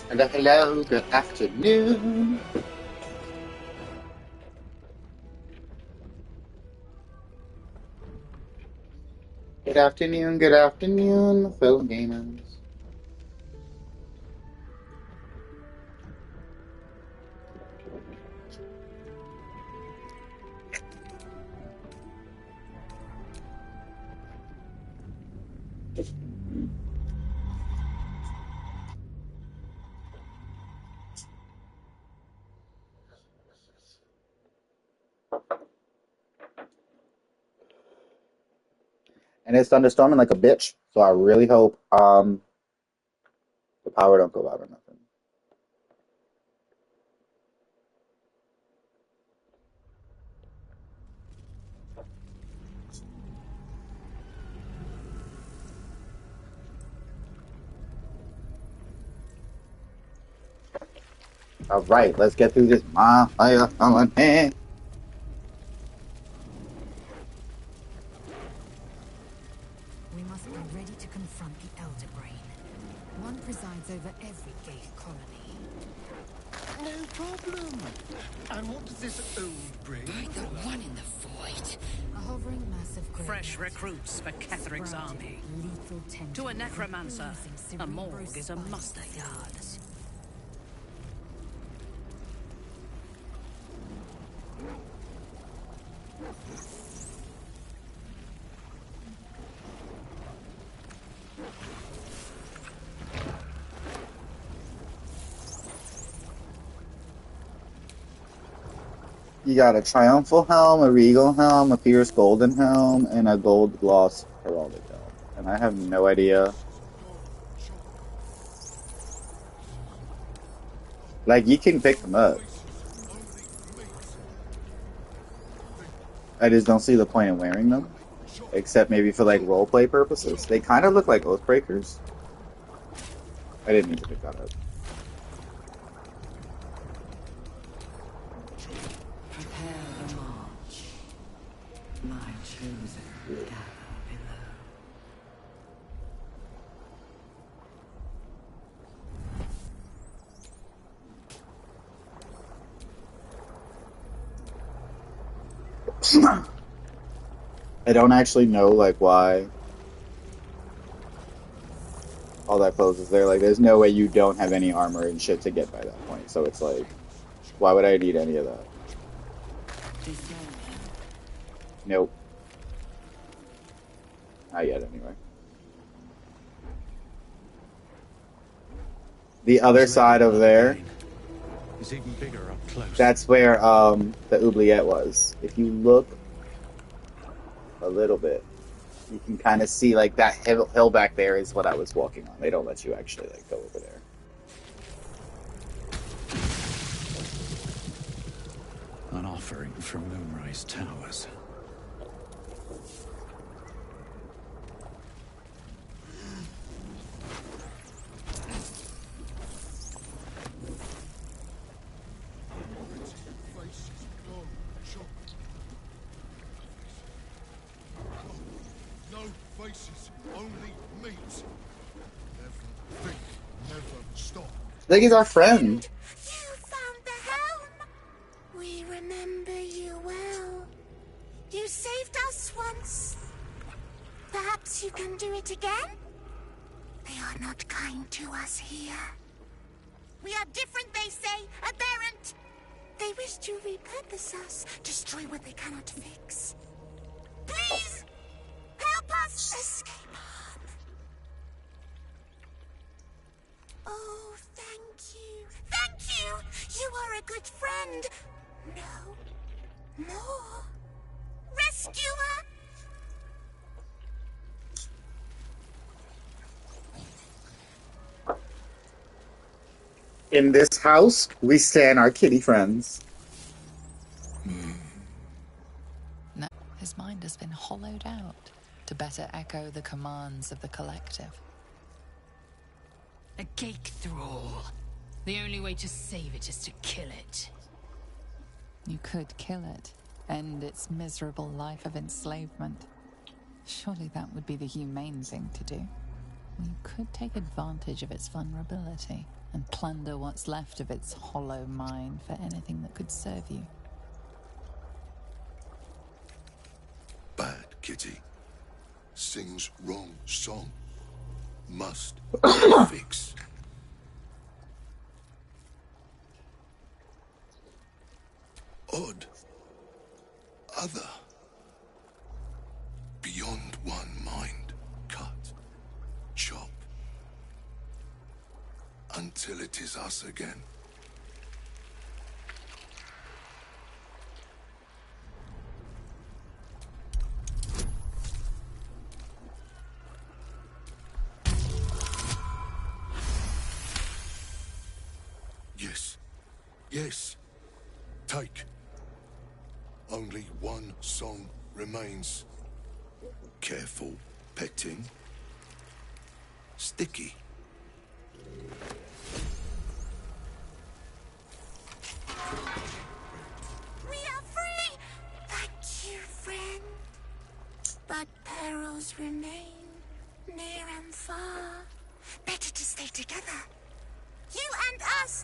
And hello, good afternoon. Good afternoon, fellow gamers. And it's thunderstorming like a bitch, so I really hope the power don't go out or nothing. All right, let's get through this. We must be ready to confront the Elder Brain. One presides over every Gate colony. No problem. And what does this old brain Like the look one like? in the void. A hovering mass of Fresh graveyards. recruits for Ketheric's army. Lethal tentacles To a necromancer, oozing a cerebral morgue is a spikes. muster yard. You got a triumphal helm, a regal helm, a fierce golden helm, and a gold gloss heraldic helm. And I have no idea. Like, you can pick them up. I just don't see the point in wearing them. Except maybe for, like, roleplay purposes. They kind of look like Oathbreakers. I didn't mean to pick that up. Prepare the march. My chosen gather below. I don't actually know, like, why all that clothes is there. Like, there's no way you don't have any armor and shit to get by that point. So it's like, why would I need any of that? Nope. Not yet, anyway. The other side over there, It's even bigger up close. that's where the oubliette was. If you look a little bit, you can kind of see, like, that hill back there is what I was walking on. They don't let you actually, like, go over there. An offering from Moonrise Towers. No faces, only meat. Never think, never stop. I think he's our friend. You found the helm! We remember you well. You saved us once. Perhaps you can do it again? They are not kind to us here. We are different, they say, aberrant. They wish to repurpose us, destroy what they cannot fix. Please, help us escape harm. Oh, thank you. Thank you! You are a good friend. No. More. Rescuer! In this house, we stand our kitty friends. No, his mind has been hollowed out to better echo the commands of the collective. A Gate thrall. The only way to save it is to kill it. You could kill it, end its miserable life of enslavement. Surely that would be the humane thing to do. You could take advantage of its vulnerability and plunder what's left of its hollow mind for anything that could serve you. Bad kitty. Sings wrong song. Must fix. Odd. Other. Beyond one mind. Cut. Chop. Until it is us again. Yes. Yes. Take. Only one song remains. Careful petting. Sticky. We are free! Thank you, friend. But perils remain, near and far. Better to stay together. You and us,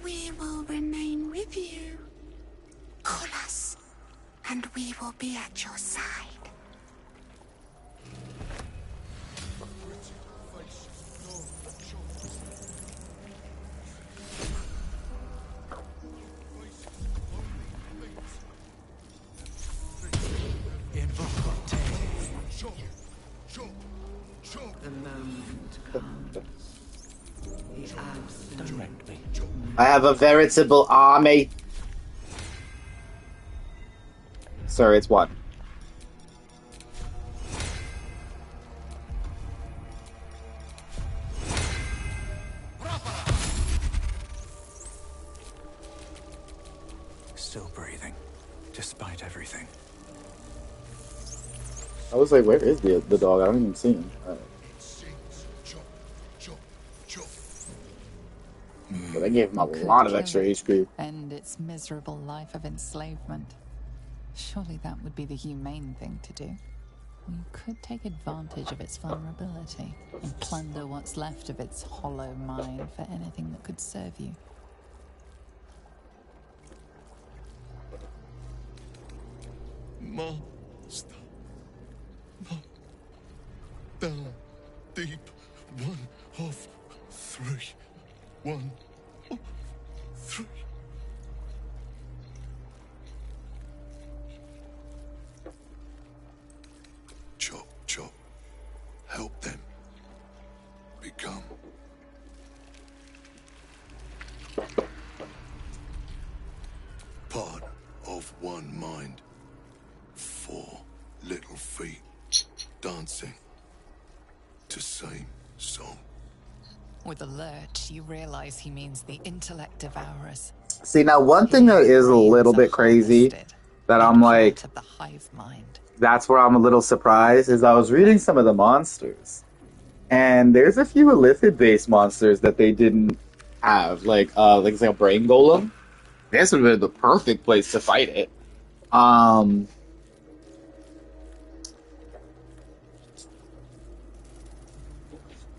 we will remain with you. Call us, and we will be at your side. The moment comes. The absolute. Direct me. I have a veritable army. Sir, it's one. Still breathing, despite everything. I was like, where is the dog? I don't even see him. Alright. But I gave him a lot of extra HP. End its miserable life of enslavement. Surely that would be the humane thing to do. You could take advantage of its vulnerability and plunder what's left of its hollow mind for anything that could serve you. Master. Down deep. One of three. One of three. Chop, chop. Help them become. Part of one mind. 4 little feet dancing to same song. With a lurch, you realize he means the intellect devourers. See, now one thing that is a little bit crazy that I'm like, of the hive mind. that's where I'm a little surprised, is I was reading some of the monsters. And there's a few illithid-based monsters that they didn't have. Like a brain golem. This would have been the perfect place to fight it. And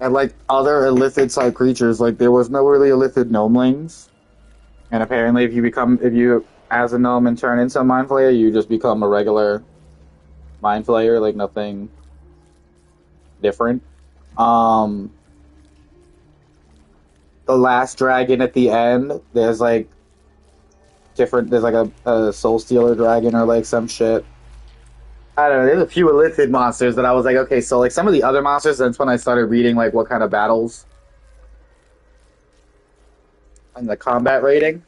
like other illithid-side creatures, like there was no really illithid gnomelings. And apparently if you as a gnome and turn into a mind flayer, you just become a regular mind flayer, like nothing different. The last dragon at the end, there's like a soul stealer dragon or like some shit. I don't know, there's a few illithid monsters that I was like, okay, so like some of the other monsters, that's when I started reading like what kind of battles and the combat rating.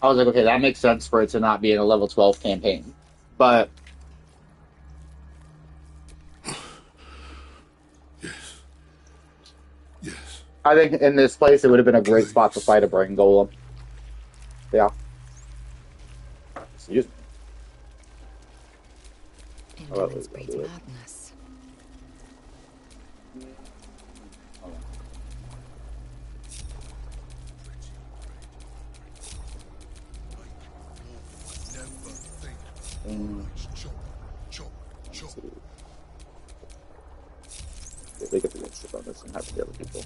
I was like, okay, that makes sense for it to not be in a level 12 campaign. But Yes. I think in this place it would have been a great spot to fight a brain golem. Yeah. Excuse me. Endurance breeds madness. Never think. Always chop, chop, chop. They get the extra bonus and have the other people.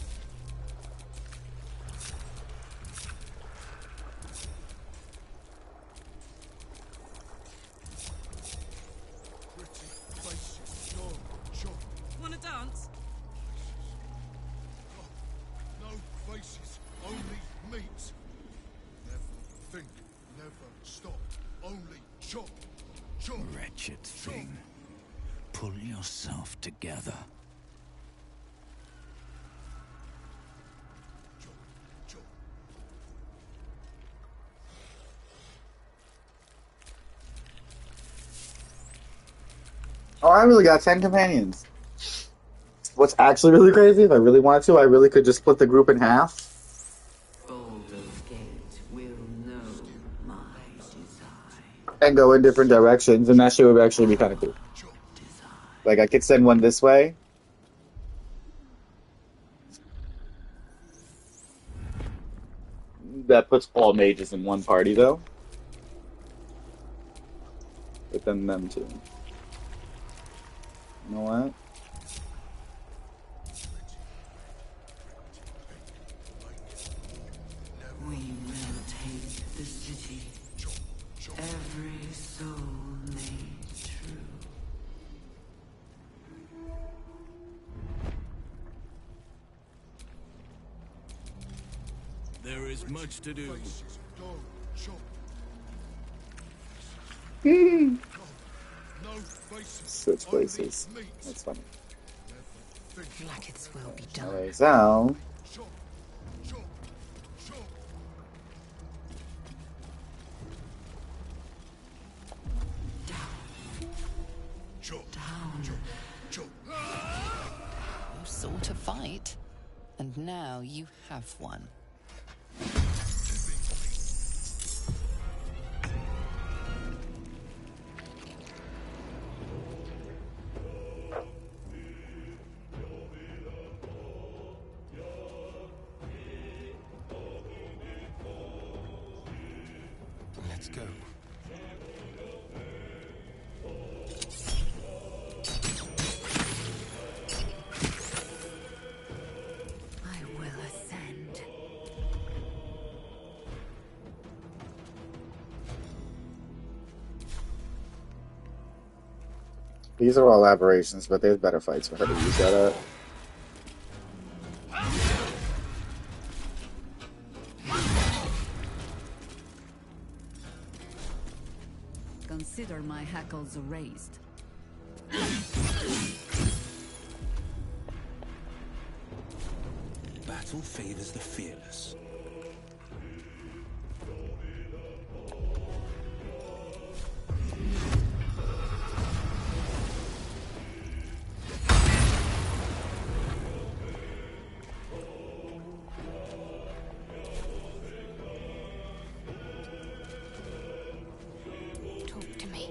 Wanna dance? No faces, only meat. Never think, never stop, only chop, chop. Wretched thing. Pull yourself together. Chop, chop. Oh, I really got 10 companions. What's actually really crazy, if I really wanted to, I really could just split the group in half. Baldur's Gate will know my desire. And go in different directions, and that shit would actually be kind of cool. Like, I could send one this way. That puts all mages in one party, though. But then them too. You know what? We will take the city. Every soul made true. There is much to do. Faces, don't chop. No faces, Switch only places. meat. That's funny. Never think, Like its will be done. Alright, so... chop, chop, chop. Chop, Down. chop, chop. You sought a fight, and now you have one. Let's go. I will ascend. These are all aberrations, but there's better fights for her to use that at. Consider my hackles raised. Battle favors the fearless. Talk to me.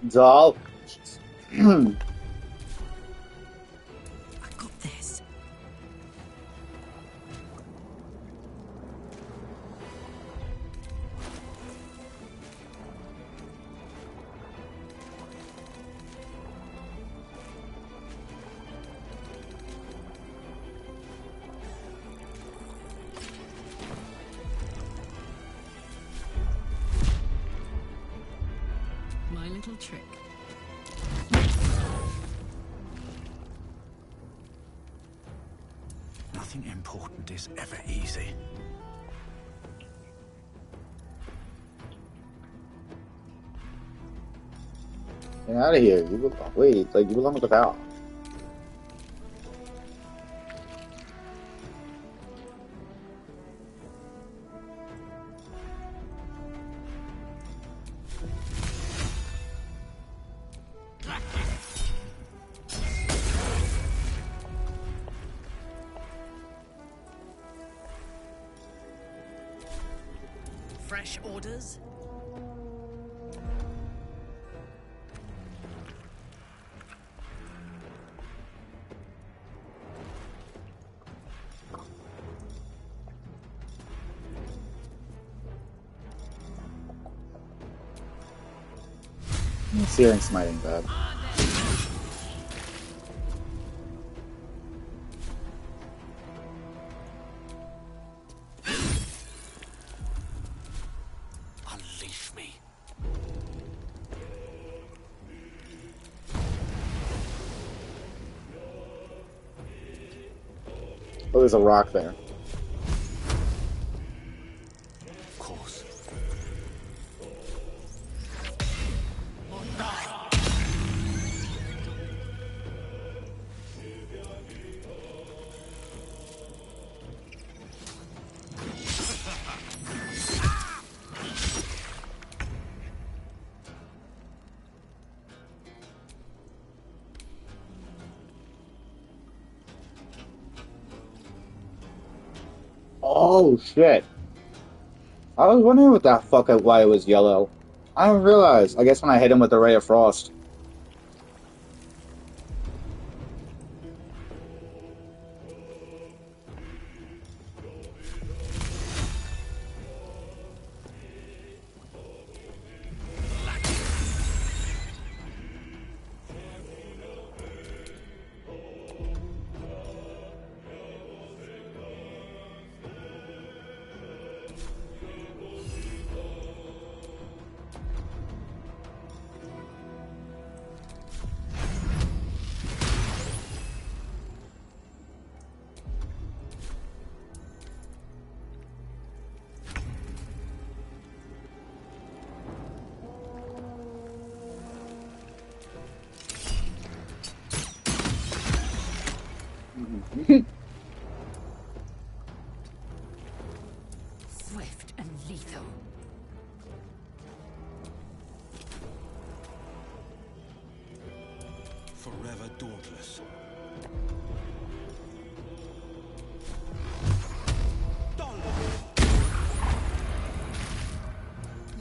Doll. I got this. My little trick. Nothing important is ever easy. Get out of here. You wait, like you belong with the cow. Fresh orders? Searing smiting bad. Unleash me. Oh, there's a rock there. Of course. Oh shit! I was wondering what the fuck why it was yellow. I didn't realize. I guess when I hit him with the ray of frost. Swift and lethal. Forever dauntless.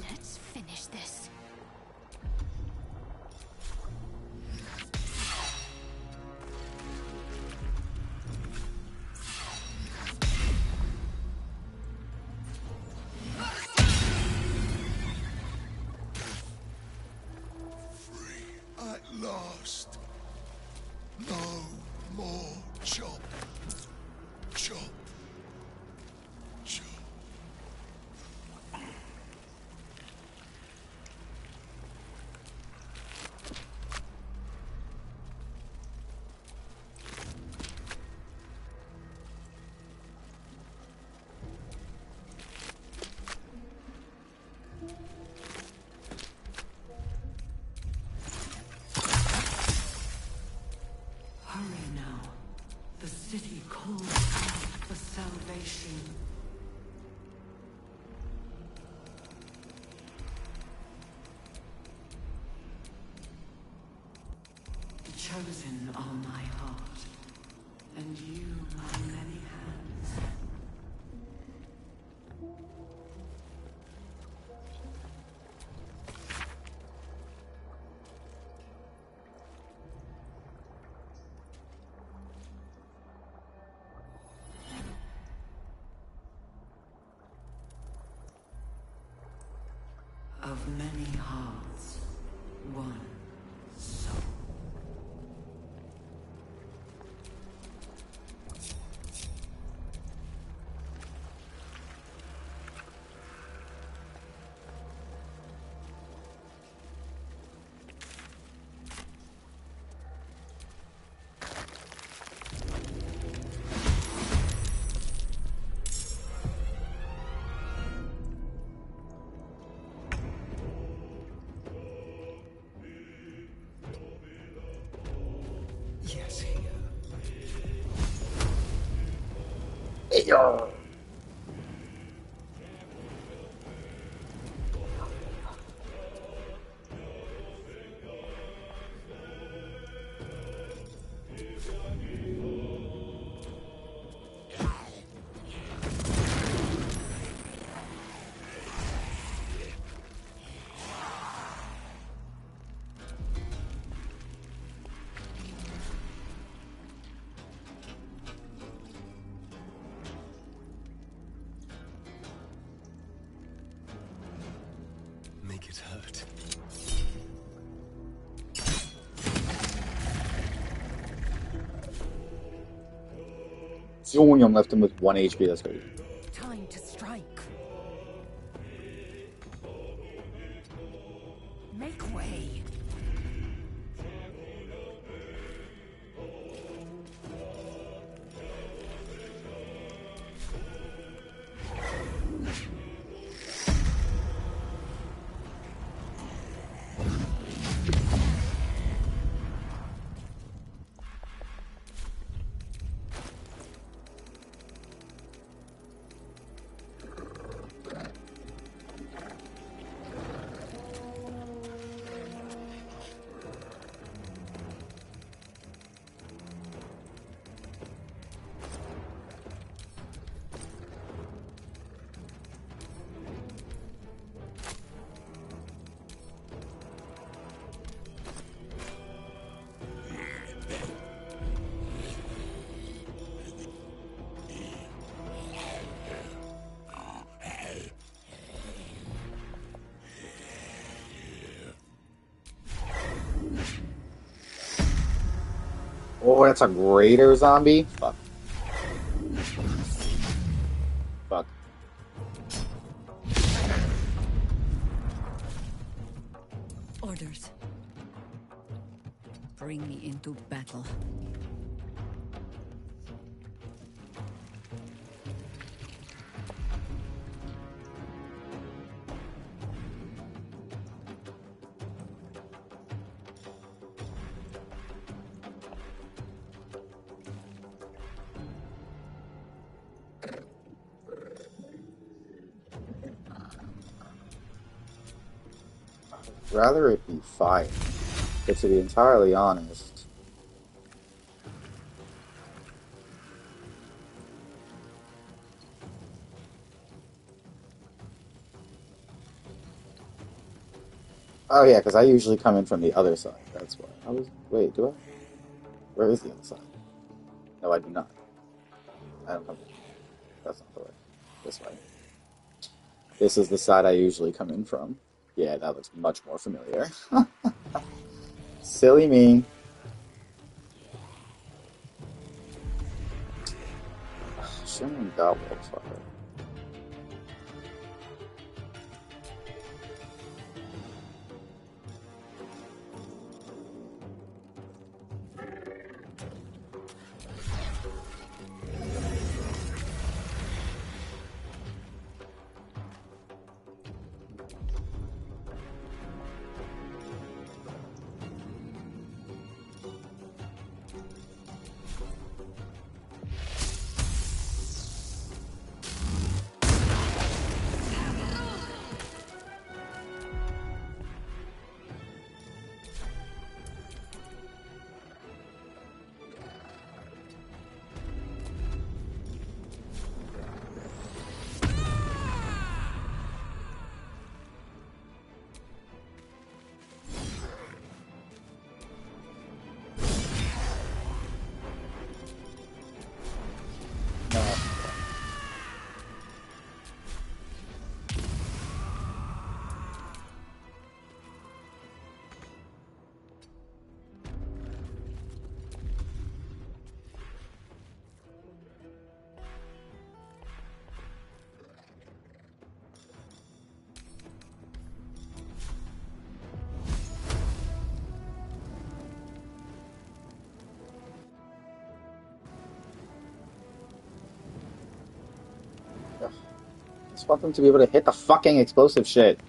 Let's finish this. At last. No more chop. Chop. Chop. Hurry now. The city calls out for salvation. The chosen are my heart, and you my many hands. Of many hearts, one soul. Yes, here. Eeyore. Make it hurt. Zoom left him with 1 HP. That's crazy. Time to strike. Make way. Oh, that's a greater zombie? Fuck. Fuck. Orders. Bring me into battle. Rather it be fire. But to be entirely honest, oh yeah, because I usually come in from the other side. That's why. I was. Wait, do I? Where is the other side? No, I do not. I don't come in. That's not the way. This way. This is the side I usually come in from. Yeah, that looks much more familiar. Silly me. Shimmering Godwolf, fucker. I just want them to be able to hit the fucking explosive shit.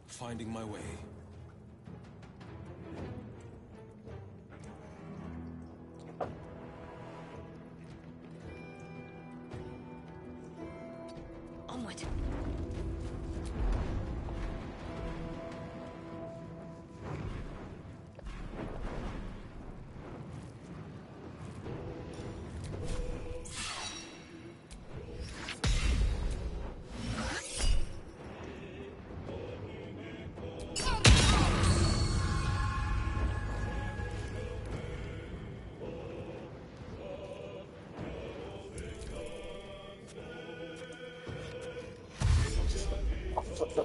Finding my way. Onward.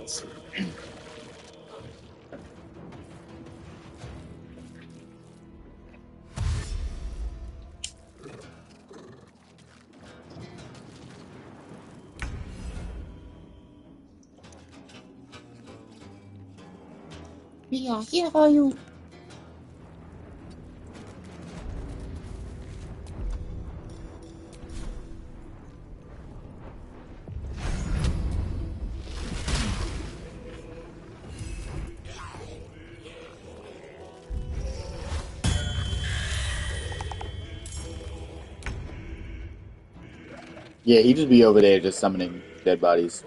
was. We are here for you. Yeah, he'd just be over there just summoning dead bodies.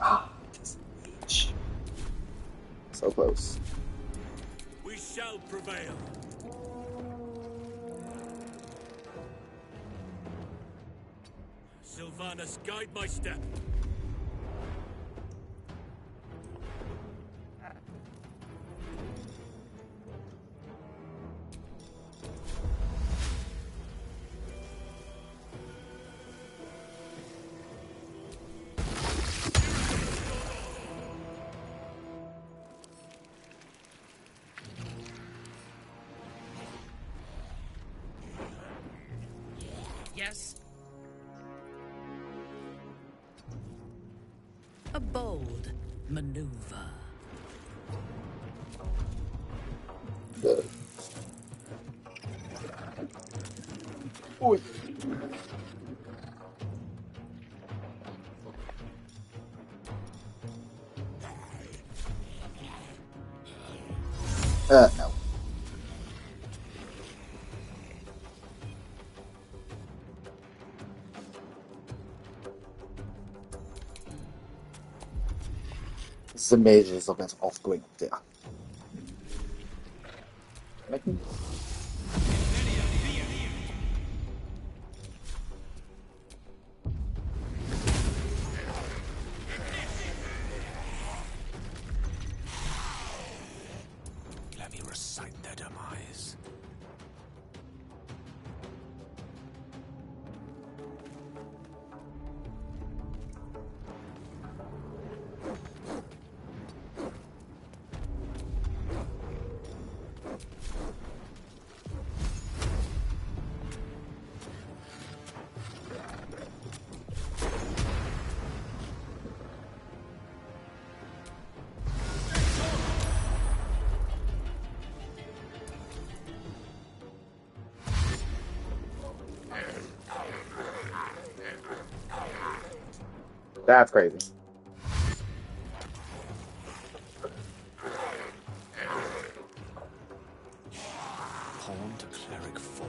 Ah, so close. We shall prevail. Sylvanas, guide my step. Yes? A bold maneuver. Oi. No. This is amazing. Look at off going up there. Let me recite their demise. That's crazy. Pawn to cleric 4.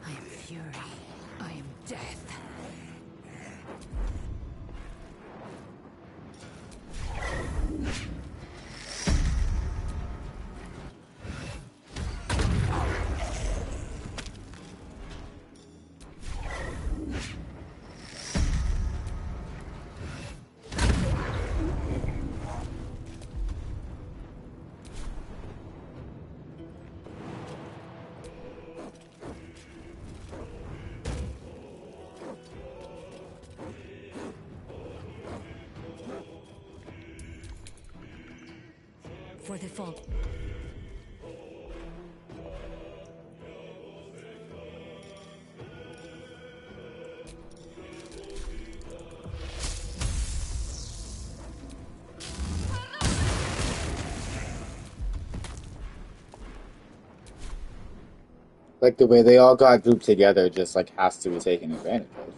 I am fury. I am death. For the fall. Like the way they all got grouped together just like has to be taken advantage of.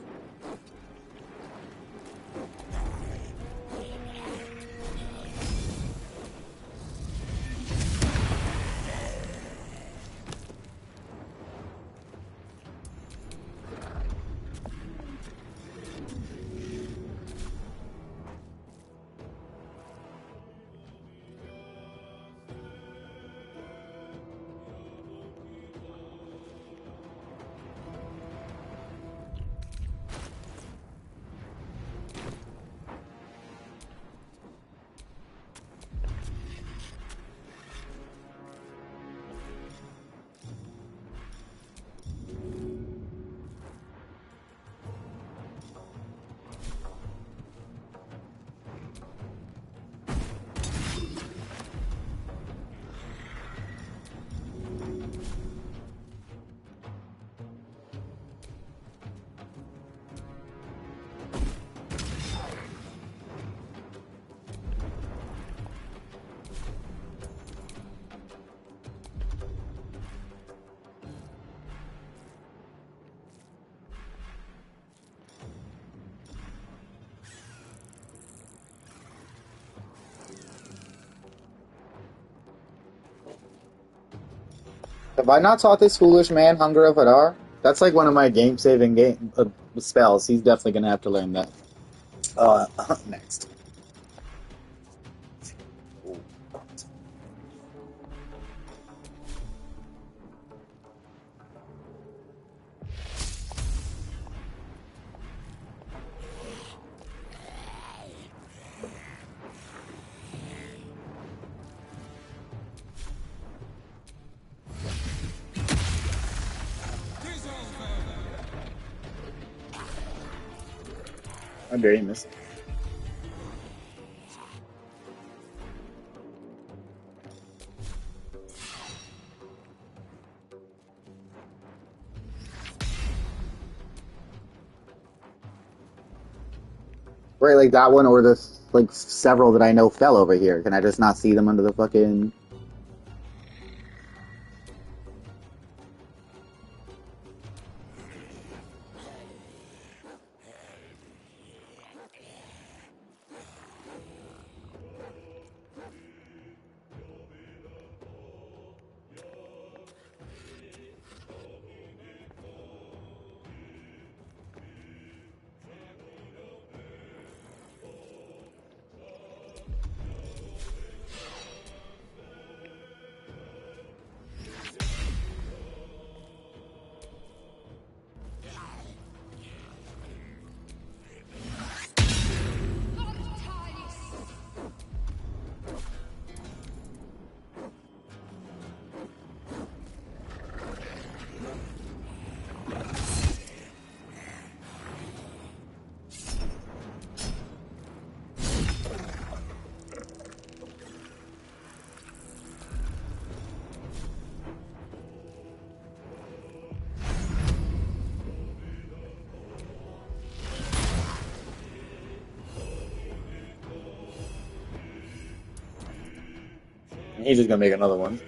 Have I not taught this foolish man Hunger of Hadar? That's like one of my game-saving spells. He's definitely gonna have to learn that. Next. I dare you miss it. Right, like that one, or the like several that I know fell over here. Can I just not see them under the fucking? He's just gonna make another one.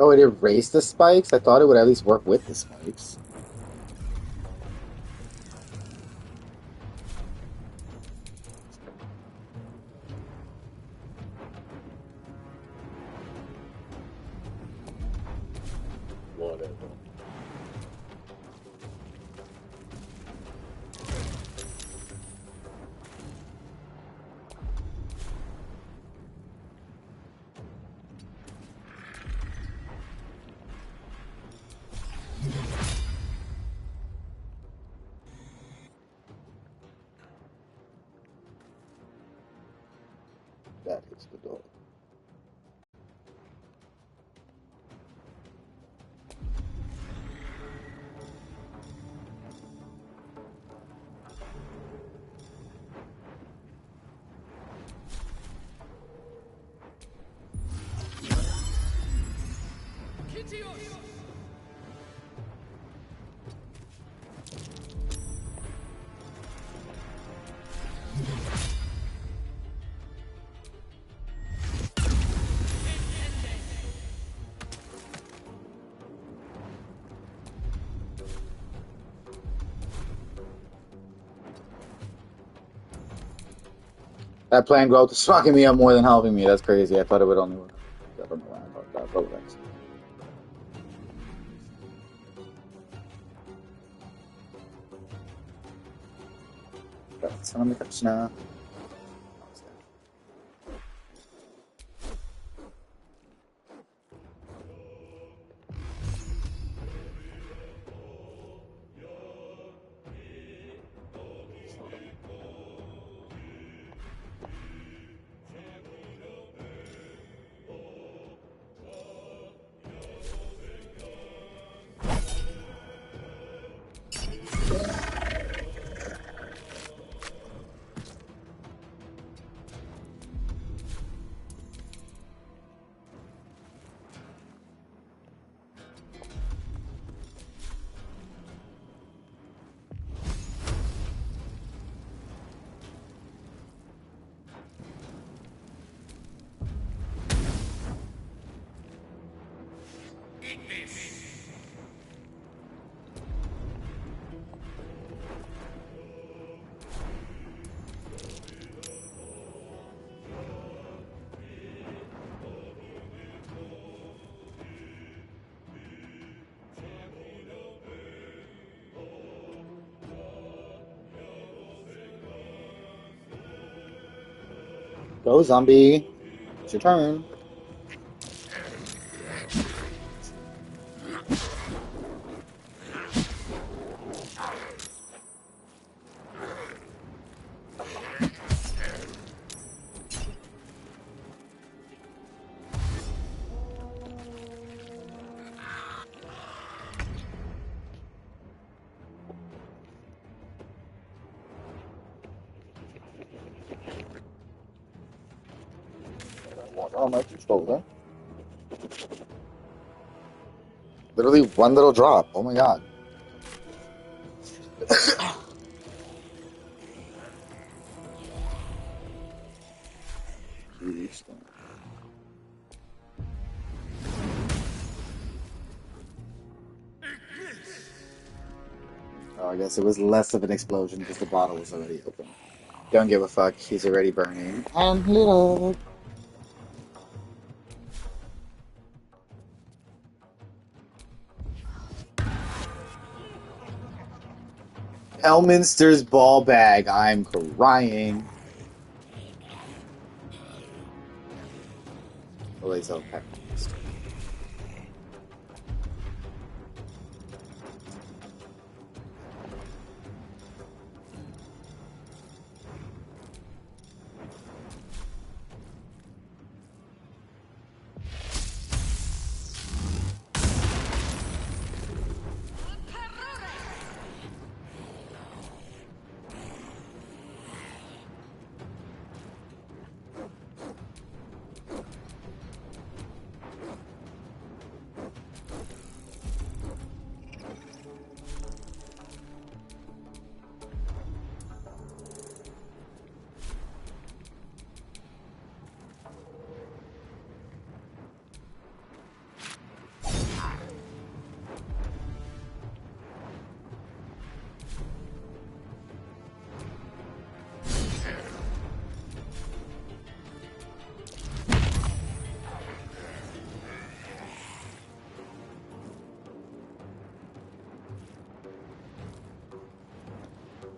Oh, it erased the spikes? I thought it would at least work with the spikes. Whatever. That is the door. That plant growth is fucking me up more than helping me. That's crazy. I thought it would only work. I don't know why I thought that, but whatever. That's on the touch now. Go, zombie. It's your turn. Oh, my controller. Literally one little drop. Oh my god. Oh, I guess it was less of an explosion because the bottle was already open. Don't give a fuck. He's already burning. And little. Elminster's ball bag. I'm crying. Well, he's okay.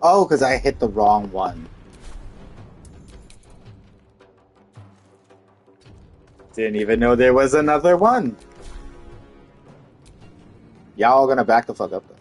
Oh, because I hit the wrong one. Didn't even know there was another one. Y'all gonna back the fuck up though.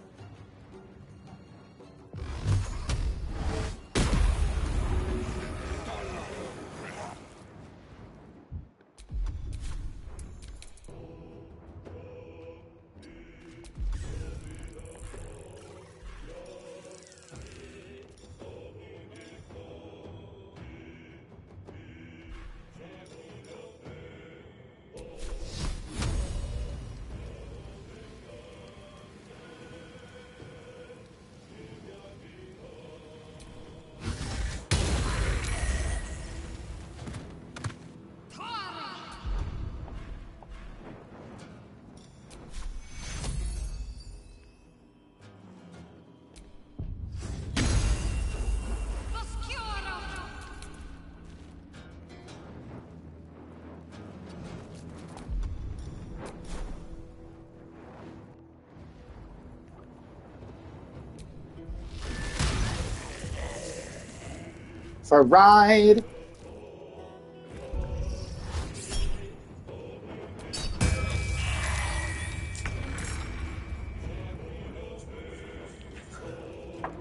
For a ride.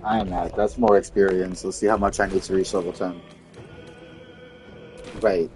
I am mad. That's more experience. Let's see how much I need to reach level 10. Right.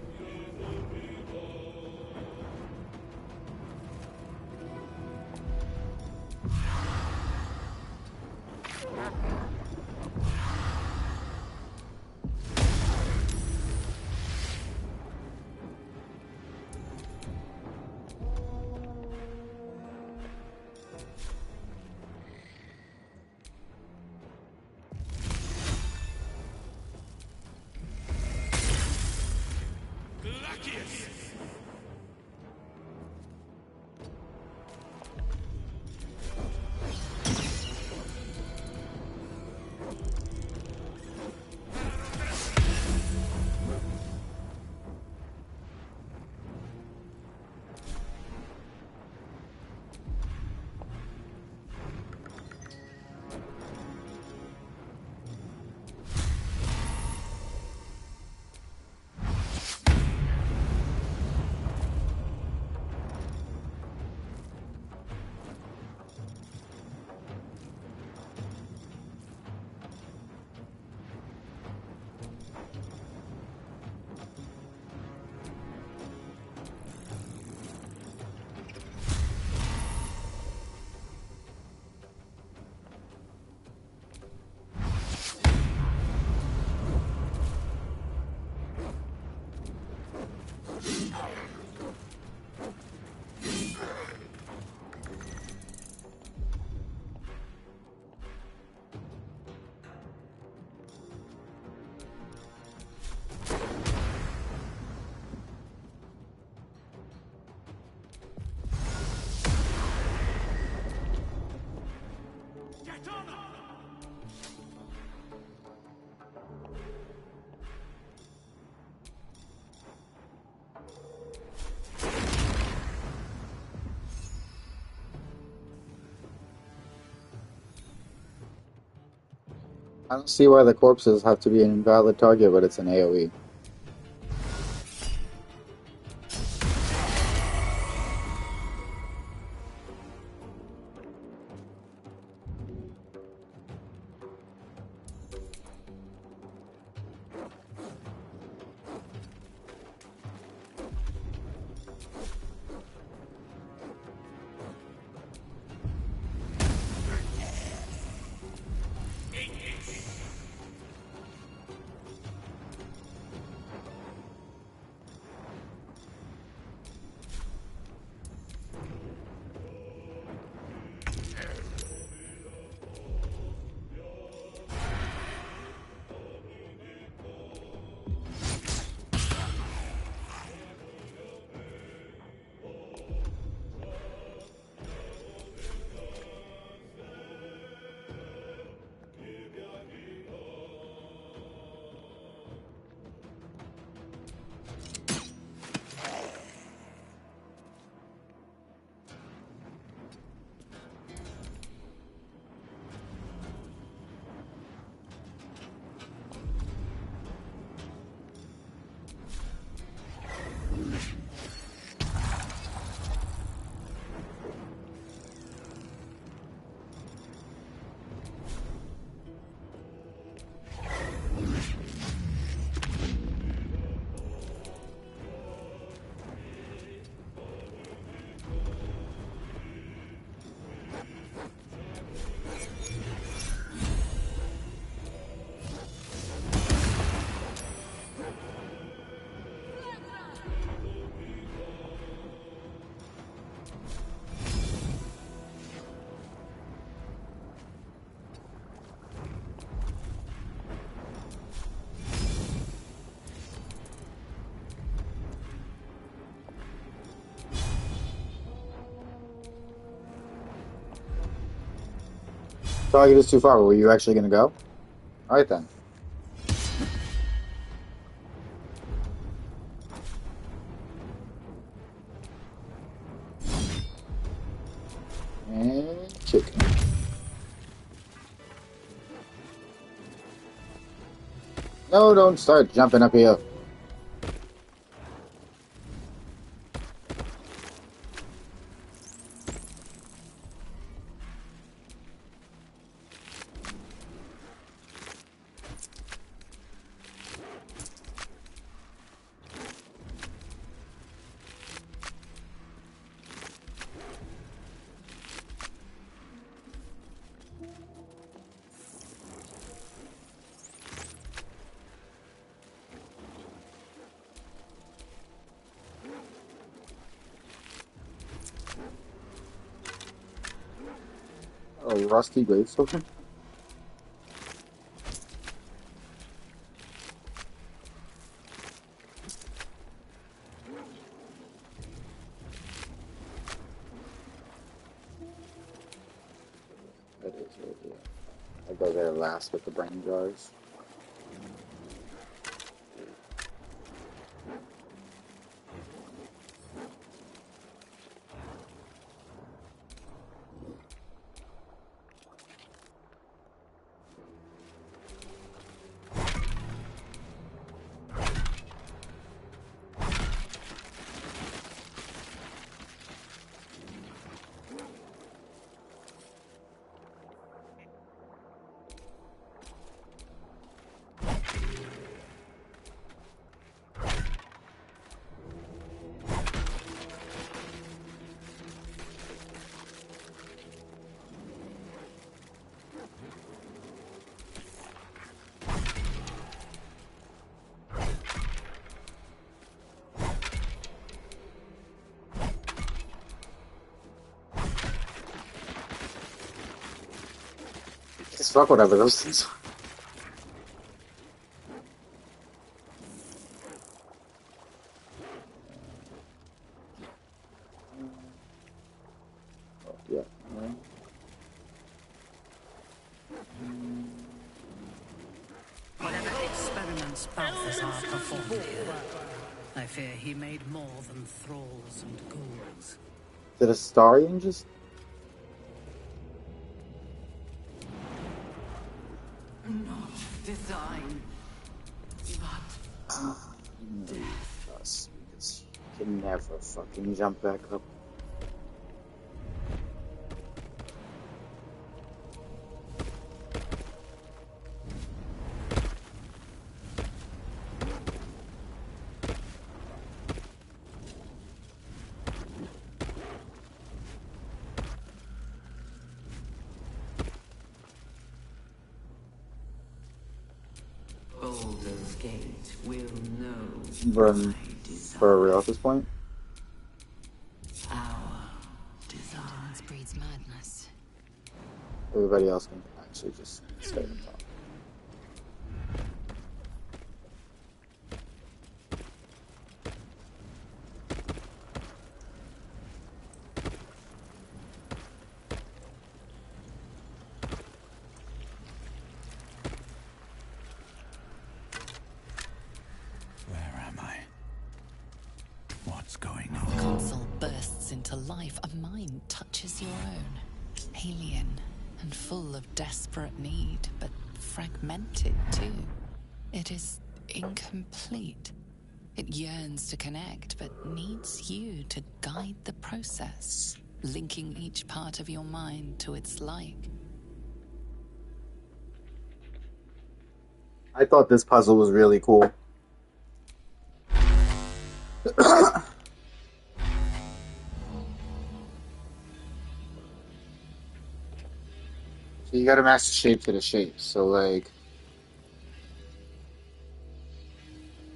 I don't see why the corpses have to be an invalid target, but it's an AoE. Target is too far. Were you actually going to go? All right then. And chicken. No, don't start jumping up here. Oh, rusty gravestone. That is right here. I go there last with the brain jars. Just fuck whatever those things are. Oh, yeah. Right. Whatever experiments Balthazar performed here, I fear he made more than thralls and ghouls. Did Astarion just... Not design, but Us, because you can never fucking jump back up. Baldur's Gate will know Run my desire. for real at this point. Our desire. Ignorance breeds madness. Everybody else can actually just stay on top. Where am I? What's going The on? console bursts into life. A mind touches your own. Alien and full of desperate need, but fragmented too. It is incomplete. It yearns to connect, but needs you to guide the process, linking each part of your mind to its like. I thought this puzzle was really cool. So you gotta match the shape to the shape. So like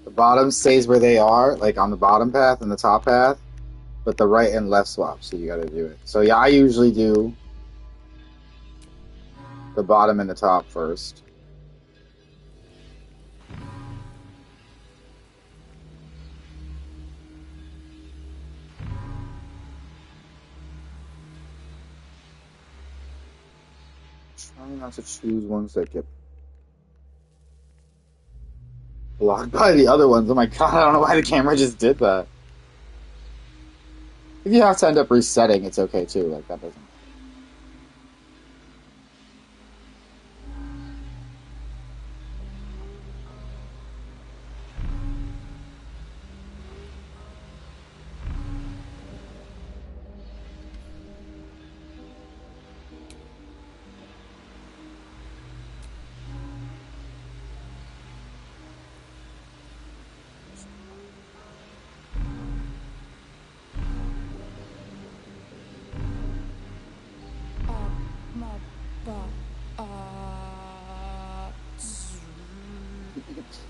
the bottom stays where they are, like on the bottom path and the top path, but the right and left swap. So you gotta do it. So yeah, I usually do the bottom and the top first. Try not to choose ones that get blocked by the other ones. Oh my god, I don't know why the camera just did that. If you have to end up resetting, it's okay too. Like, that doesn't.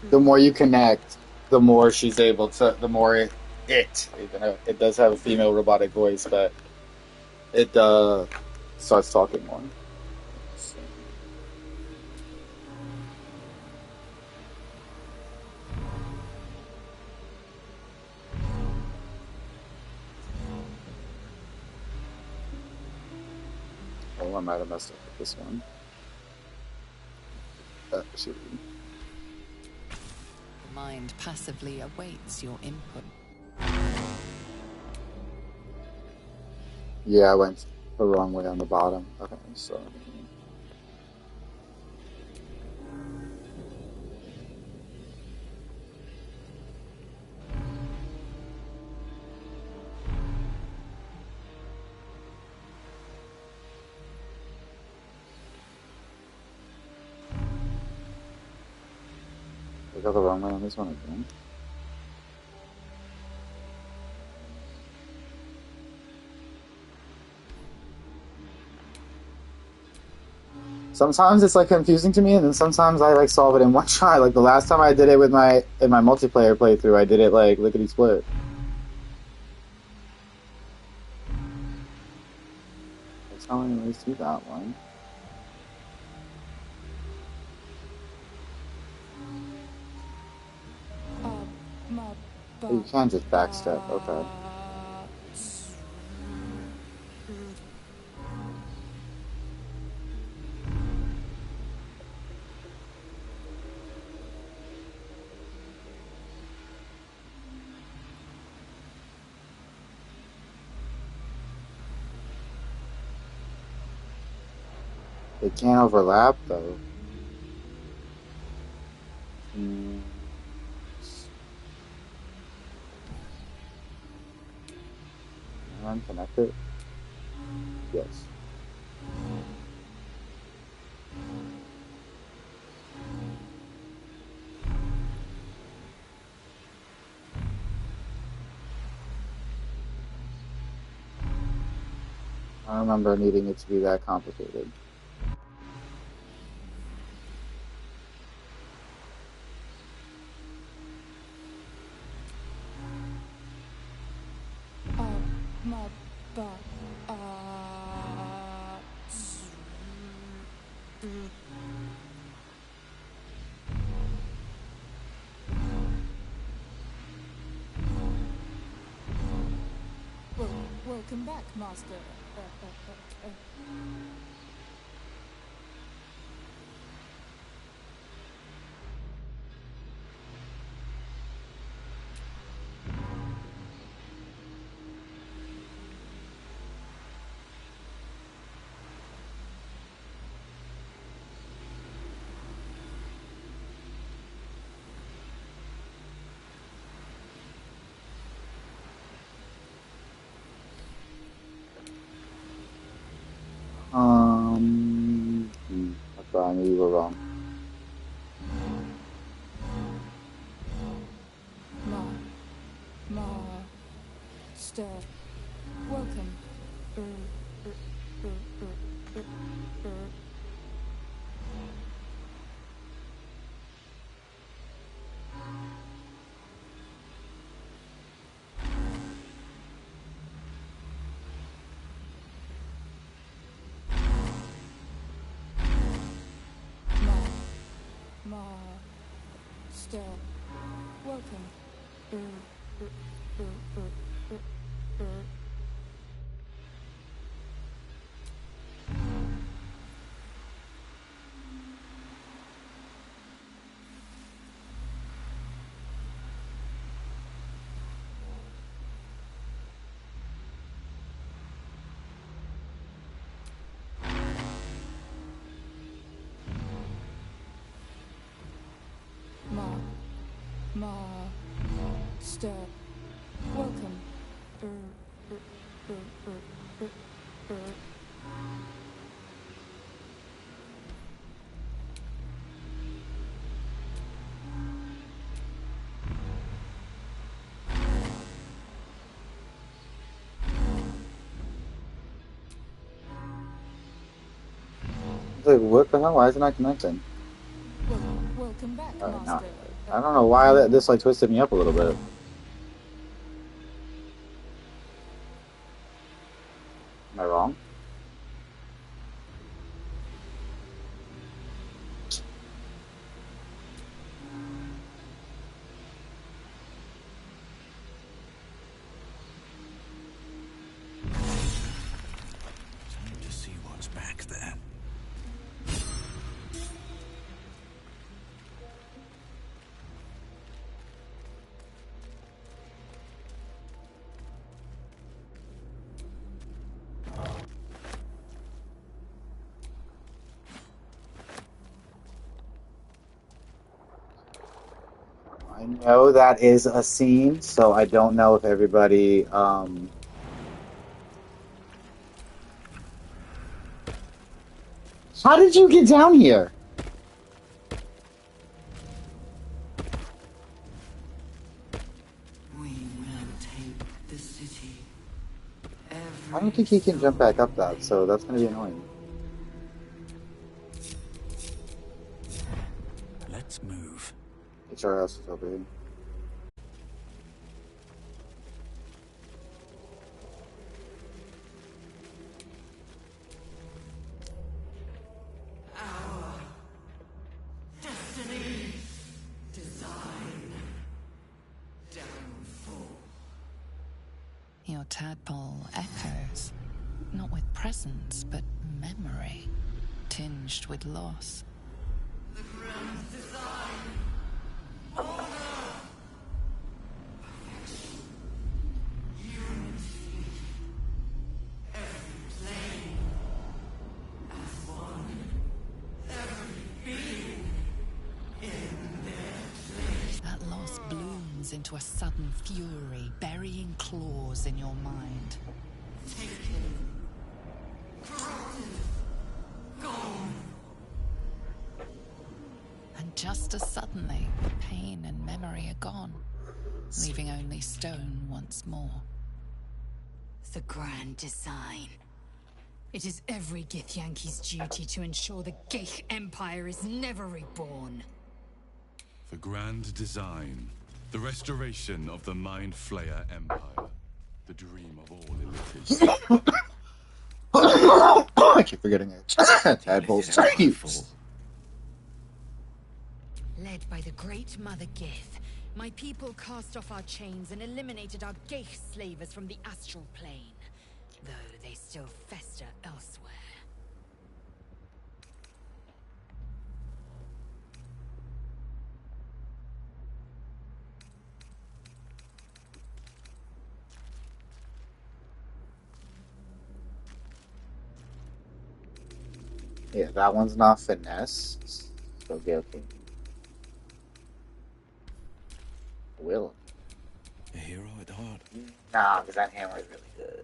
The more you connect, the more she's able to. The more even though it does have a female robotic voice, but it starts talking more. Oh, I might have messed up with this one. Actually. The mind passively awaits your input. Yeah, I went the wrong way on the bottom. Okay, so. I got the wrong way on this one again. Sometimes it's like confusing to me, and then sometimes I like solve it in one try. Like the last time I did it with my multiplayer playthrough, I did it like lickety split. That's how I always do that one. Oh, you can just backstep. Okay. They can't overlap though. Unconnected? Yes. I don't remember needing it to be that complicated. Welcome back, Master. That's why I knew you were wrong. Master. Welcome. Master. Welcome. Master. Welcome. Like, what the hell? Why is it not connecting? Welcome back, Alright, now. Master. I don't know why this like twisted me up a little bit. Am I wrong? Time to see what's back there. I know that is a scene, so I don't know if everybody How did you get down here? We will take the city. I don't think he can jump back up that, so that's gonna be annoying. Let's move. HRS is over here. Destiny, design, downfall. Your tadpole echoes, not with presence, but memory, tinged with loss. The grand design, order, perfection, unity, every plane as one, every being in their place. That loss blooms into a sudden fury, burying claws in your mind. Taken, corrupted, gone. And just as suddenly, pain and memory are gone, leaving only stone once more. The grand design. It is every Githyanki's duty to ensure the Geich Empire is never reborn. The grand design. The restoration of the Mind Flayer Empire. The dream of all elites. I keep forgetting it. Tadpole's tribes. Led by the great Mother Gith, my people cast off our chains and eliminated our Geich slavers from the astral plane, though they still fester elsewhere. Yeah, that one's not finesse. So okay. Will. A hero at heart. Nah, because that hammer is really good.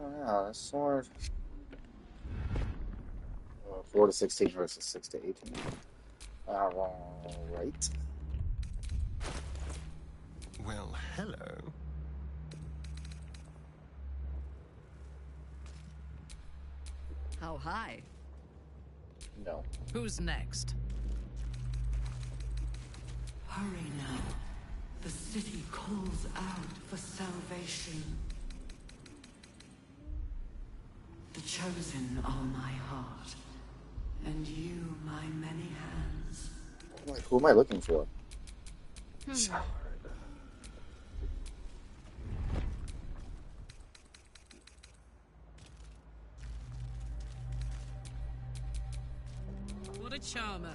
Oh yeah, that sword. 4 to 16 versus 6 to 18. Right. Well, hello. How high? No. Who's next? Hurry now. The city calls out for salvation. The chosen are my heart, and you my many hands. Like, who am I looking for? What a armor.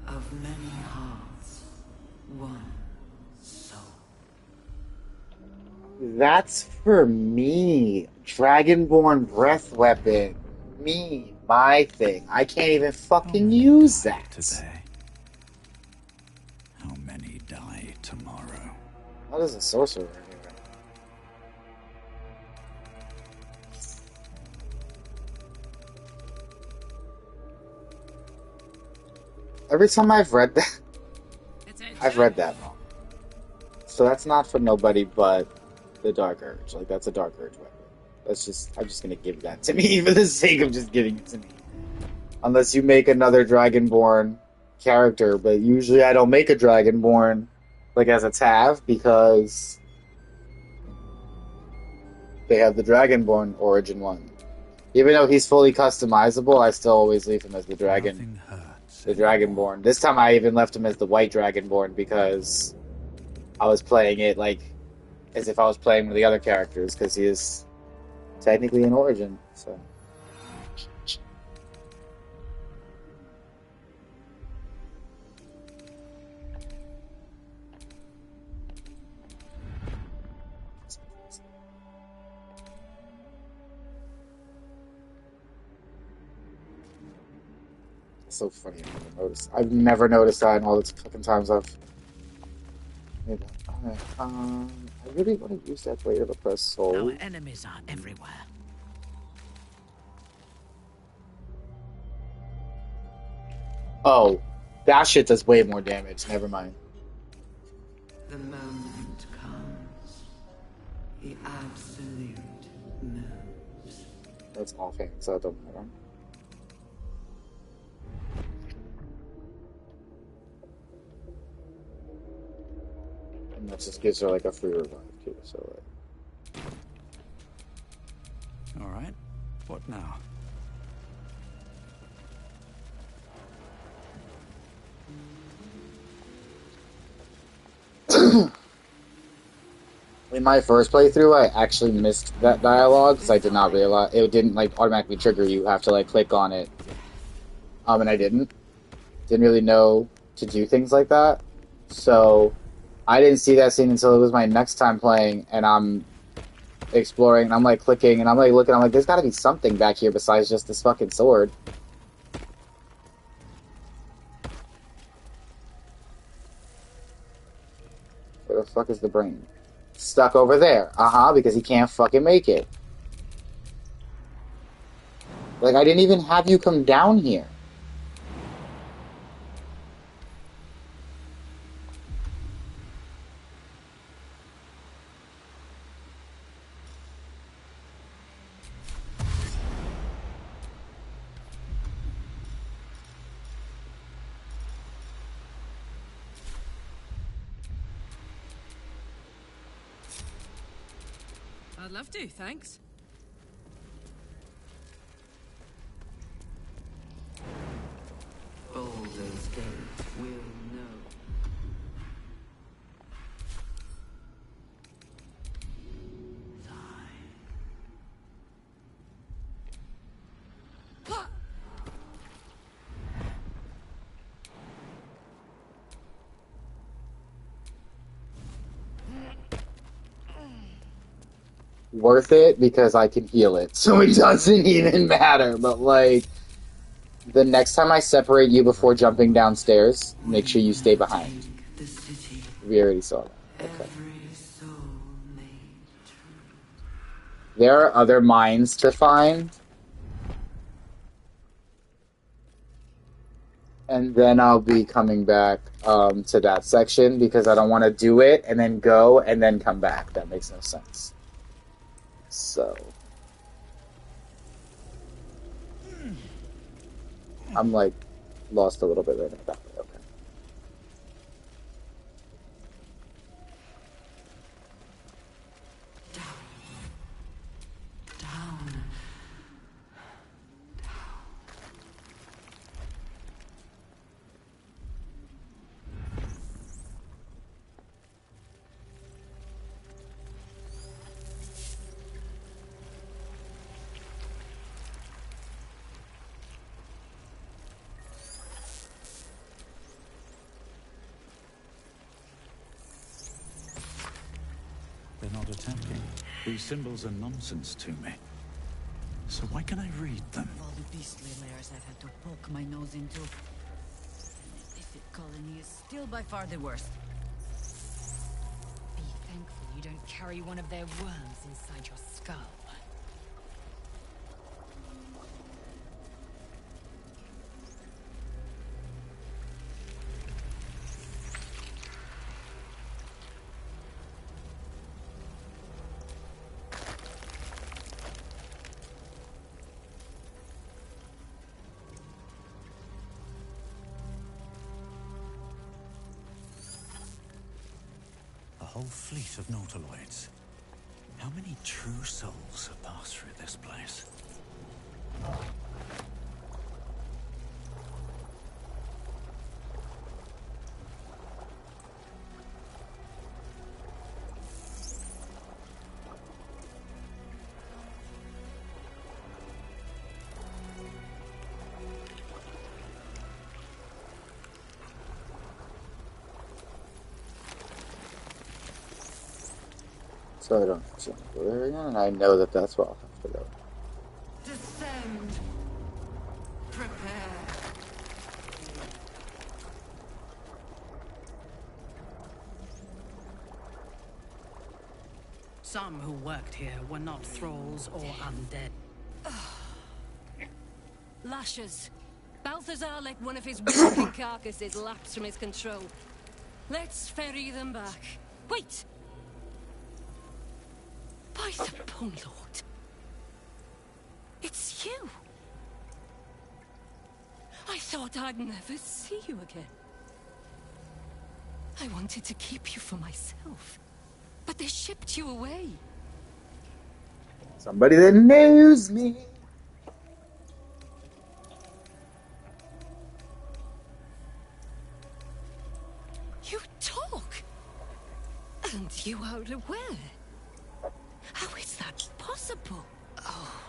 Of many hearts, one soul. That's for me. Dragonborn breath weapon. Me. My thing. I can't even fucking use that. Today. How many die tomorrow? What is a sorcerer anyway? Every time I've read that, I've read that wrong. So that's not for nobody but the Dark Urge. Like, that's a Dark Urge weapon. I'm just gonna give that to me for the sake of just giving it to me. Unless you make another Dragonborn character, but usually I don't make a Dragonborn, like, as a Tav, because they have the Dragonborn origin one. Even though he's fully customizable, I still always leave him as the Dragon. The Dragonborn. This time I even left him as the White Dragonborn because I was playing it like as if I was playing with the other characters, because he is technically an origin. So. It's so funny. I've never noticed that in all the fucking times I've made that. Okay, I really want to use that Blade of Oppressed Soul. Our enemies are everywhere. Oh, that shit does way more damage. Never mind. The moment comes. The absolute moves. That's offhand, so it don't matter. And that just gives her like a free revive too, so Alright, what now? in my first playthrough, I actually missed that dialogue because I did not realize it didn't like automatically trigger you. You have to like click on it. And I didn't really know to do things like that. So I didn't see that scene until it was my next time playing, and I'm exploring, and I'm like clicking, and I'm like looking, I'm like, there's got to be something back here besides just this fucking sword. Where the fuck is the brain? Stuck over there. Because he can't fucking make it. Like, I didn't even have you come down here. I'd love to, thanks. Baldur's Gate will know. Worth it because I can heal it, so it doesn't even matter. But like, the next time I separate you before jumping downstairs, make sure you stay behind. We already saw that. Okay. There are other mines to find. And then I'll be coming back to that section because I don't want to do it and then go and then come back. That makes no sense. So I'm like lost a little bit right now. Okay. They're not attacking. These symbols are nonsense to me. So why can I read them? All the beastly layers I've had to poke my nose into. The Ifrit colony is still by far the worst. Be thankful you don't carry one of their worms inside your skull. A whole fleet of nautiloids. How many true souls have passed through this place? So I don't have to go there again, and I know that that's where I'll have to go. Descend. Prepare. Some who worked here were not thralls or undead. Lashes. Balthazar let one of his walking carcasses lapse from his control. Let's ferry them back. Wait! By the Bone Lord. It's you. I thought I'd never see you again. I wanted to keep you for myself, but they shipped you away. Somebody that knows me. You talk, and you are aware. How is that possible? Oh,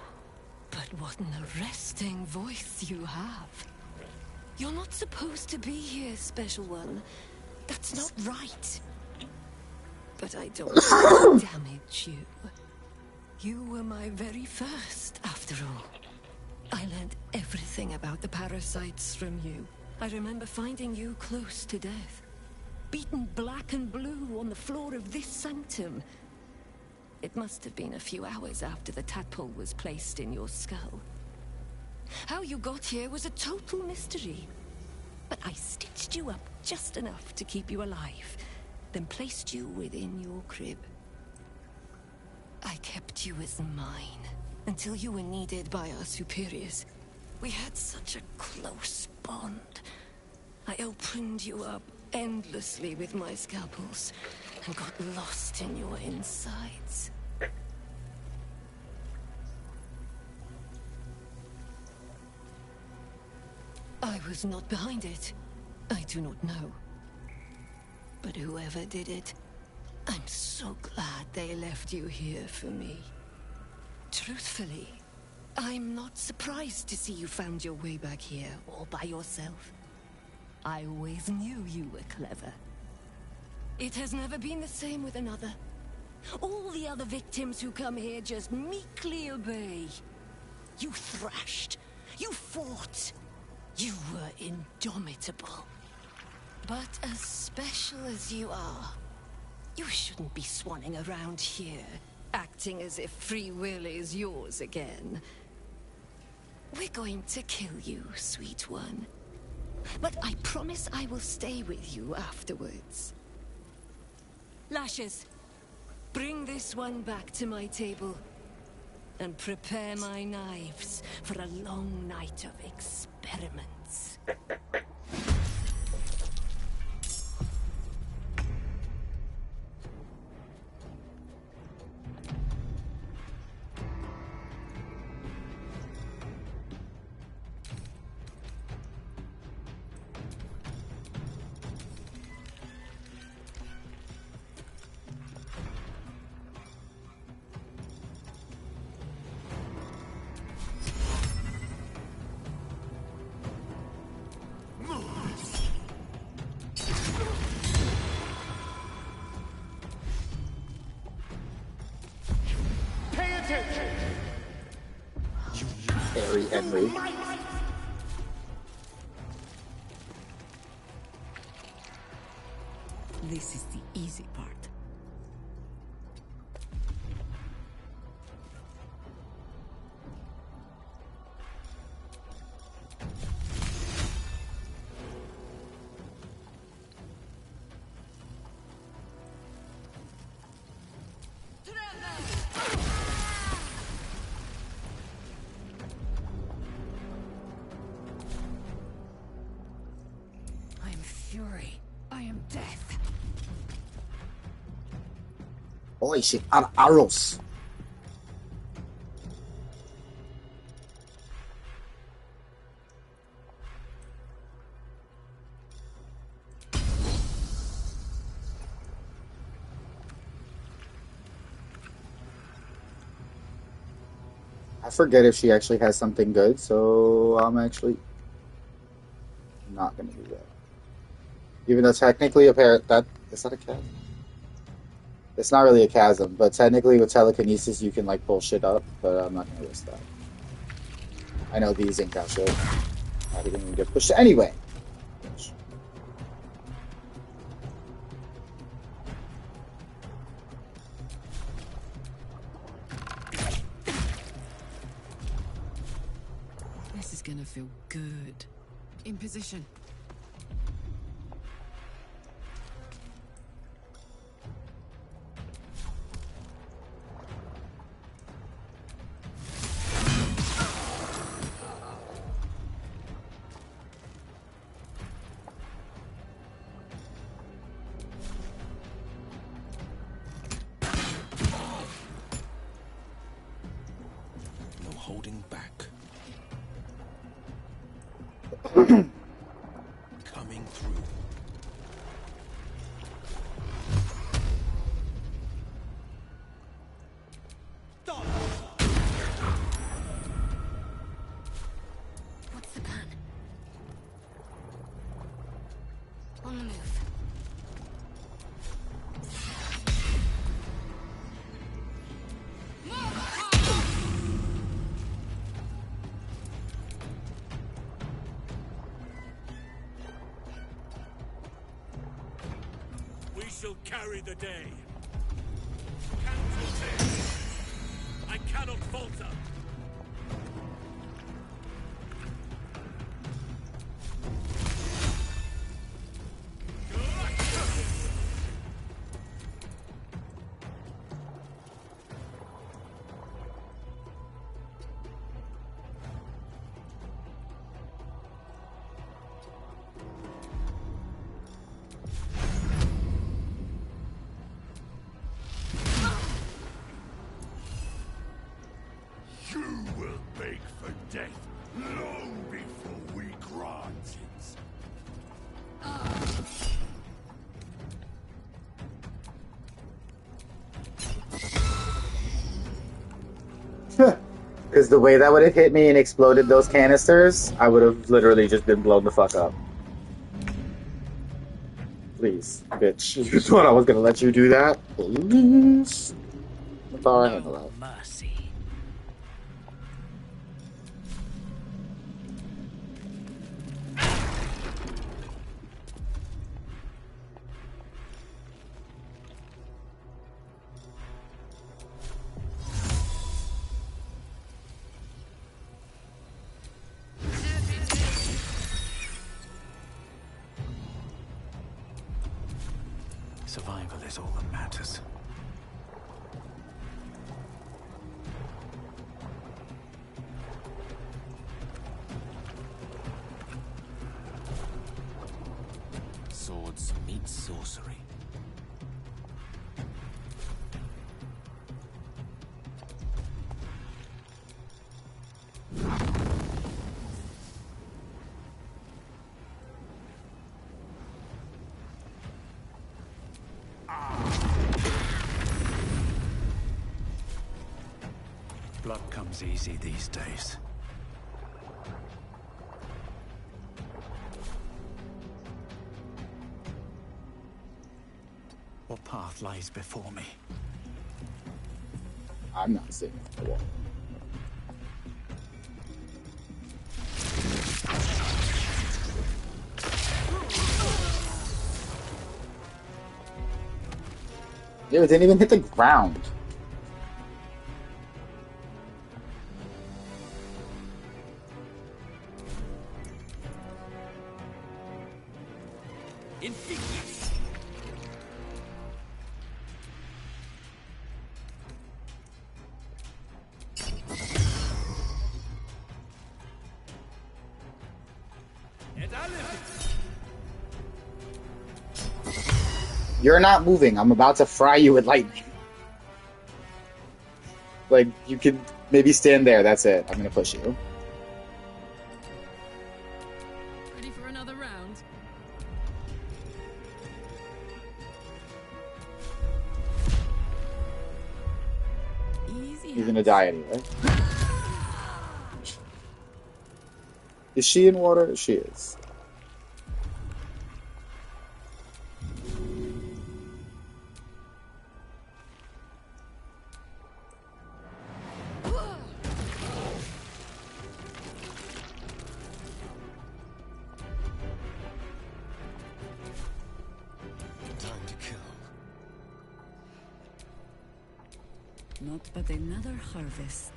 but what an arresting voice you have. You're not supposed to be here, Special One. That's not right. But I don't want to damage you. You were my very first, after all. I learned everything about the parasites from you. I remember finding you close to death. Beaten black and blue on the floor of this sanctum. It must have been a few hours after the tadpole was placed in your skull. How you got here was a total mystery. But I stitched you up just enough to keep you alive, then placed you within your crib. I kept you as mine, until you were needed by our superiors. We had such a close bond. I opened you up endlessly with my scalpels, and got lost in your insides. I was not behind it. I do not know. But whoever did it, I'm so glad they left you here for me. Truthfully, I'm not surprised to see you found your way back here, all by yourself. I always knew you were clever. It has never been the same with another. All the other victims who come here just meekly obey. You thrashed. You fought. You were indomitable. But as special as you are, you shouldn't be swanning around here, acting as if free will is yours again. We're going to kill you, sweet one. But I promise I will stay with you afterwards. Lashes, bring this one back to my table. And prepare my knives for a long night of experiments. attention. Harry Henry. This is the easy part. I am fury. I am death. Holy shit, arrows. I forget if she actually has something good, so I'm actually not gonna do that. Even though technically that is that a chasm? It's not really a chasm, but technically with telekinesis you can like pull shit up, but I'm not gonna risk that. I know these ain't got shit. I didn't even get pushed anyway. This is gonna feel good. In position. No holding back. Coming through. What's the plan? On the move. We shall carry the day. Cancel this. I cannot falter. You will beg for death long before we grant it. Because the way that would have hit me and exploded those canisters, I would have literally just been blown the fuck up. Please, bitch. You thought I was gonna let you do that? Please. That's all I handle out. Mercy. Survival is all that matters. Swords meet sorcery. Blood comes easy these days. What path lies before me? I'm not seeing the wall. Yeah, it didn't even hit the ground. You're not moving. I'm about to fry you with lightning. Like, you could maybe stand there. That's it. I'm gonna push you. Ready for another round? Easy. You're gonna die anyway. Is she in water? She is. Not but another harvest.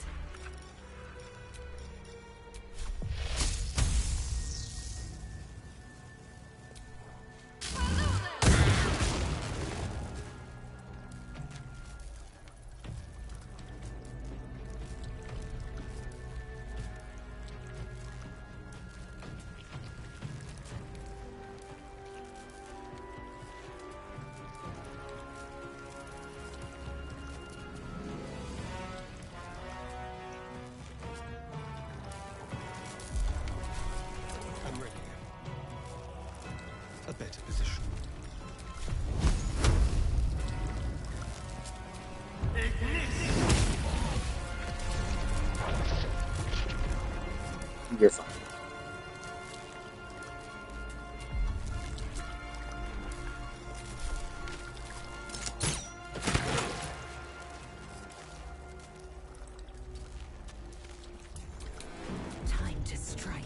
You're fine. Time to strike.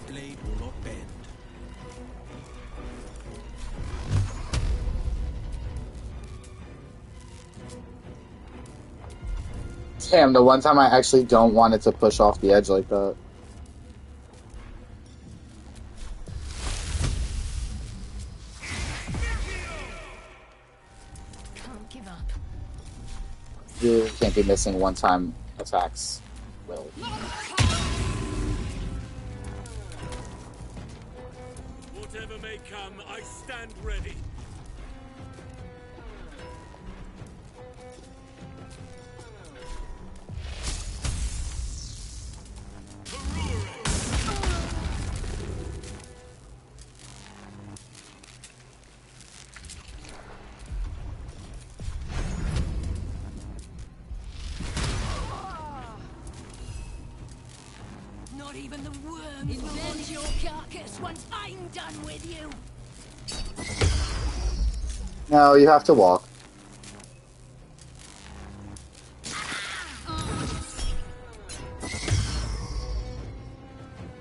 Blade will not bend. Damn, the one time I actually don't want it to push off the edge like that. Can't give up. You can't be missing one-time attacks, Will. Whatever may come, I stand ready. Not even the worms will want your carcass once I'm done with you. No, you have to walk.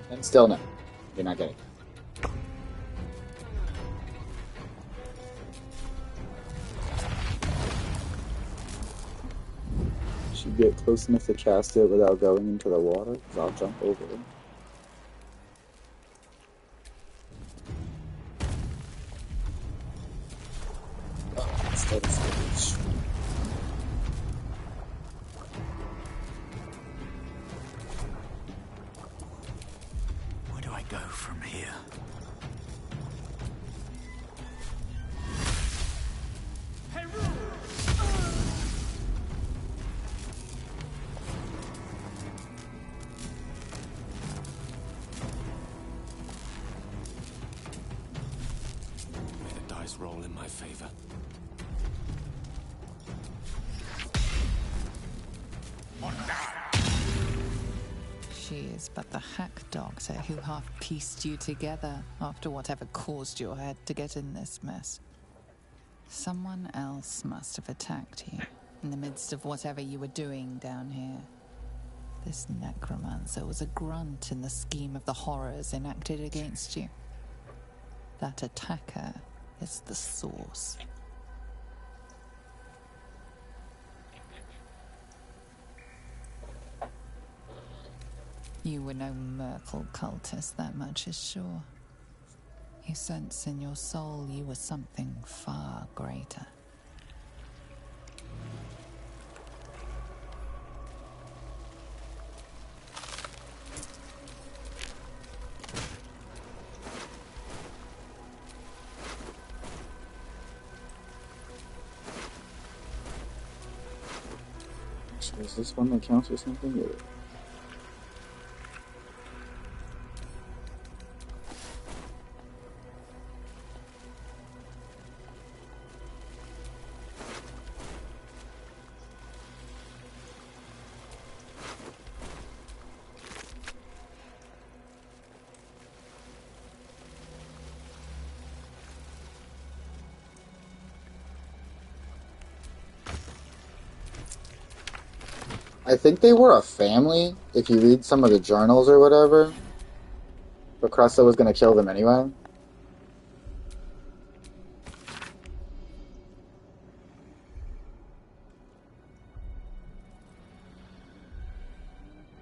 And still no. You're not getting it. Should get close enough to cast it without going into the water, because I'll jump over it. Oh, instead of stage. Where do I go from here? May the dice roll in my favor. She she is but the hack doctor who half pieced you together after whatever caused your head to get in this mess. Someone else must have attacked you in the midst of whatever you were doing down here. This necromancer was a grunt in the scheme of the horrors enacted against you. That attacker is the source. You were no Merkel cultist, that much is sure. You sense in your soul you were something far greater. So is this one that counts or something? Yeah. I think they were a family, if you read some of the journals or whatever. But Cressa was going to kill them anyway.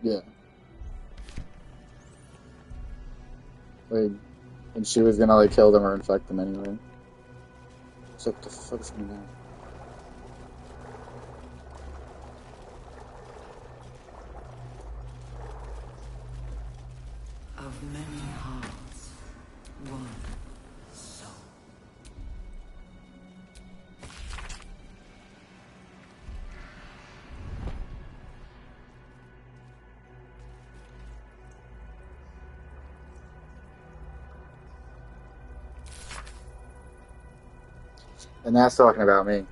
Yeah. Like, and she was going to, like, kill them or infect them anyway. So what the fuck is going on? Of many hearts, one soul. And that's talking about me.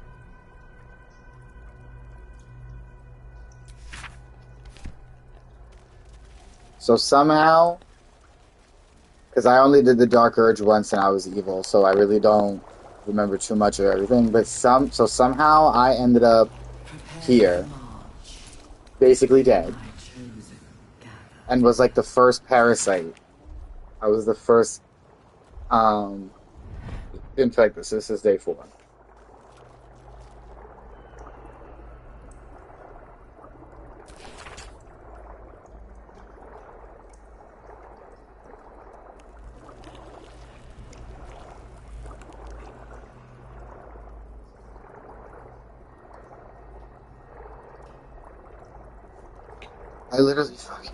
So somehow, because I only did the Dark Urge once and I was evil, so I really don't remember too much of everything, but somehow I ended up here, basically dead, and was like the first parasite. I was the first, infected. This is day 4. I literally fucking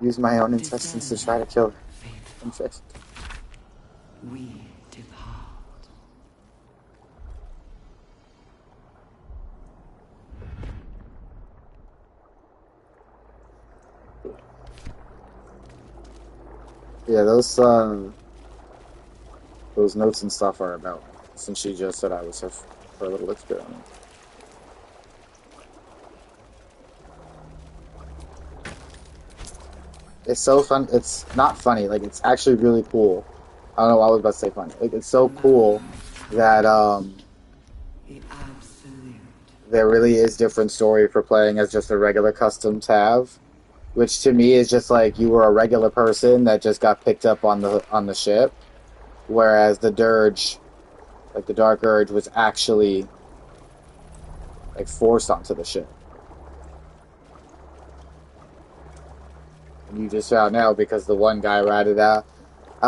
used my own intestines to try to kill her. Infest. We depart. Yeah, those notes and stuff are about me, since she just said I was her little experiment. It's so fun. It's not funny. Like, it's actually really cool. I don't know why I was about to say funny. Like, it's so cool that there really is different story for playing as just a regular custom tab, which to me is just like you were a regular person that just got picked up on the ship, whereas the Dirge, like the Dark Urge, was actually like forced onto the ship. And you just found out because the one guy ratted out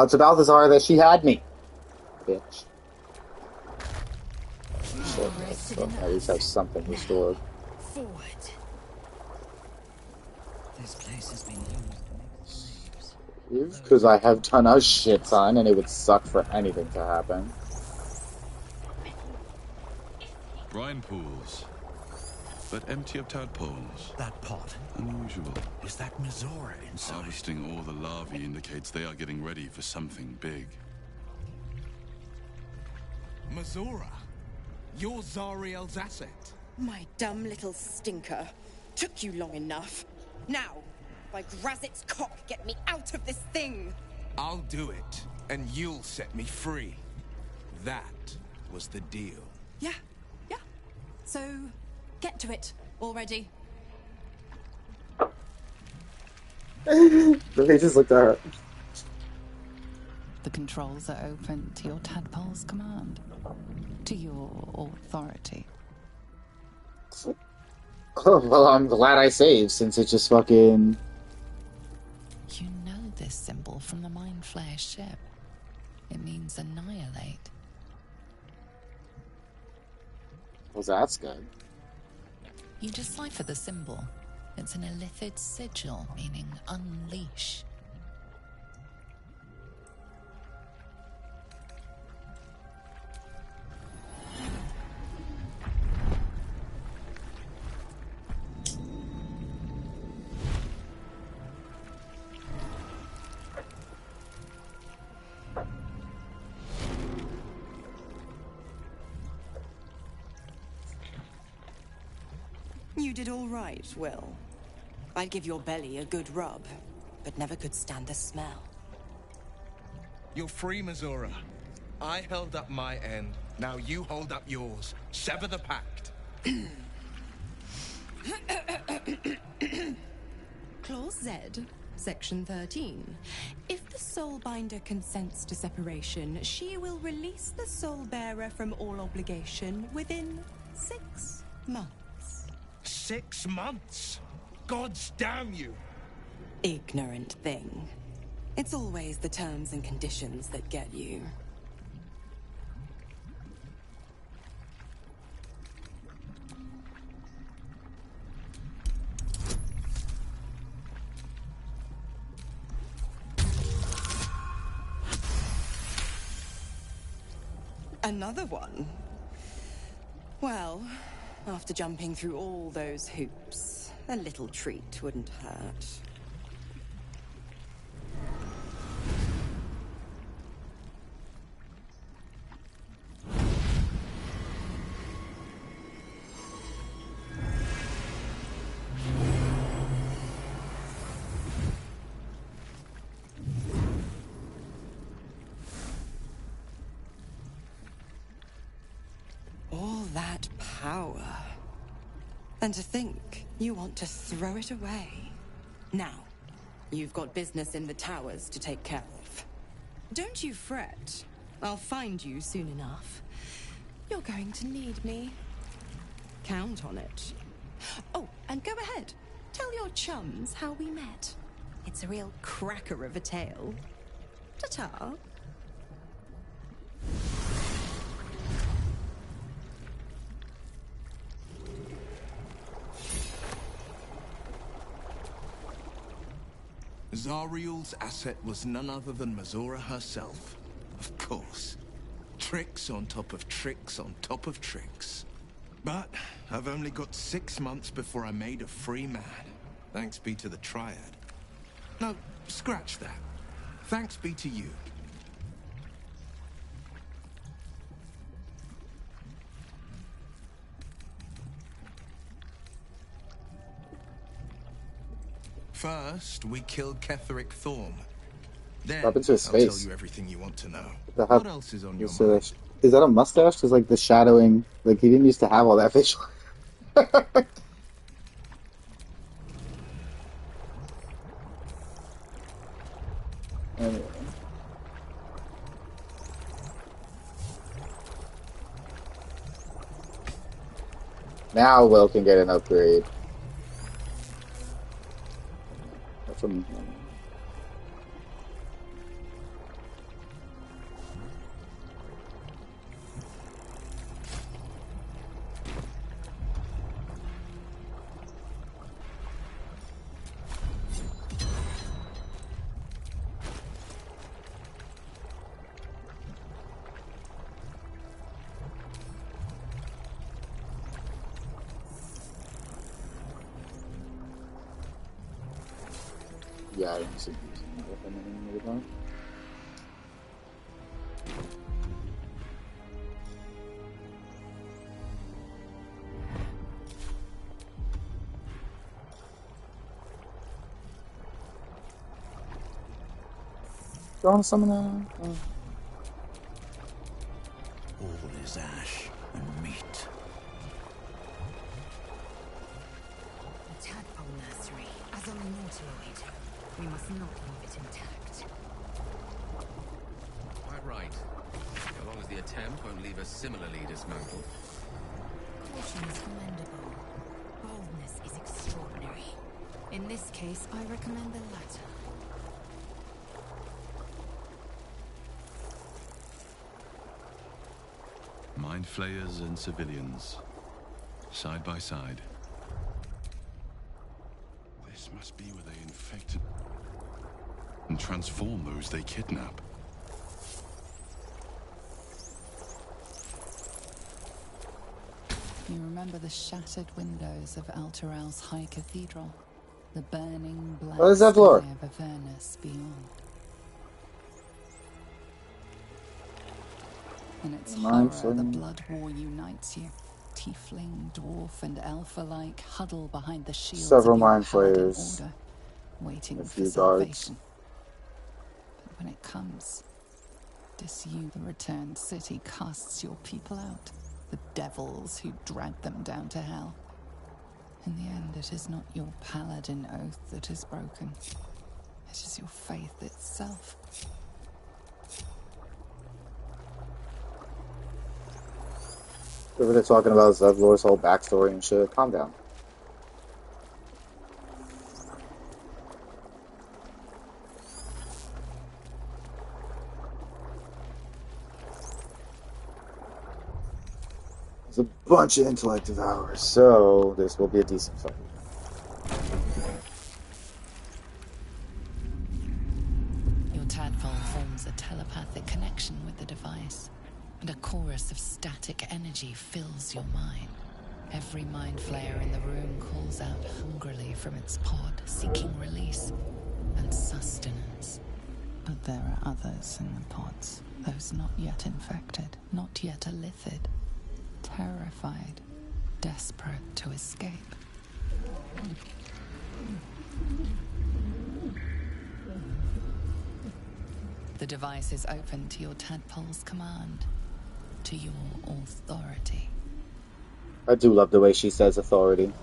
to Balthazar that she had me. Bitch. Shit, so at least have something restored. Forward. This place has been used. Because I have done a shit ton, and it would suck for anything to happen. Brine pools, but empty of tadpoles. That pot. Unusual. Is that Mizora inside? Harvesting all the larvae indicates they are getting ready for something big. Mizora? You're Zariel's asset. My dumb little stinker. Took you long enough. Now, By Grazit's cock, get me out of this thing! I'll do it, and you'll set me free. That was the deal. Yeah. So, get to it already. They just looked at her. The controls are open to your tadpole's command. To your authority. Oh, well, I'm glad I saved, since it just fucking... You know this symbol from the Mind Flayer ship. It means annihilate. Well, that's good. You decipher the symbol. It's an illithid sigil, meaning unleash. You did all right, Will. I'd give your belly a good rub, but never could stand the smell. You're free, Missoura. I held up my end. Now you hold up yours. Sever the pact. Clause Z, Section 13. If the Soulbinder consents to separation, she will release the Soulbearer from all obligation within 6 months. 6 months? Gods damn you! Ignorant thing. It's always the terms and conditions that get you. Another one? Well, after jumping through all those hoops, a little treat wouldn't hurt. All that power. And to think you want to throw it away. Now, you've got business in the towers to take care of. Don't you fret. I'll find you soon enough. You're going to need me. Count on it. Oh, and go ahead. Tell your chums how we met. It's a real cracker of a tale. Ta-ta. Zariel's asset was none other than Missoura herself. Of course. Tricks on top of tricks on top of tricks. But I've only got 6 months before I'm made a free man. Thanks be to the Triad. No, scratch that. Thanks be to you. First, we killed Ketheric Thorn. Then, Up into his I'll face. tell you everything you want to know. The heck What else is on your is mind? is that a mustache? Because like the shadowing, like he didn't used to have all that facial. Anyway. Now Will can get an upgrade. From yeah, I don't see using. you want to summon that? All is ash and meat. The tadpole nursery, as on the Nautiloid. We must not leave it intact. Quite right. So long as the attempt won't leave us similarly dismantled. Caution is commendable. Boldness is extraordinary. In this case, I recommend the latter. Mind flayers and civilians, side by side. This must be where they infect and transform those they kidnap. You remember the shattered windows of Alteral's High Cathedral? The burning black What is that sky for? of Avernus beyond. In its horror, the blood war unites you. Tiefling, dwarf, and elf alike huddle behind the shields Several of your mind paladin flayers. order, waiting A for few salvation. guards. But when it comes, disused, the returned city casts your people out. The devils who drag them down to hell. In the end, it is not your paladin oath that is broken. It is your faith itself. Whatever they're talking about is Zevlor's whole backstory and shit. Calm down. There's a bunch of intellect devourers, so this will be a decent fight. Your tadpole forms a telepathic connection with the device, and a chorus of static energy fills your mind. Every mind flayer in the room calls out hungrily from its pod, seeking release and sustenance. But there are others in the pods, those not yet infected, not yet elithid, terrified, desperate to escape. The device is open to your tadpole's command, to your authority. I do love the way she says authority.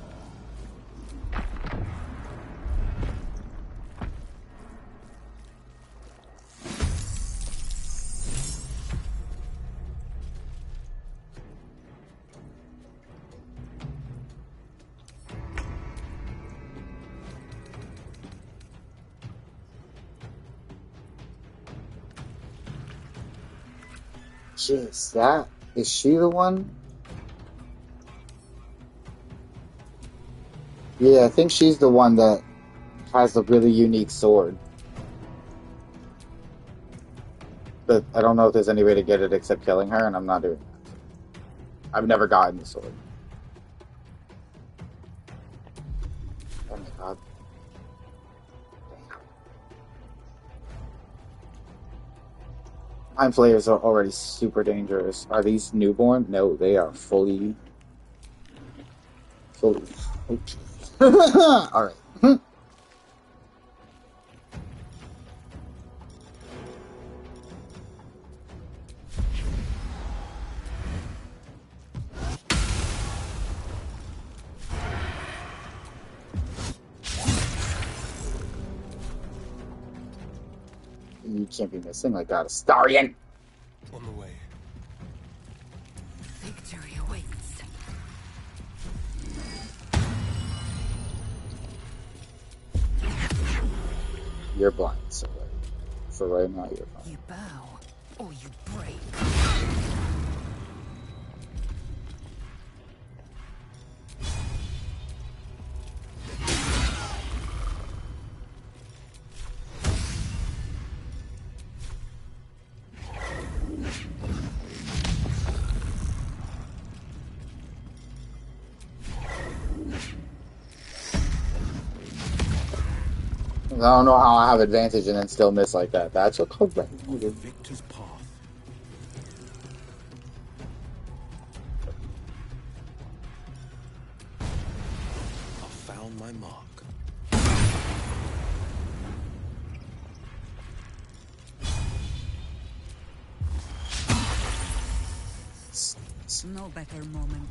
Jeez, is she the one? Yeah, I think she's the one that has a really unique sword. But I don't know if there's any way to get it except killing her, and I'm not doing that. I've never gotten the sword. Oh my god. Mind flayers are already super dangerous. Are these newborn? No, they are fully. Alright. You can't be missing like that. Astarion! On the way. Victory awaits. You're blind, so for right now you're fine. You bow, or you break. I don't know how I have advantage and then still miss like that. That's a correct. Victor's path. I found my mark. No better moment.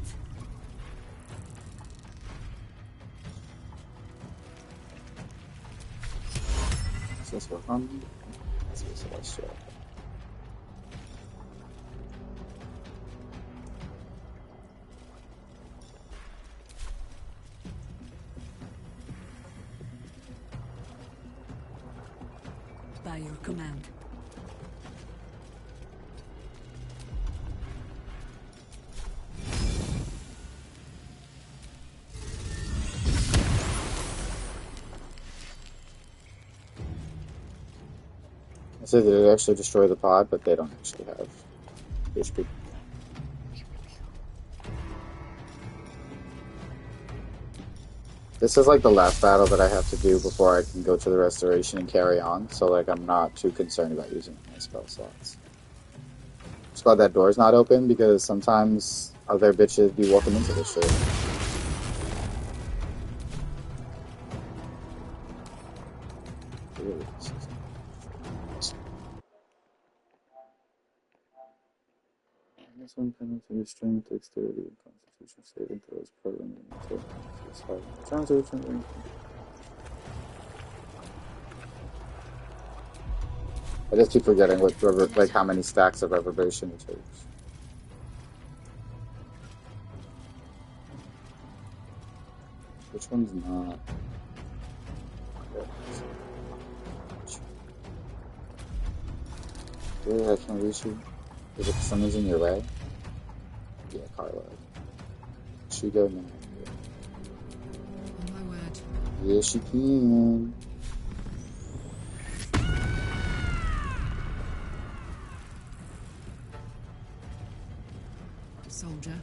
Is this one? This is Celestial. By your command. I said they actually destroy the pod, but they don't actually have HP. This is like the last battle that I have to do before I can go to the restoration and carry on, so like I'm not too concerned about using my spell slots. Just glad that door's not open because sometimes other bitches be walking into this shit. Really, this is this one penalty is strength, dexterity, and constitution saving throws permanent until I just keep forgetting what like how many stacks of reverberation it takes. Which one's not? Really, I can't reach you. Is it someone's in your way? Yeah, Carla. She go now. On my word. Yeah, she can. Soldier.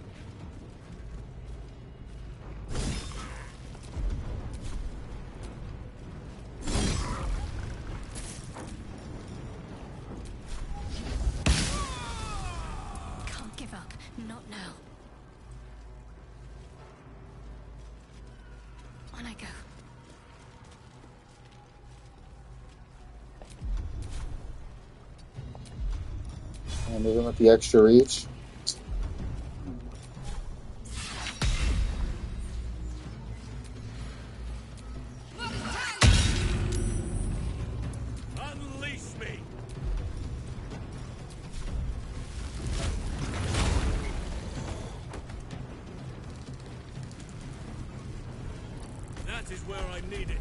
Can't give up. Not now. On I go. And even with the extra reach. Unleash me! That is where I need it.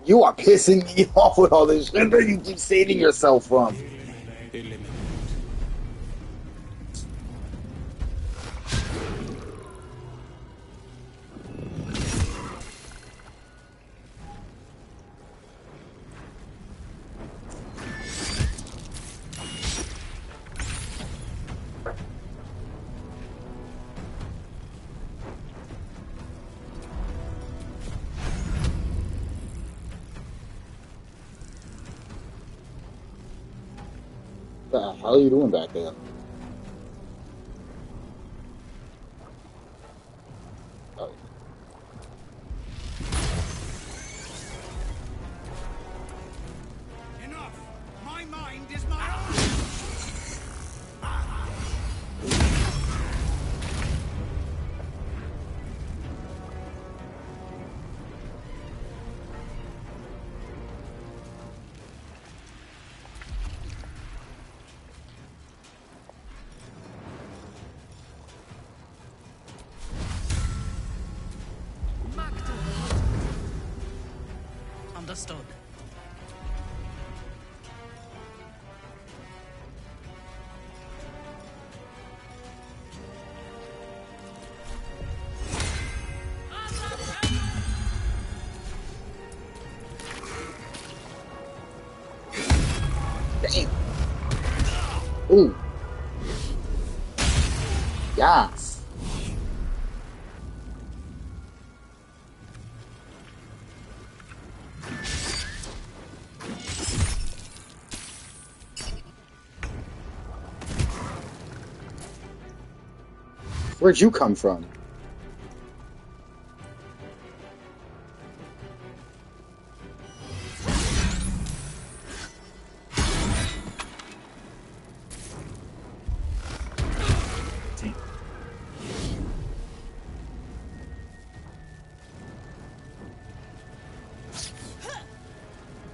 You are pissing me off with all this shit that you keep saving yourself from. What the hell are you doing back there? Oh. Enough! My mind is my own! Understood. Damn. Ooh. Yes. Where'd you come from?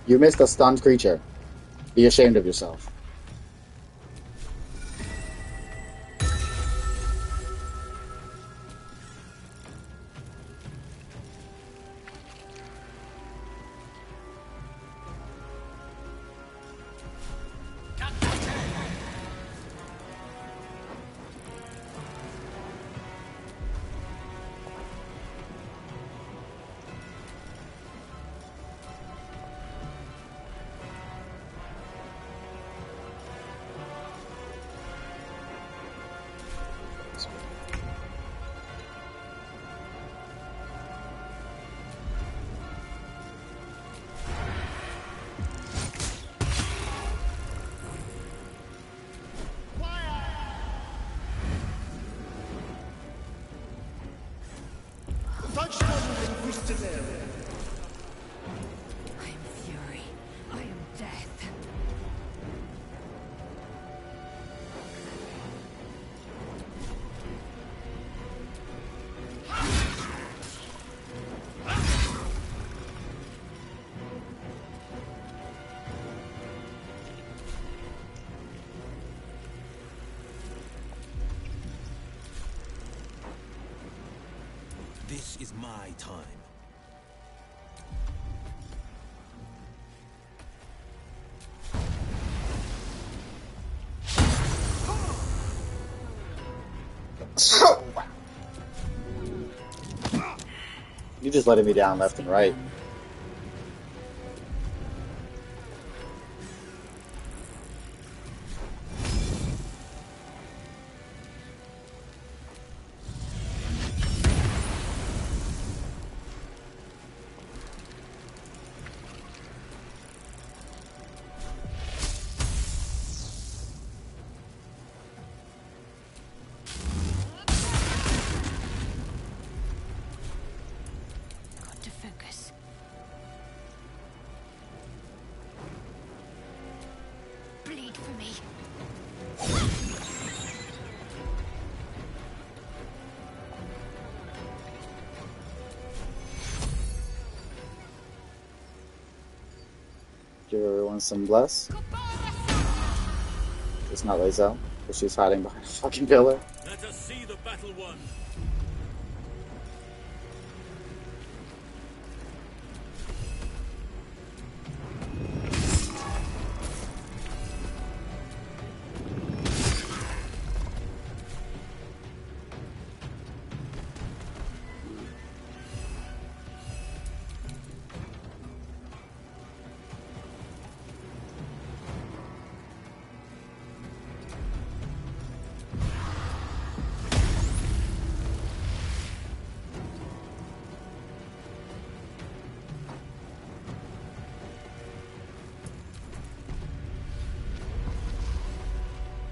You missed a stunned creature. Be ashamed of yourself. I am fury. I am death. This is my time. You just letting me down left and right. Got to focus. Bleed for me. Give everyone some bless. It's not Lae'zel, but she's hiding behind a fucking pillar. Let us see the battle won.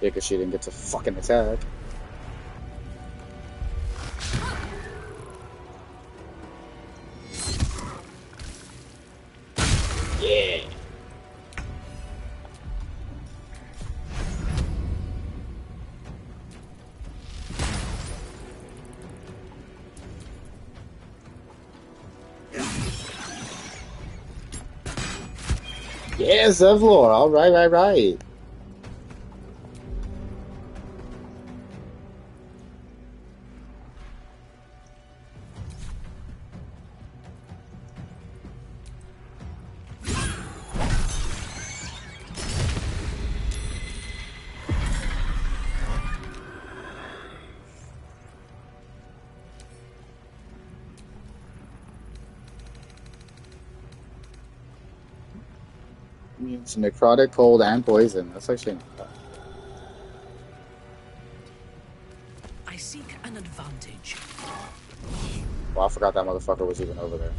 Yeah, because she didn't get to fucking attack. Yeah. Yeah, Zevlor. All right, right. It's necrotic, cold, and poison. That's actually not bad. I seek an advantage. Well, I forgot that motherfucker was even over there.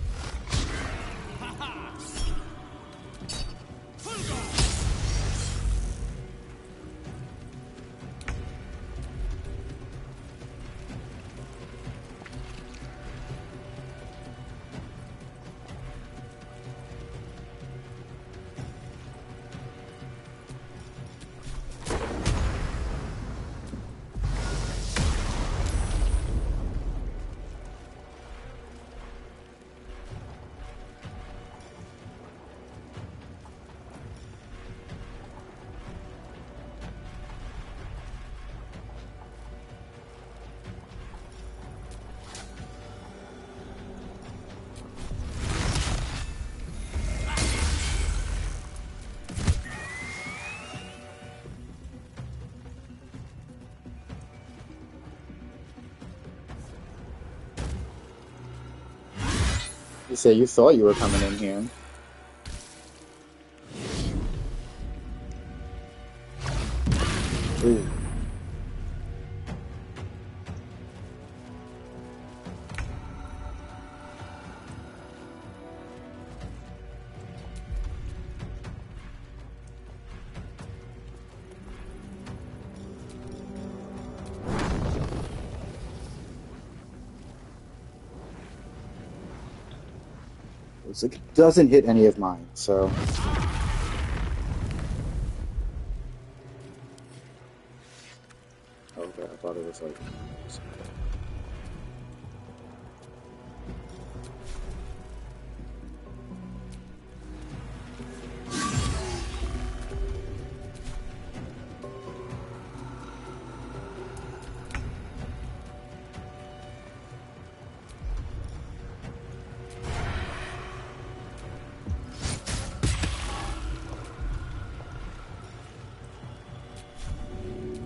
You say you thought you were coming in here. Ooh. Looks like it doesn't hit any of mine, so. Okay, I thought it was like.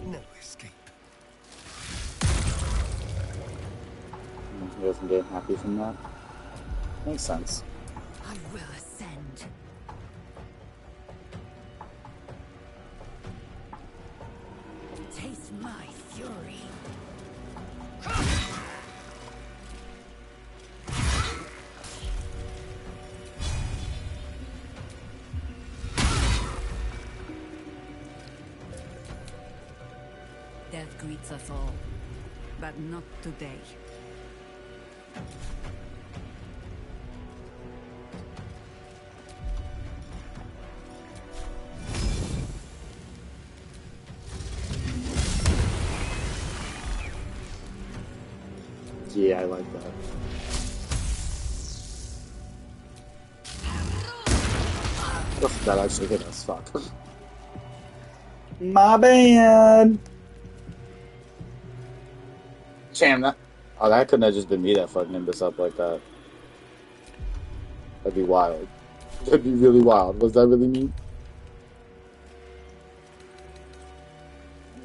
No escape. He doesn't get happy from that. Makes sense. I will ascend. Taste my fury. Death greets us all, but not today. Yeah, I like that. Oh, that actually hit us. Fuck. My bad. Damn that. Oh, that couldn't have just been me that fucking him this up like that. That'd be wild. That'd be really wild. Was that really me?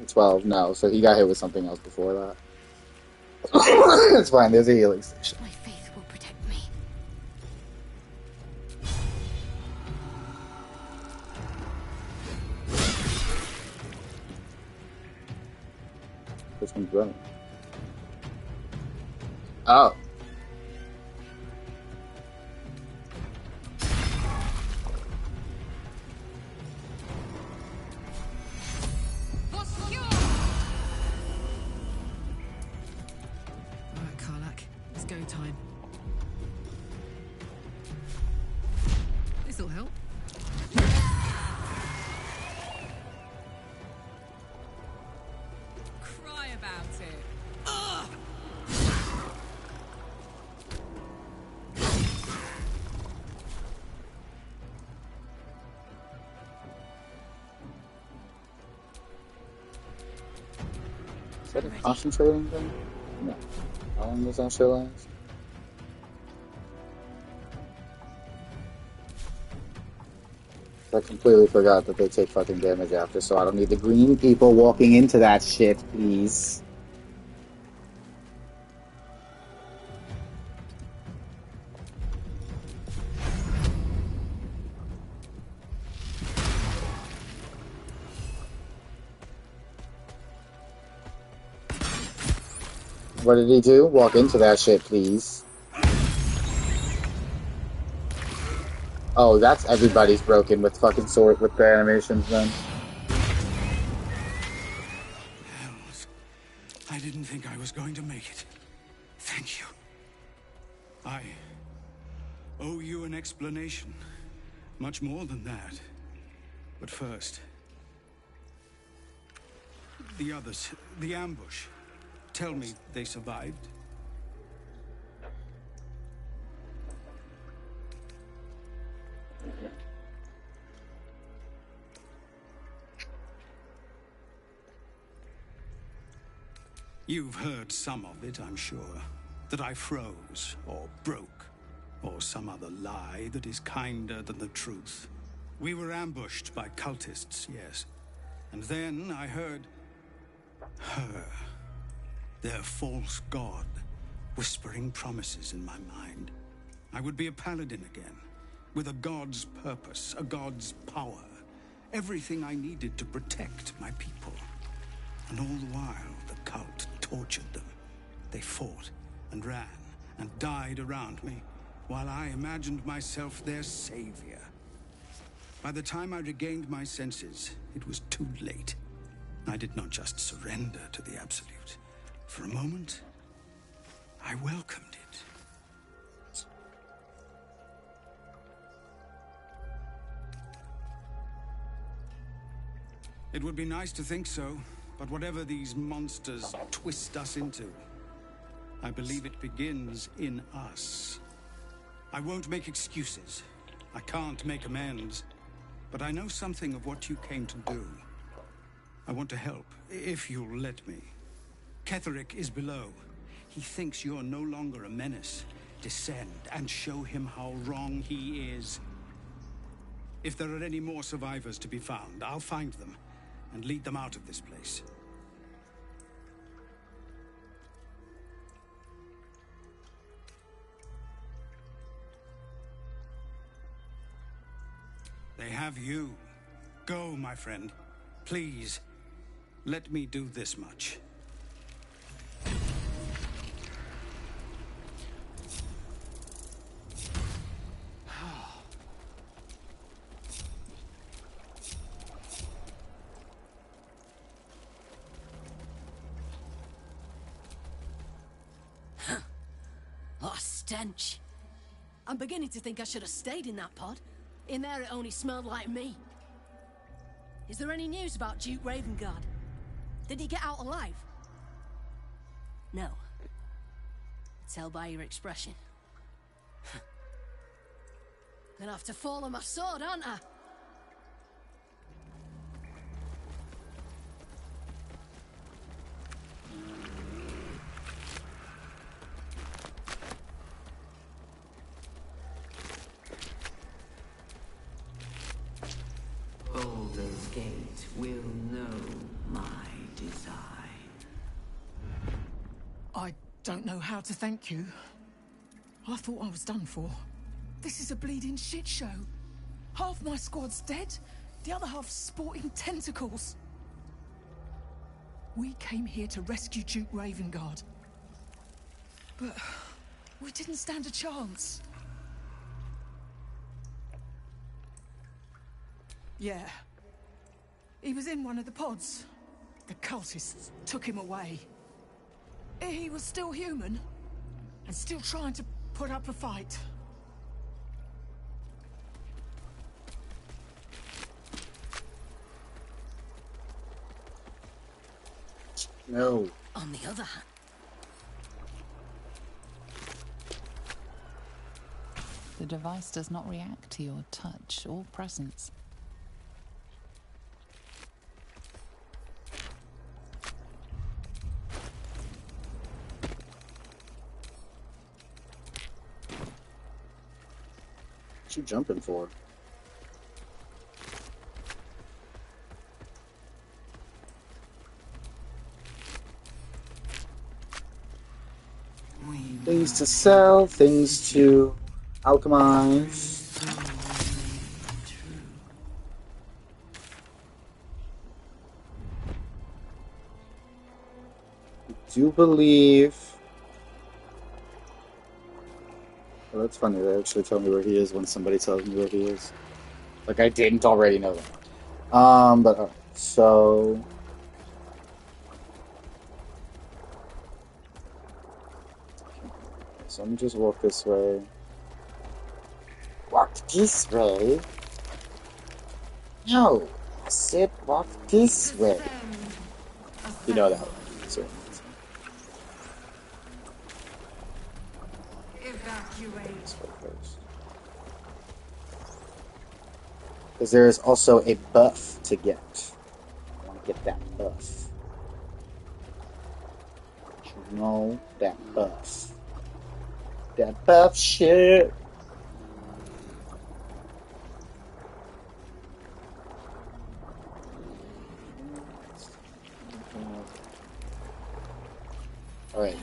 12, no. So he got hit with something else before that. It's fine. There's a healing station. My faith will protect me. Which one's running? Oh. Alright, Karlak. It's go time. This'll help. Cry about it. Ugh! Is that a concentrating thing? No. How long does that show last? I completely forgot that they take fucking damage after, so I don't need the green people walking into that shit, please. What did he do? Walk into that shit, please. Oh, that's everybody's broken with fucking sword with their animations then. Hells. I didn't think I was going to make it. Thank you. I owe you an explanation. Much more than that. But first, the others, the ambush. Tell me they survived. You've heard some of it, I'm sure. That I froze, or broke, or some other lie that is kinder than the truth. We were ambushed by cultists, yes. And then I heard her, their false god, whispering promises in my mind. I would be a paladin again, with a god's purpose, a god's power. Everything I needed to protect my people. And all the while, the cult tortured them. They fought and ran and died around me, while I imagined myself their savior. By the time I regained my senses, it was too late. I did not just surrender to the Absolute. For a moment, I welcomed it. It would be nice to think so, but whatever these monsters twist us into, I believe it begins in us. I won't make excuses. I can't make amends. But I know something of what you came to do. I want to help, if you'll let me. Ketherick is below. He thinks you're no longer a menace. Descend and show him how wrong he is. If there are any more survivors to be found, I'll find them and lead them out of this place. They have you. Go, my friend. Please, let me do this much. What a stench. I'm beginning to think I should have stayed in that pod. In there it only smelled like me. Is there any news about Duke Ravengard? Did he get out alive? No. Tell by your expression. Gonna have to fall on my sword, aren't I? Baldur's Gate will know my design. I don't know how to thank you. I thought I was done for. This is a bleeding shit show. Half my squad's dead, the other half sporting tentacles. We came here to rescue Duke Ravengard. But we didn't stand a chance. Yeah. He was in one of the pods. The cultists took him away. He was still human, and still trying to put up a fight. No. On the other hand... The device does not react to your touch or presence. What you jumping for? Things to sell, things to alchemize. I do believe... Well, that's funny. They actually tell me where he is when somebody tells me where he is. Like I didn't already know that. But alright, so... So let me just walk this way. Walk this way? No! I said walk this way. You know that one. So. Evacuate. Because there is also a buff to get. I want to get that buff. You know that buff. That buff shit. Alright.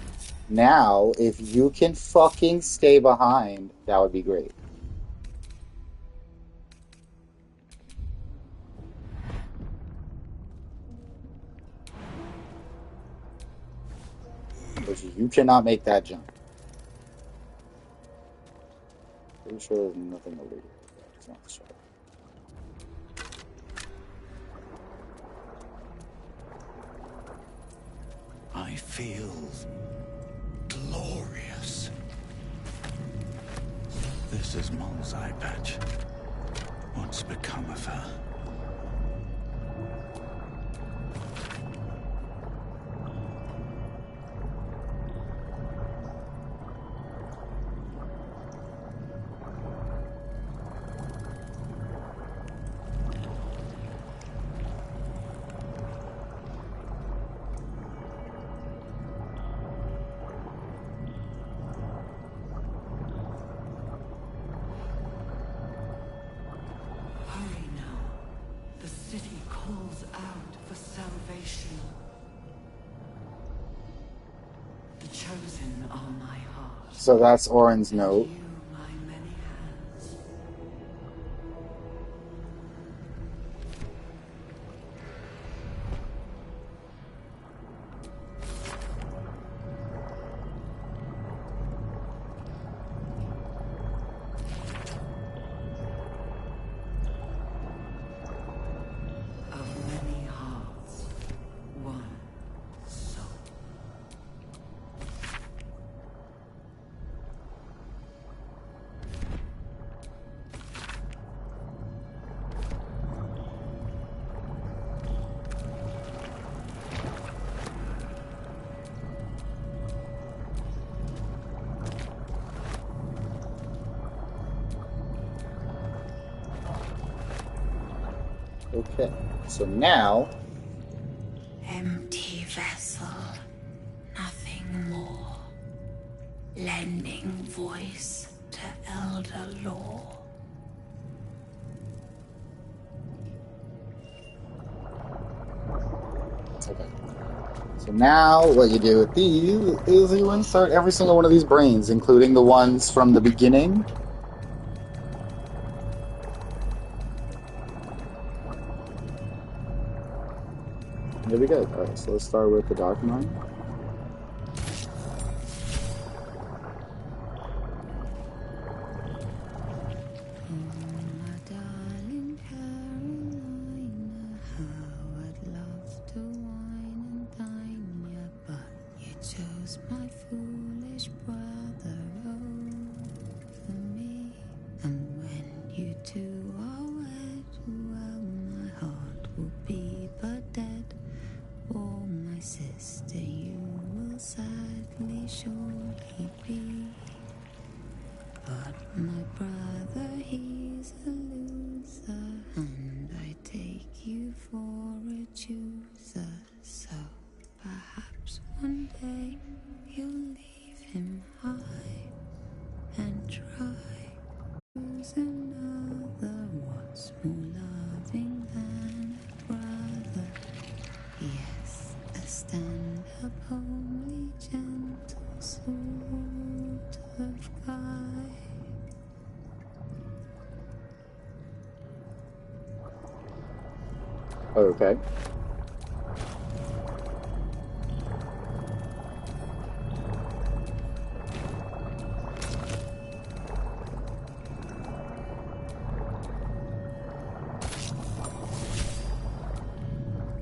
Now, if you can fucking stay behind, that would be great. Because you cannot make that jump. Pretty sure there's nothing illegal. It's not the shadow. I feel glorious. This is Mol's eye patch. What's become of her? Hurry now. The city calls out for salvation. The chosen are my heart. So that's Orin's note. My many hands. Of many hearts, one soul. Okay, so now... Empty vessel, nothing more. Lending voice to elder law. Okay. So now what you do with these is you insert every single one of these brains, including the ones from the beginning. There we go. Alright, so let's start with the Dark Mind. Okay.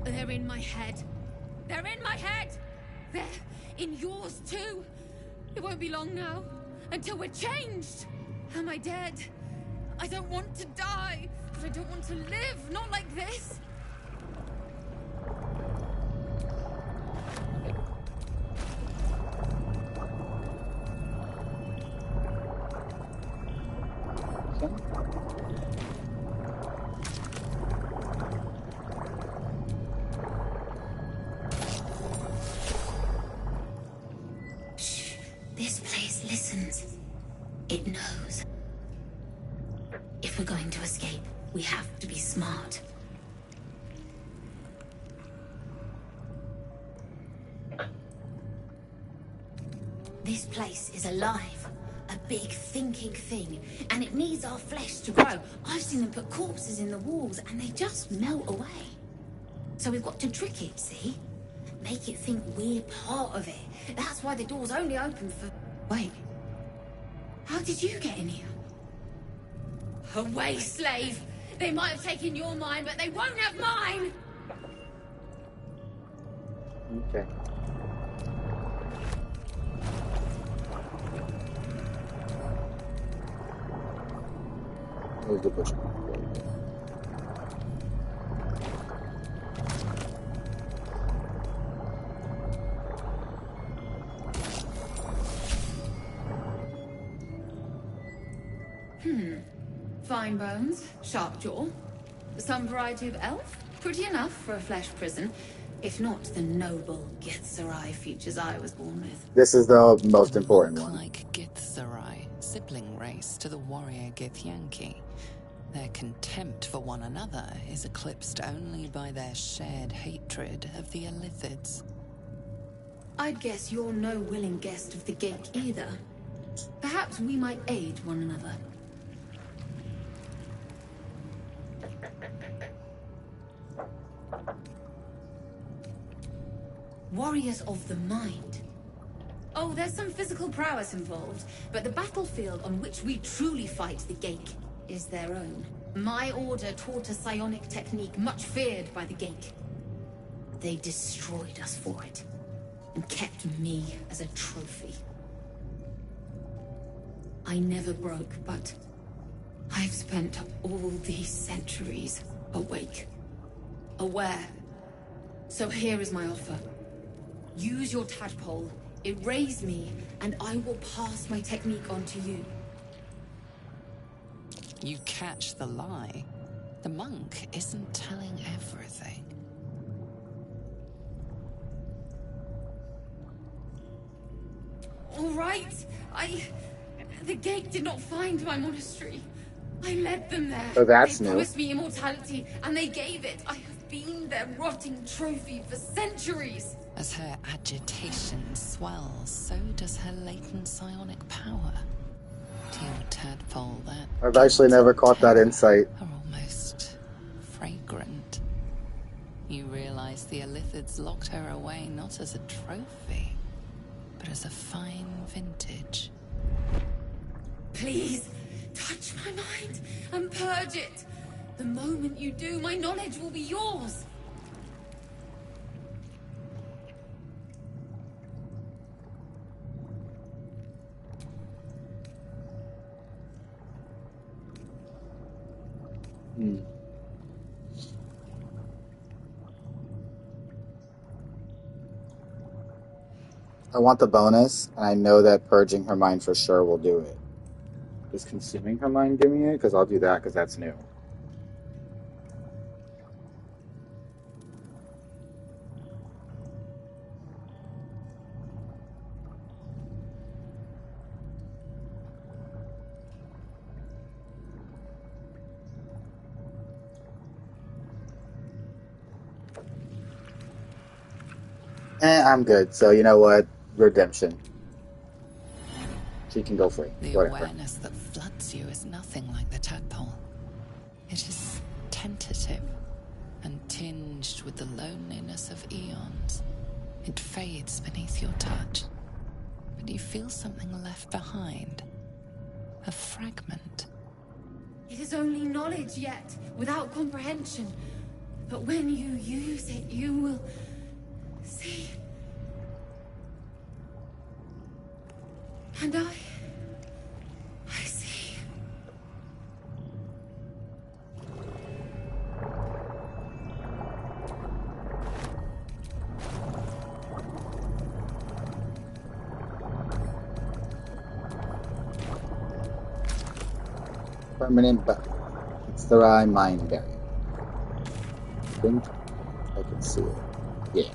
They're in my head. They're in my head! They're in yours too! It won't be long now, until we're changed! Am I dead? I don't want to die, but I don't want to live, not like this! This place listens. It knows. If we're going to escape, we have to be smart. This place is alive. A big thinking thing. And it needs our flesh to grow. I've seen them put corpses in the walls and they just melt away. So we've got to trick it, see? Make it think we're part of it. That's why the door's only open for... Wait. How did you get in here? Away, slave! They might have taken your mind, but they won't have mine! Okay. Here's the bush. Fine bones, sharp jaw. Some variety of elf? Pretty enough for a flesh prison. If not the noble Githzerai features I was born with. This is the most important one. Like Githzerai, sibling race to the warrior Githyanki. Their contempt for one another is eclipsed only by their shared hatred of the Illithids. I'd guess you're no willing guest of the gate either. Perhaps we might aid one another. Warriors of the mind. Oh, there's some physical prowess involved, but the battlefield on which we truly fight the Gate is their own. My order taught a psionic technique much feared by the Gate. They destroyed us for it, and kept me as a trophy. I never broke, but I've spent all these centuries awake, aware. So here is my offer. Use your tadpole, erase me, and I will pass my technique on to you. You catch the lie. The monk isn't telling everything. All right, the Gate did not find my monastery. I led them there. Oh, that's they new. promised me immortality, and they gave it. I have been their rotting trophy for centuries. As her agitation swells, so does her latent psionic power. To your tadpole, that I've actually never caught that insight. are almost fragrant. You realize the Illithids locked her away not as a trophy, but as a fine vintage. Please, touch my mind and purge it. The moment you do, my knowledge will be yours. I want the bonus, and I know that purging her mind for sure will do it. Is consuming her mind give me it? Because I'll do that, because that's new. I'm good. So you know what? Redemption. She can go free. The Whatever. awareness that floods you is nothing like the tadpole. It is tentative and tinged with the loneliness of eons. It fades beneath your touch, but you feel something left behind. A fragment. It is only knowledge yet, without comprehension. But when you use it, you will see. And I see. Permanent bug. It's the right mind barrier. I think I can see it. Yeah.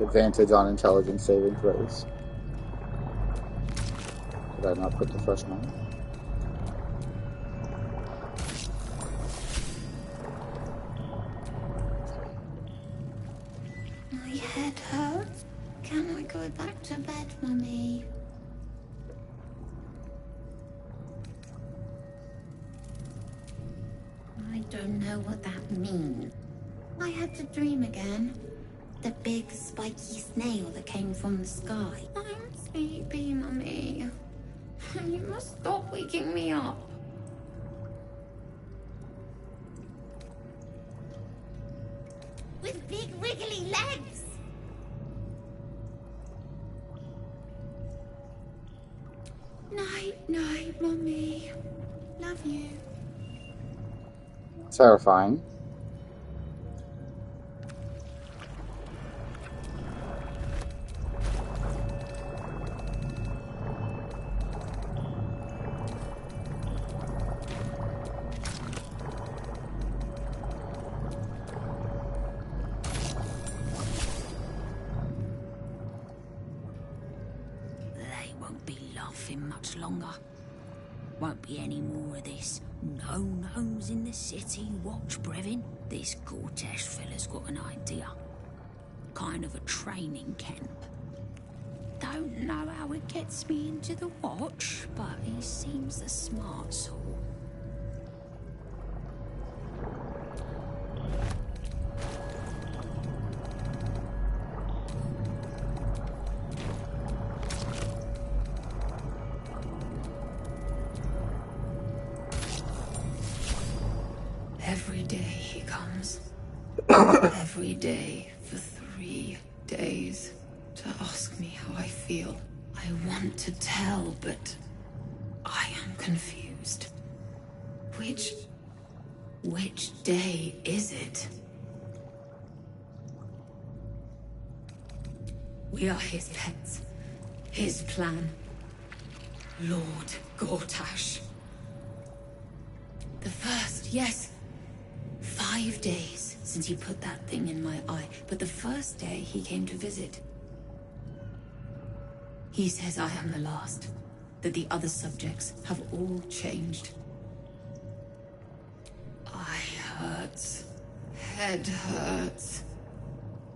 Advantage on intelligence saving throws. Did I not put the fresh mind? I head hurts. Can I go back to bed, Mummy? I don't know what that means. I had to dream again. The big spiky snail that came from the sky. I'm sleepy, Mummy. You must stop waking me up. With big wriggly legs. Night, night, Mummy. Love you. Terrifying. They won't be laughing much longer. Won't be any more of this. No gnomes in the city. Watch, Brevin. This Gortash fella's got an idea. Kind of a training camp. Don't know how it gets me into the watch, but he seems the smart sort. Every day he comes. Every day for 3 days to ask me how I feel. I want to tell, but I am confused. Which day is it? We are his pets. His plan. Lord Gortash. The first, yes. 5 days since he put that thing in my eye, but the first day he came to visit. He says I am the last, that the other subjects have all changed. Eye hurts, head hurts,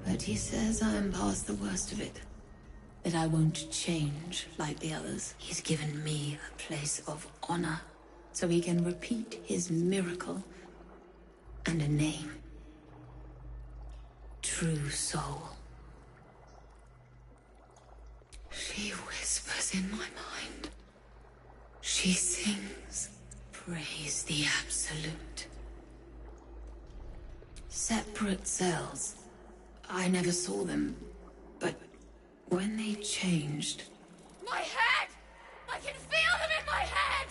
but he says I am past the worst of it, that I won't change like the others. He's given me a place of honor, so he can repeat his miracle. And a name. True Soul. She whispers in my mind. She sings. Praise the Absolute. Separate cells. I never saw them, but when they changed... My head! I can feel them in my head!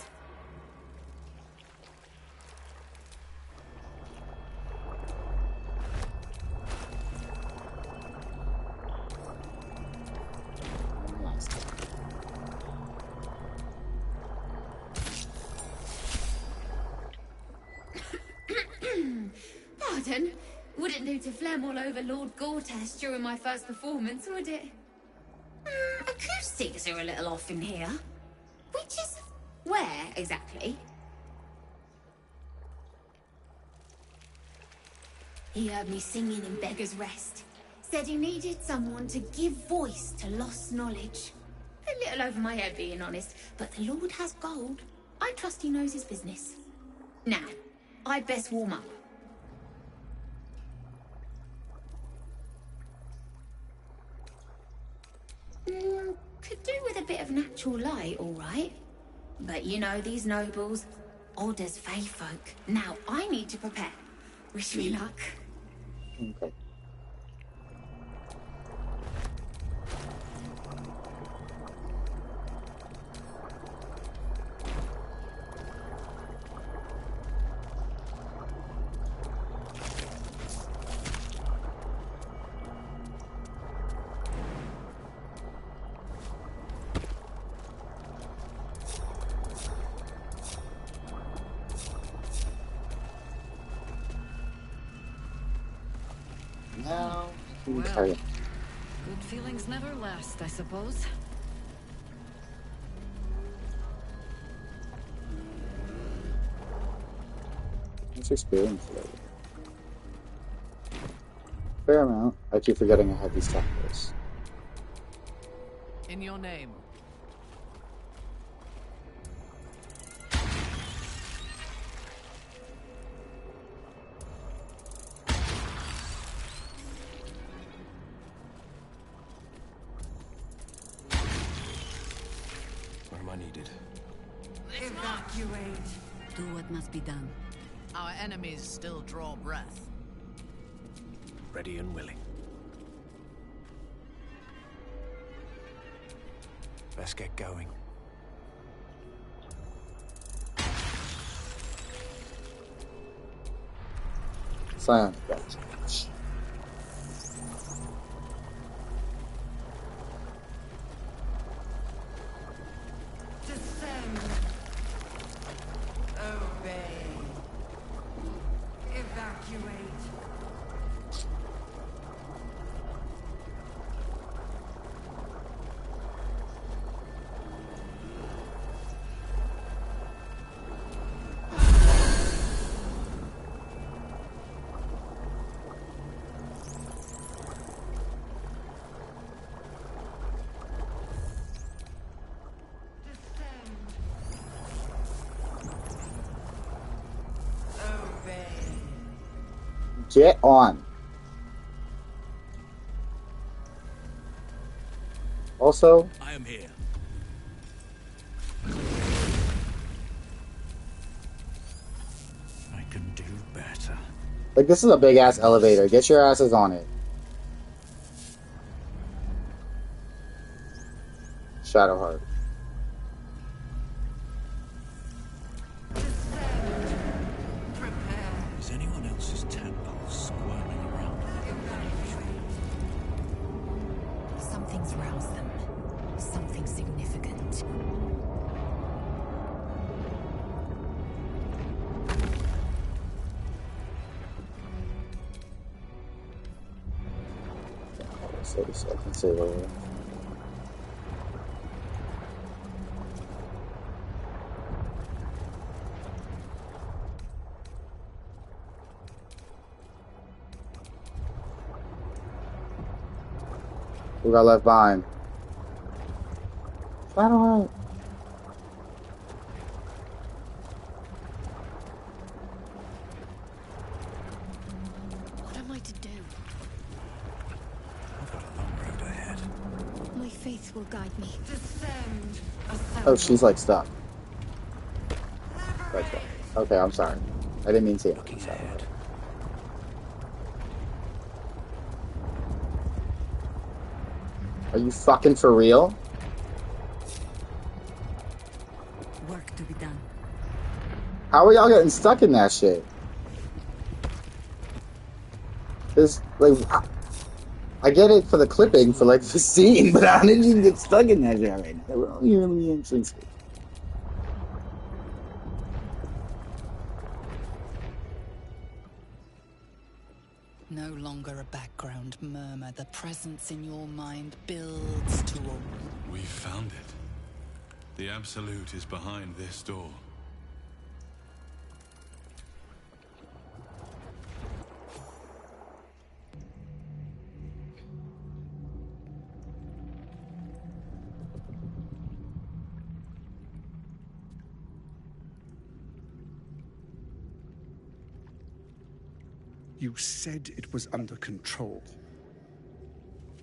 Pardon? Wouldn't do to phlegm all over Lord Gortash during my first performance, would it? Acoustics are a little off in here. Which is... where, exactly? He heard me singing in Beggar's Rest. Said he needed someone to give voice to lost knowledge. A little over my head, being honest, but the Lord has gold. I trust he knows his business. Now, I'd best warm up. Could do with a bit of natural light, all right. But you know these nobles, odd as fae folk. Now I need to prepare. Wish me luck. Okay. Now, Well, good feelings never last, I suppose. Let's experience it. fair amount. I keep forgetting I have these tacos. In your name. Where am I needed? Evacuate. Do what must be done. Our enemies still draw breath. Ready and willing. Let's get going. Psionic damage. Descend. Obey. Evacuate. Get on. Also, I am here. I can do better. like, this is a big ass elevator. Get your asses on it. Shadowheart. Is anyone else's tadpoles squirming around? Something's roused them. Something significant. So I can say that. Who got left behind? Shadowheart. What am I to do? I've got a long road ahead. My faith will guide me. Descend. Oh, she's like stuck. That's right. Okay, I'm sorry. I didn't mean to. Looking ahead. Are you fucking for real? Work to be done. How are y'all getting stuck in that shit? This, like, I get it for the clipping, for like the scene, but how did you get stuck in that shit right now? We're only really entering space. No longer a background murmur. The presence in your mind builds to a... We found it. The Absolute is behind this door. You said it was under control.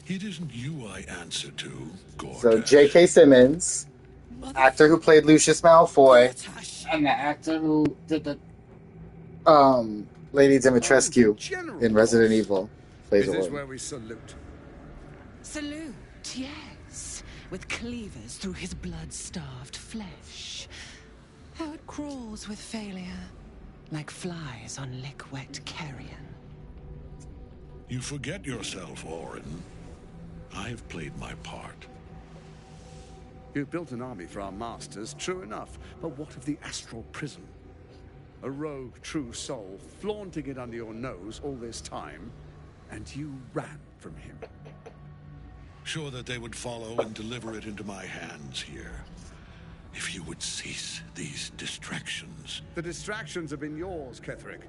It isn't you I answer to, Gortash. So J.K. Simmons, actor who played Lucius Malfoy, and the actor who did the Lady Dimitrescu in Resident Evil plays Is this Orin. where we salute? Salute, yes. With cleavers through his blood-starved flesh. How it crawls with failure, like flies on lick-wet carrion. You forget yourself, Orin. I've played my part. You've built an army for our masters, true enough. But what of the astral prison? A rogue true soul flaunting it under your nose all this time, and you ran from him. Sure that they would follow and deliver it into my hands here. If you would cease these distractions. The distractions have been yours, Ketherick.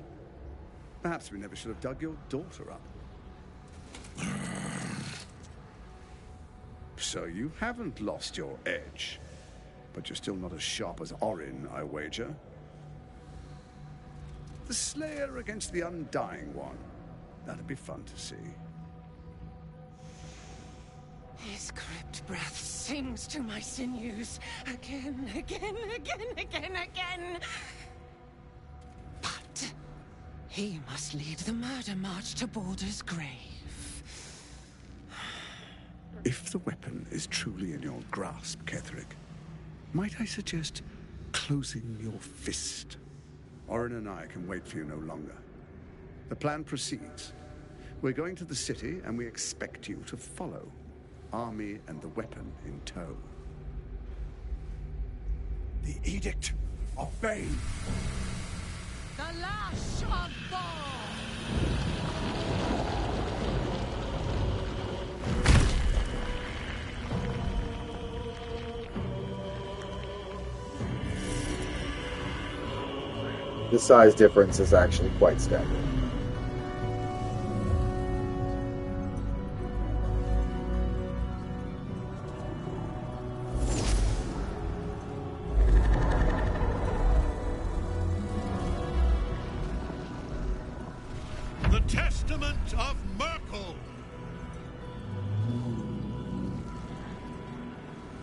Perhaps we never should have dug your daughter up. so you haven't lost your edge. But you're still not as sharp as Orin, I wager. The Slayer against the Undying One. That'd be fun to see. His crypt breath sings to my sinews. Again, again, again, again, again. But he must lead the murder march to Baldur's grave. If the weapon is truly in your grasp, Ketherick, might I suggest closing your fist? Orin and I can wait for you no longer. The plan proceeds. We're going to the city, and we expect you to follow. Army and the weapon in tow. The Edict of Bane. The Lash of Thor! The size difference is actually quite staggering. The Testament of Merkel!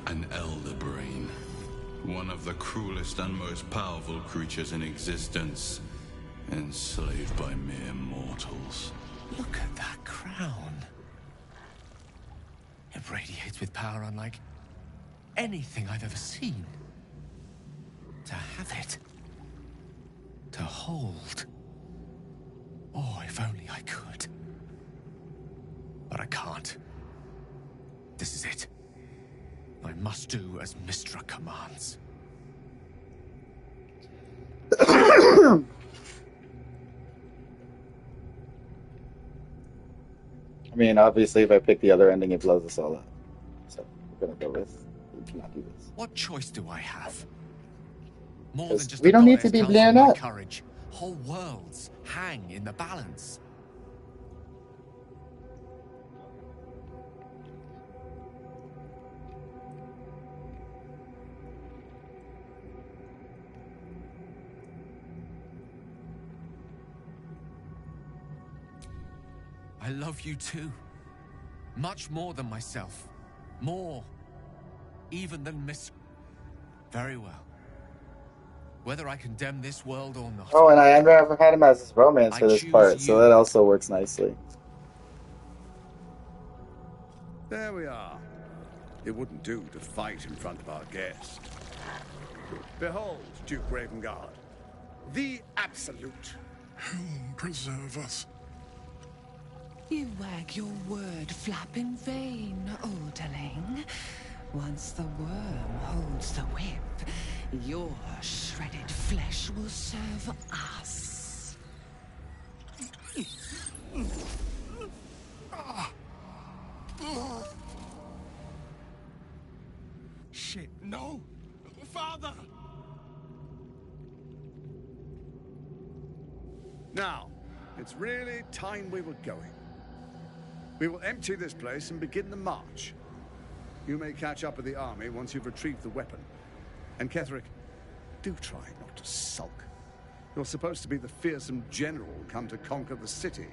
An elder brain. One of the cruelest and most powerful creatures in existence. Enslaved by mere mortals. Look at that crown. It radiates with power unlike anything I've ever seen. To have it. To hold. Oh, if only I could. But I can't. This is it. I must do as Mystra commands. I mean, obviously, if I pick the other ending, it blows us all up. So we're gonna go with we cannot do this. What choice do I have? More than just we don't need to be blown up. Courage. Whole worlds hang in the balance. I love you too. Much more than myself. More. Even than Miss... Very well. Whether I condemn this world or not... Oh, and I never had him as his romance for this part, so that also works nicely. There we are. It wouldn't do to fight in front of our guest. Behold, Duke Ravengard. The Absolute. Whom preserve us? You wag your word flap in vain, Alderling. Once the worm holds the whip, your shredded flesh will serve us. Shit, no! Father! Now, it's really time we were going. We will empty this place and begin the march. You may catch up with the army once you've retrieved the weapon. And Ketherick, do try not to sulk. You're supposed to be the fearsome general come to conquer the city.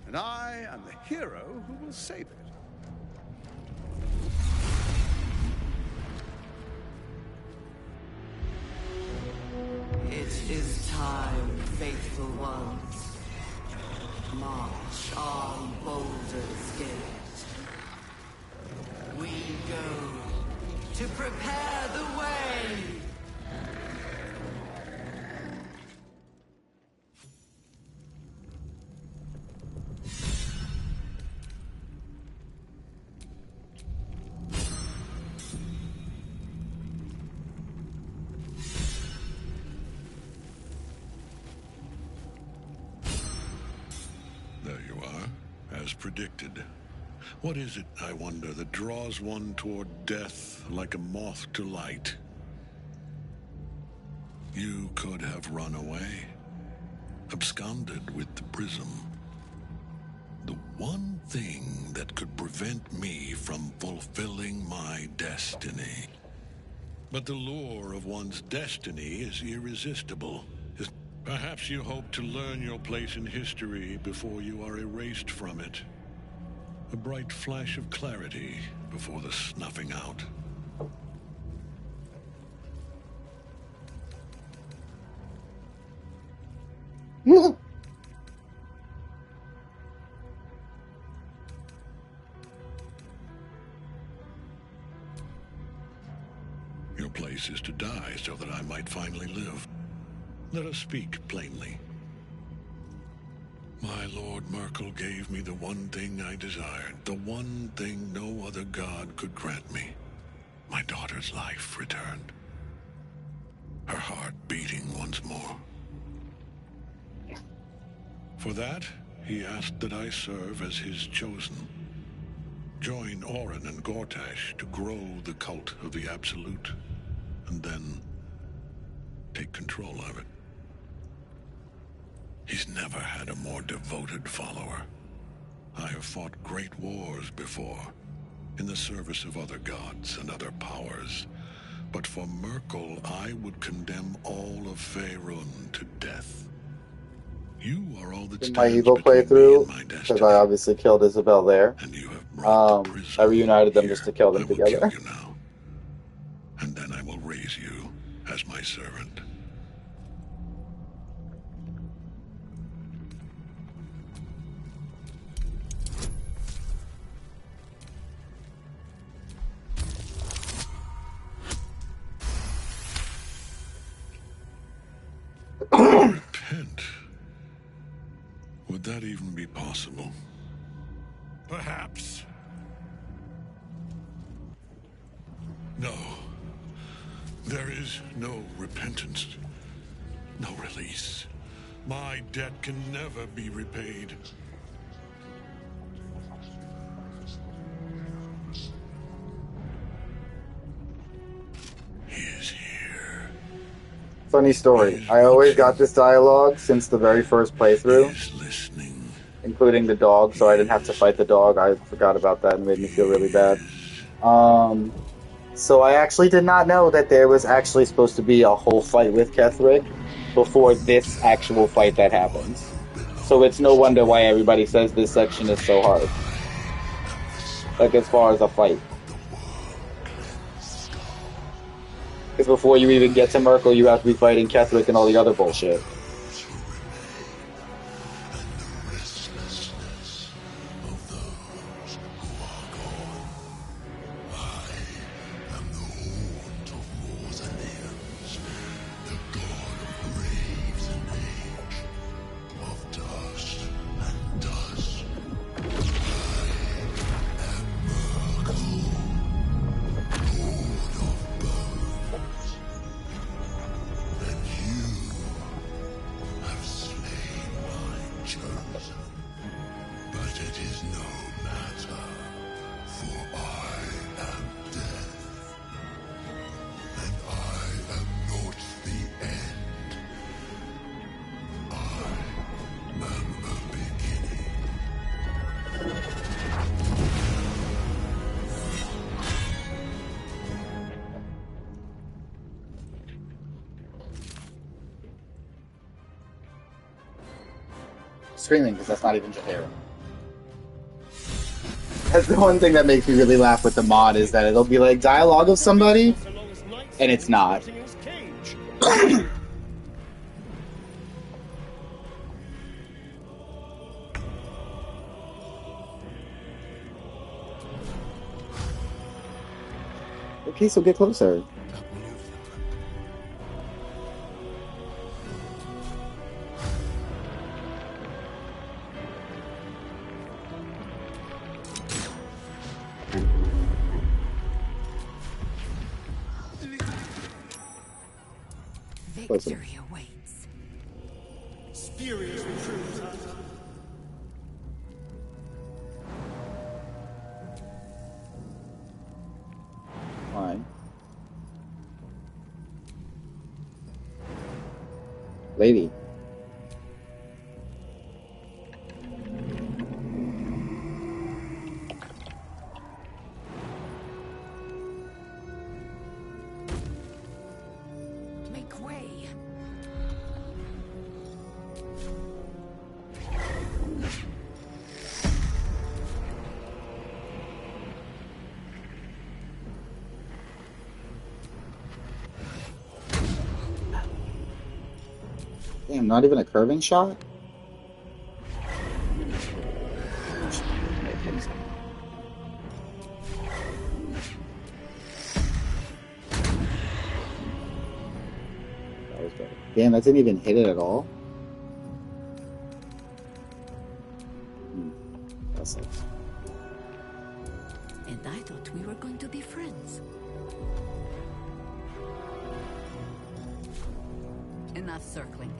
And I am the hero who will save it. It is time, faithful ones. March on Baldur's Gate. We go to prepare the way. There you are, as predicted. What is it, I wonder, that draws one toward death like a moth to light? You could have run away, absconded with the prism. The One thing that could prevent me from fulfilling my destiny. But the lure of one's destiny is irresistible. Perhaps you hope to learn your place in history before you are erased from it. A bright flash of clarity before the snuffing out. Your place is to die so that I might finally live. Let us speak plainly. My Lord Merkel gave me the one thing I desired, the one thing no other god could grant me. My daughter's life returned. Her heart beating once more. For that, he asked that I serve as his chosen. Join Orin and Gortash to grow the cult of the Absolute, and then take control of it. He's never had a more devoted follower. I have fought great wars before, in the service of other gods and other powers. But for Merkel, I would condemn all of Faerun to death. You are all that In my stands evil between me playthrough, and my because destiny. I obviously killed Isabel there, And you have brought the I prism reunited them just to kill them I will together. kill you now. And then I will raise you as my servant. Repent? Would that even be possible? Perhaps. No. There is no repentance. No release. My debt can never be repaid. Funny story. I always got this dialogue since the very first playthrough, including the dog, so I didn't have to fight the dog. I forgot about that and made me feel really bad. So I actually did not know that there was actually supposed to be a whole fight with Ketherick before this actual fight that happens. So it's no wonder why everybody says this section is so hard. Like, as far as a fight. Because before you even get to Merkel, you have to be fighting Ketherick and all the other bullshit. Screaming, because that's not even Jaheira. That's the one thing that makes me really laugh with the mod, is that it'll be like dialogue of somebody, and it's not. Okay, so get closer. Victory awaits. Spurious truth. Fine. Lady. Damn, not even a curving shot? That was better. Damn, that didn't even hit it at all? That sucks. And I thought we were going to be friends. Enough circling.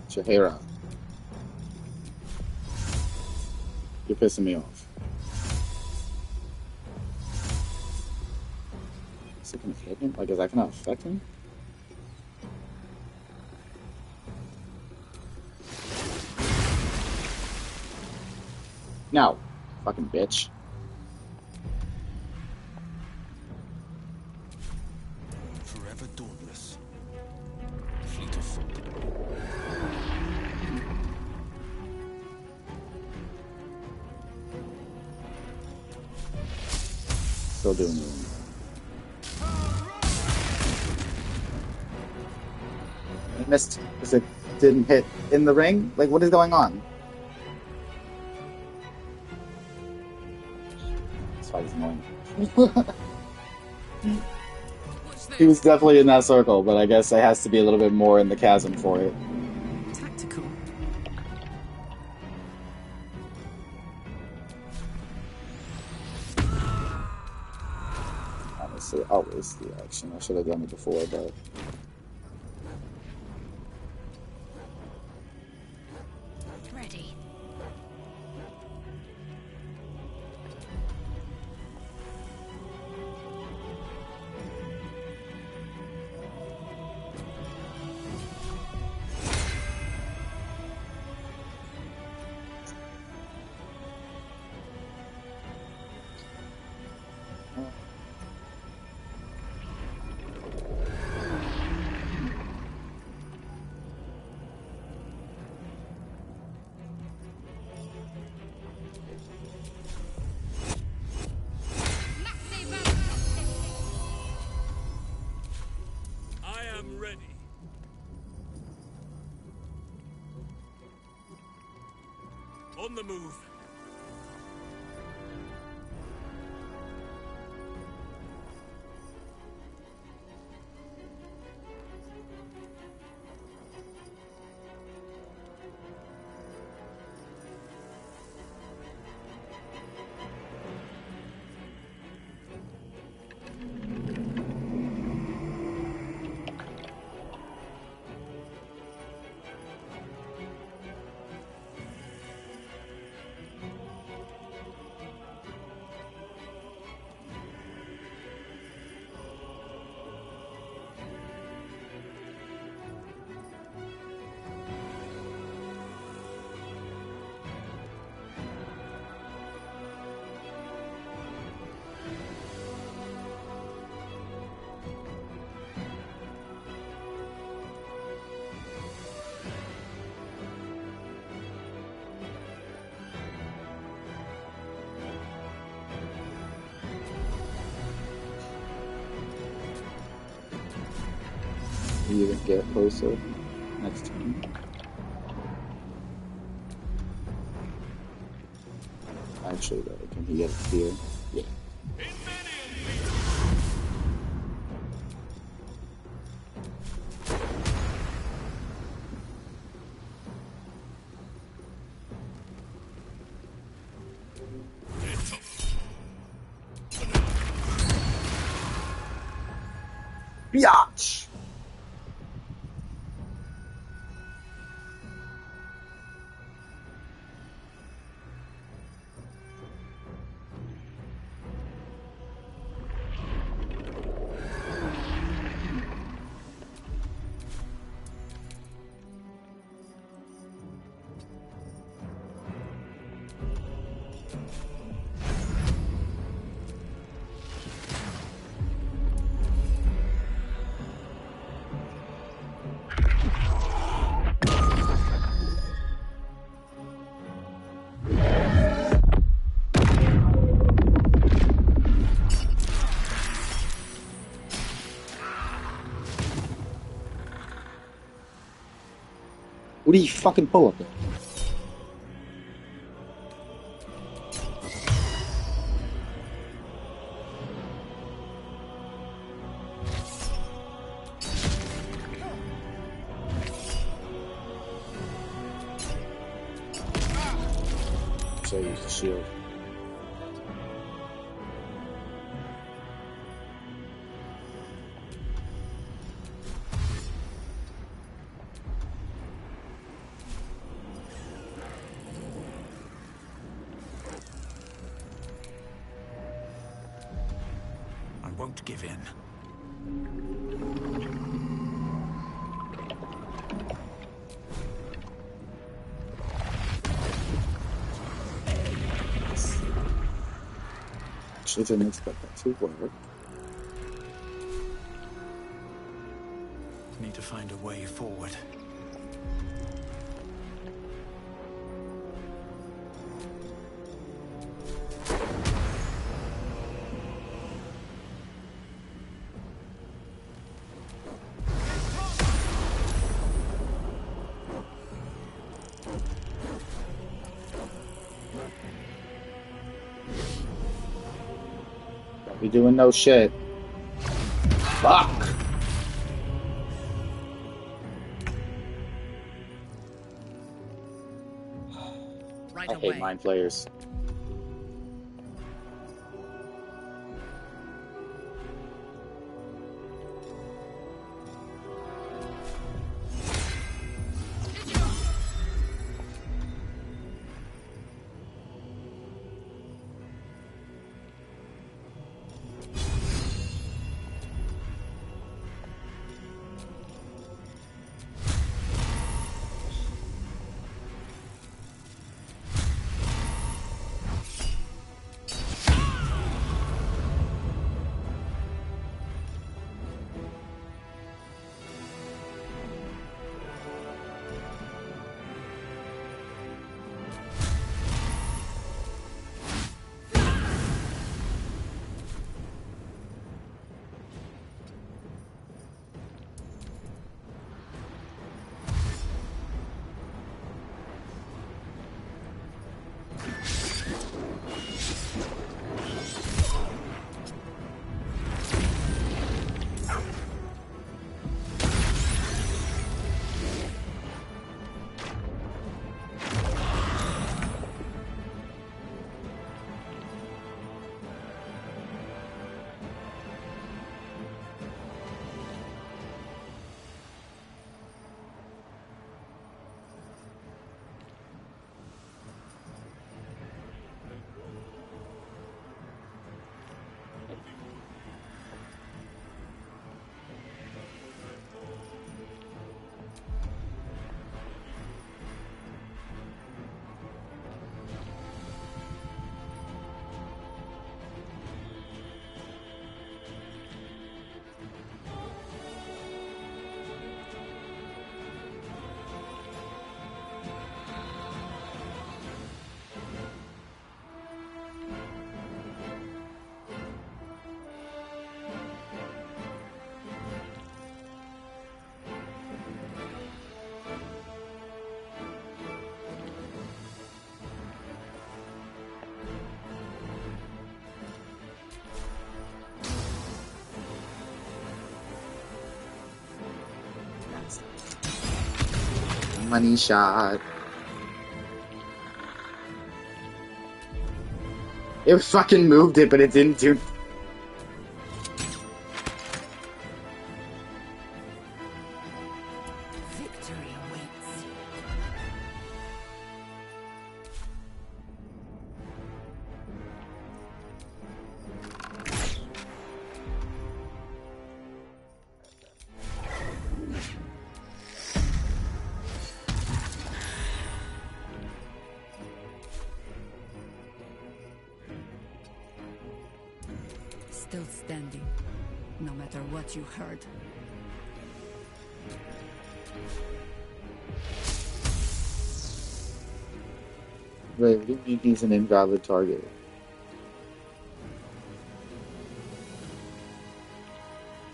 Shahira. You're pissing me off. Is it gonna hit him? Like, is that gonna affect him? No. Fucking bitch. Forever dauntless. Fleet of foot. Still doing it. I missed because it didn't hit in the ring? Like, what is going on? This fight is annoying. He was definitely in that circle, but I guess it has to be a little bit more in the chasm for it. Tactical. Honestly, I'll waste the action. I should have done it before, but... Ready. I am ready. On the move. You even get closer next time. Actually, though, can he get it here? Yeah. Biatch! do you fucking pull up there? So I use the shield. I won't give in. Actually, didn't expect that to work. Need to find a way forward. Don't be doing no shit. Fuck! Right I hate away. mind flayers. Money shot. It fucking moved it, but it didn't do. Victory awaits. Still standing, no matter what you heard. Wait, what do you mean he's an invalid target?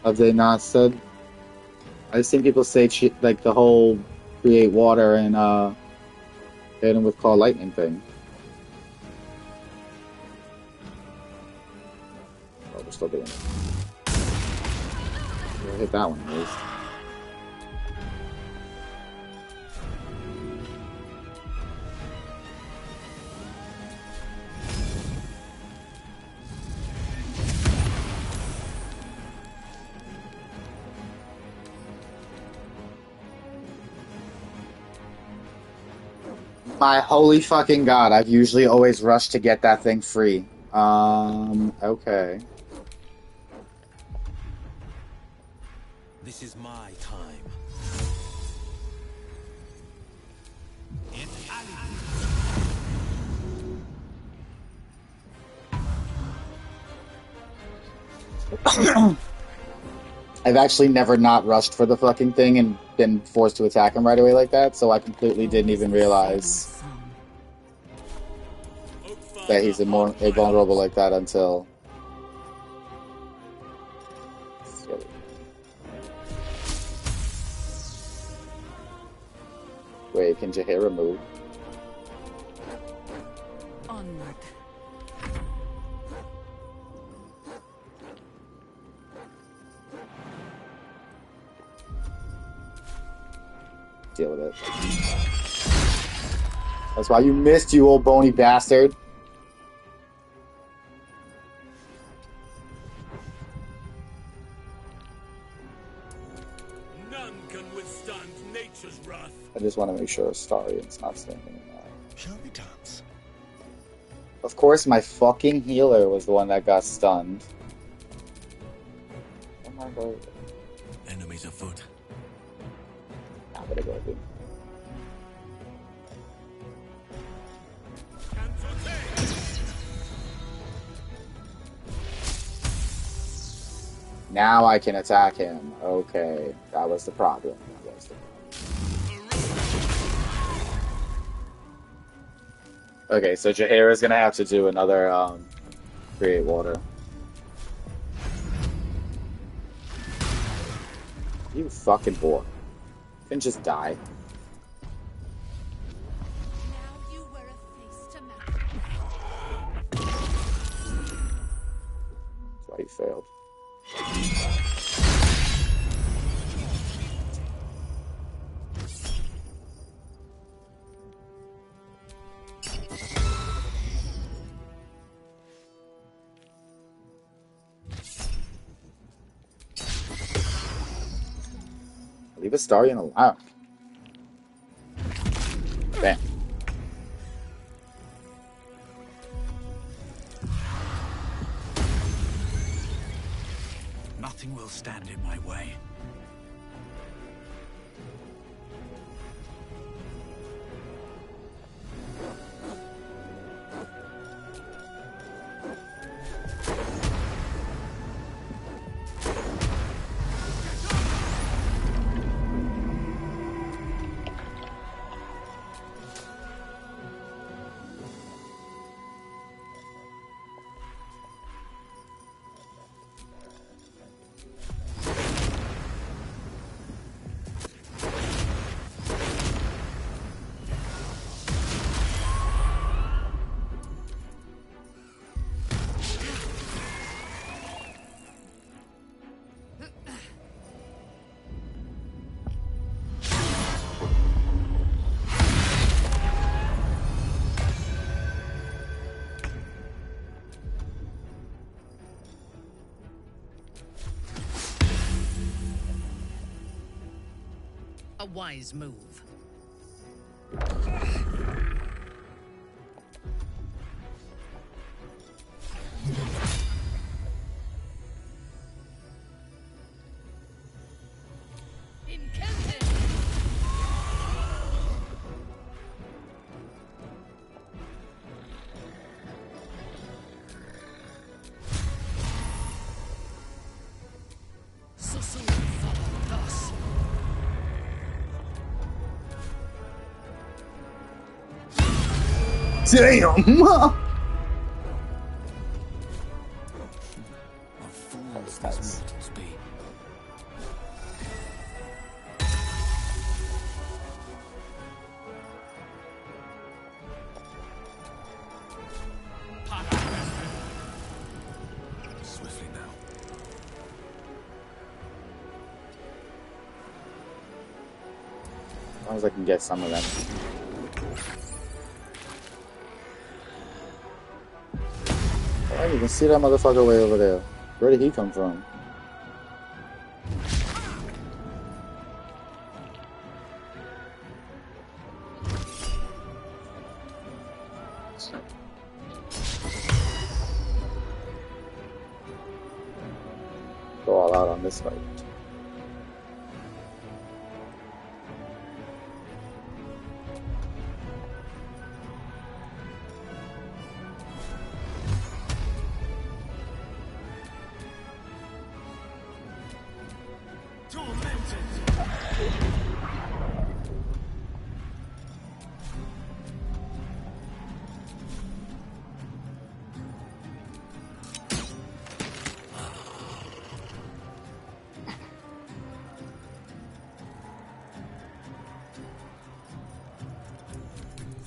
Have they not said? I've seen people say like the whole create water and hit him with Claw Lightning thing. Oh, we're still doing it. We'll hit that one at least. My holy fucking god, I've usually always rushed to get that thing free. Okay. This is my time. I've actually never not rushed for the fucking thing and been forced to attack him right away like that, so I completely didn't even realize that he's invulnerable like that until... Wait, can Jaheira move? Onward. Deal with it. That's why you missed, you old bony bastard. None can withstand nature's wrath. I just want to make sure Astarion's not standing in that. Shall we dance? Of course, my fucking healer was the one that got stunned. Oh my god. Enemies afoot. I'm gonna go, dude. Now I can attack him. Okay, that was the problem. That was the problem. Okay, so Jaheira's gonna have to do another create water. You fucking boy. You can just die. That's why you failed. Leave Astarion alone. Bam. Nothing will stand in my way. A wise move. Damn! A fool's these mortals be. long as I can get some of them. Oh, you can see that motherfucker way over there. Where did he come from? Go all out on this fight.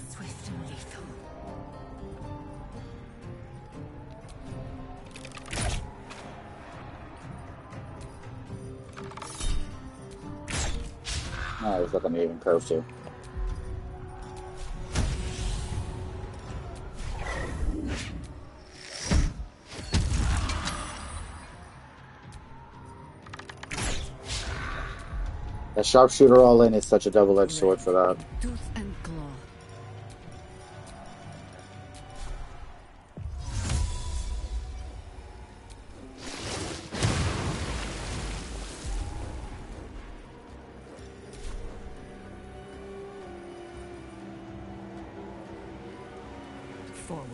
Swift and lethal. Oh, he's looking even curve too. That sharpshooter all in is such a double-edged sword for that. Tooth and claw. Forward.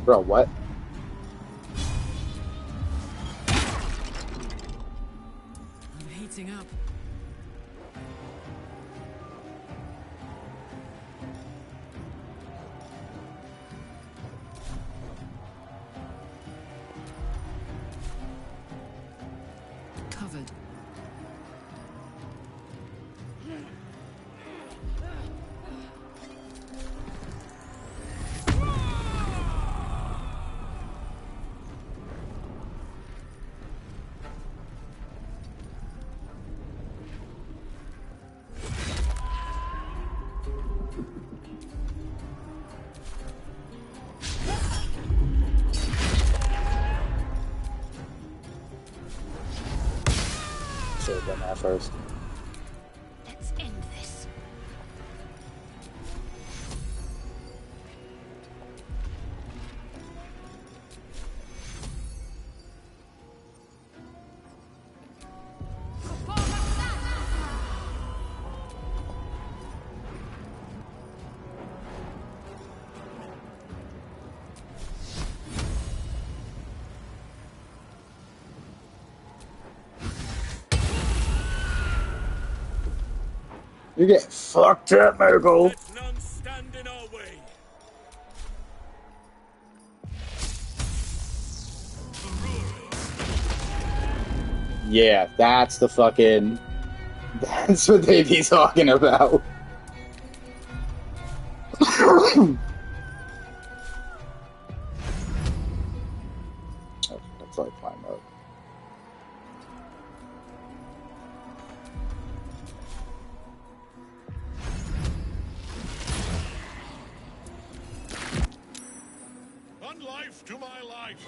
Bro, what? I'm heating up. Covered. Should have done that first. Let's end this. You get fucked up, Murgle. Let none stand in our way. Yeah, that's the fucking... That's what they be talking about. That's like fine mode. On life to my life.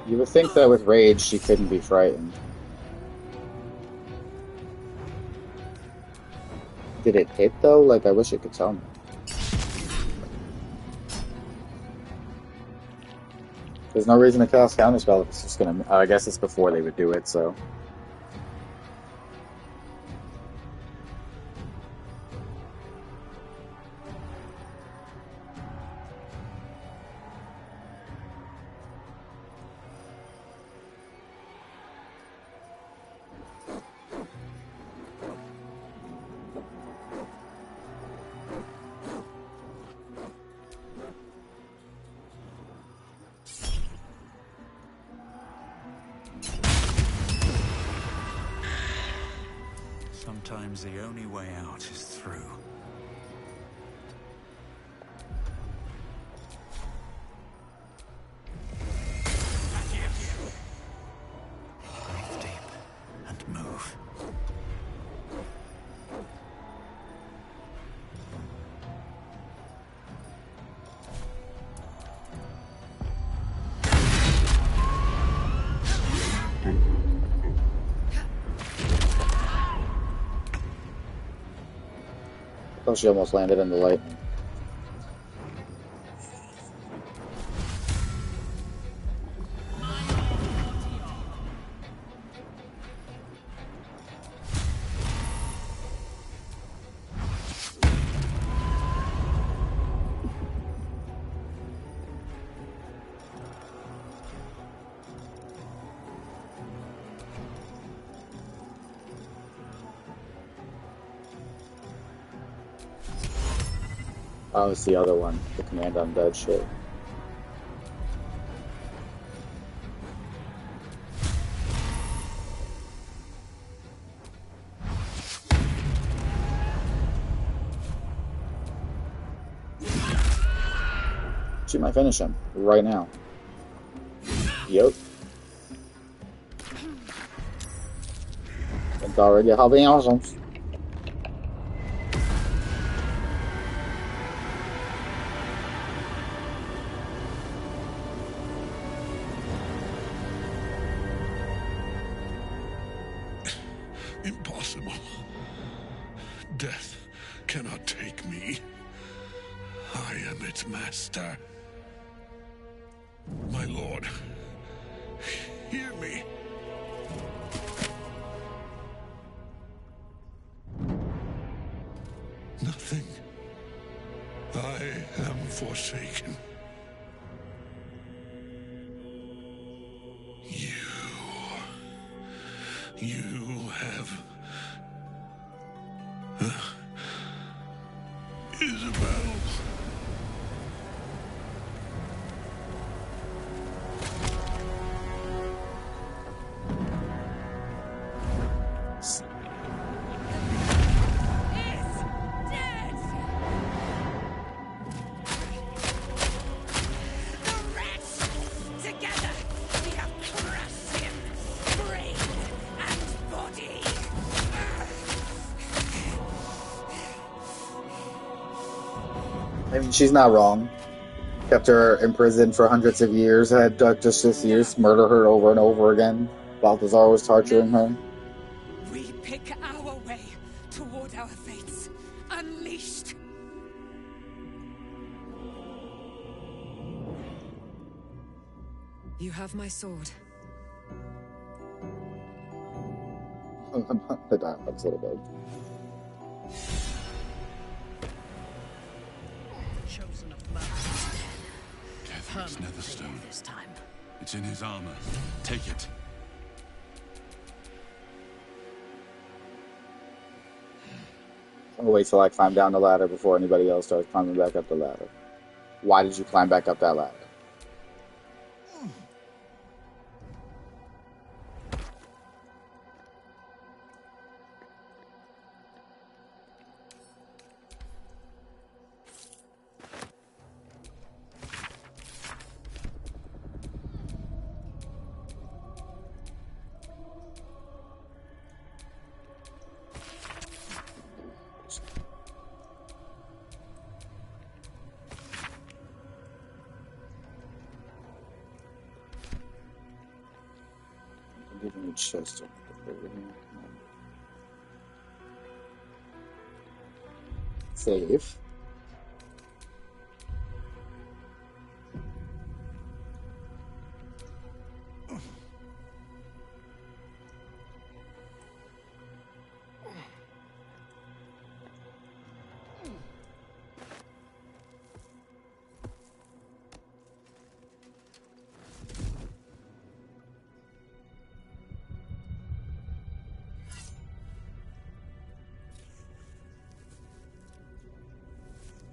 You would think that with rage she couldn't be frightened. Did it hit though? Like, I wish it could tell me. There's no reason to cast counterspell if it's just gonna... I guess it's before they would do it, so... Sometimes the only way out is through. Breathe deep and move. Oh, she almost landed in the lightning. Oh, it's the other one, the command undead shit. She might finish him right now. Yep. It's already helping awesome. Impossible. Death cannot take me. I am its master. My lord, hear me. Nothing. I am forsaken. You have... Isabel. I mean, she's not wrong. Kept her in prison for hundreds of years, had Justice years murder her over and over again. Balthazar was torturing her. We pick our way toward our fates. Unleashed. You have my sword. The dialogue's a little bit. Chosen of mercy. Kethric's Netherstone. This time. It's in his armor. Take it. I'm gonna wait till I climb down the ladder before anybody else starts climbing back up the ladder. Why did you climb back up that ladder? Give me a chest over here. Save.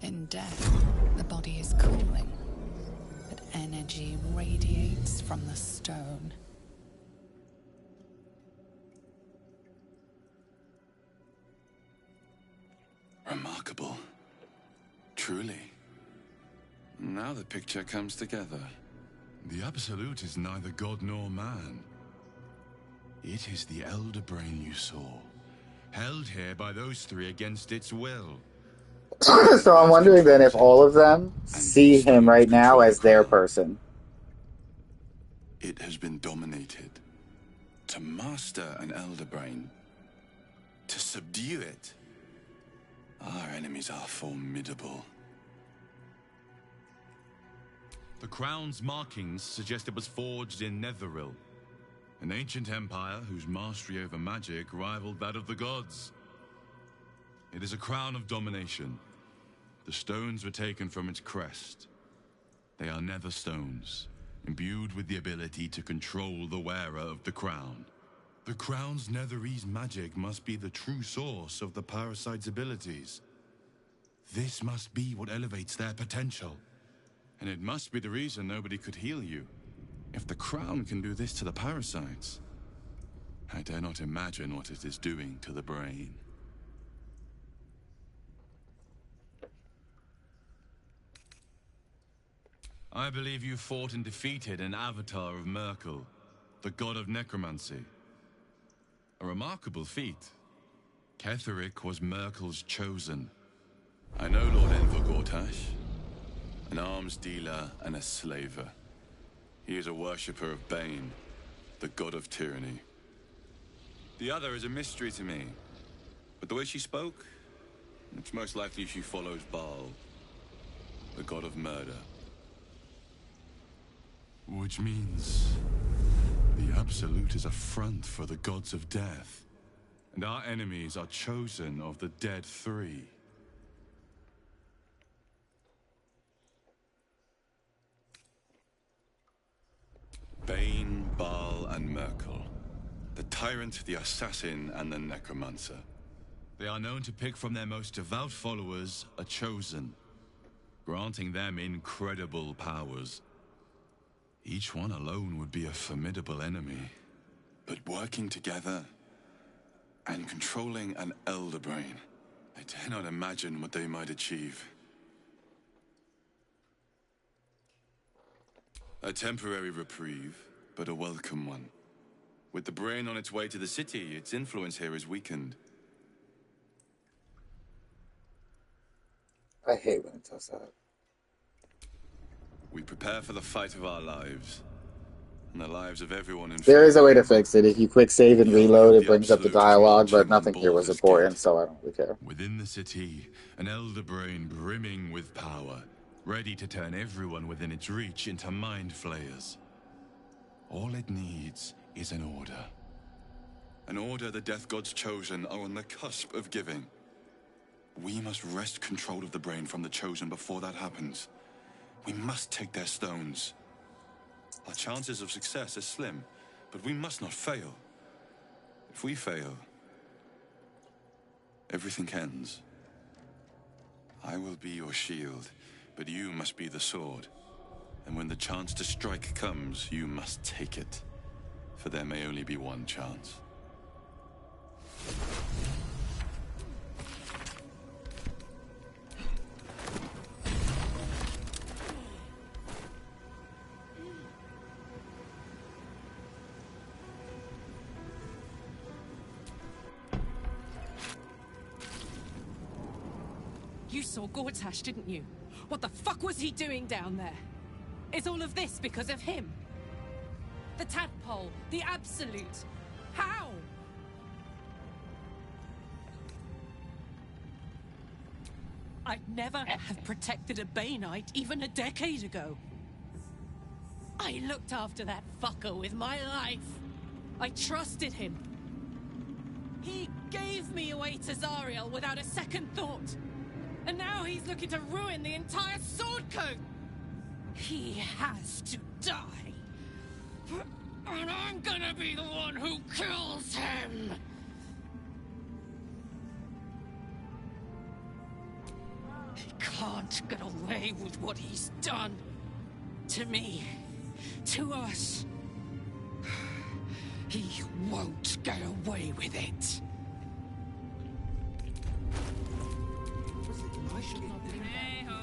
In death, the body is cooling, but energy radiates from the stone. remarkable. Truly. Now the picture comes together. The Absolute is neither god nor man. It is the Elder Brain you saw, held here by those three against its will. So I'm wondering then if all of them see him right now as their person. It has been dominated. To master an Elder Brain, to subdue it, our enemies are formidable. The crown's markings suggest it was forged in Netheril, an ancient empire whose mastery over magic rivaled that of the gods. It is a crown of domination. The stones were taken from its crest. They are nether stones, imbued with the ability to control the wearer of the crown. The crown's netherese magic must be the true source of the parasite's abilities. This must be what elevates their potential. And it must be the reason nobody could heal you. If the crown can do this to the parasites, I dare not imagine what it is doing to the brain. I believe you fought and defeated an avatar of Merkel, the god of necromancy. A remarkable feat. Ketheric was Merkel's chosen. I know Lord Enver Gortash, an arms dealer and a slaver. He is a worshipper of Bane, the god of tyranny. The other is a mystery to me, but the way she spoke, it's most likely she follows Baal, the god of murder. Which means the Absolute is a front for the gods of death, and our enemies are chosen of the dead three. Bane, Baal, and Merkel. The tyrant, the assassin, and the necromancer. They are known to pick from their most devout followers a chosen, granting them incredible powers. Each one alone would be a formidable enemy. But working together and controlling an Elder Brain, I dare not imagine what they might achieve. A temporary reprieve, but a welcome one. With the brain on its way to the city, its influence here is weakened. I hate when it does that. We prepare for the fight of our lives, and the lives of everyone in There is a Faerun. way to fix it. If you quick save and reload, it brings up the dialogue, but nothing here was important, so I don't really care. Within the city, an Elder Brain brimming with power, ready to turn everyone within its reach into mind flayers. All it needs is an order. An order the Death God's chosen are on the cusp of giving. We must wrest control of the brain from the chosen before that happens. We must take their stones. Our chances of success are slim, but we must not fail. If we fail, everything ends. I will be your shield, but you must be the sword. And when the chance to strike comes, you must take it. For there may only be one chance. You saw Gortash, didn't you? What the fuck was he doing down there? Is all of this because of him? The tadpole, the Absolute. How? I'd never have protected a Baneite even a decade ago. I looked after that fucker with my life. I trusted him. He gave me away to Zariel without a second thought. And now he's looking to ruin the entire sword coat. He has to die. And I'm gonna be the one who kills him. He can't get away with what he's done. To me. To us. He won't get away with it. should not linger. Hey-ho.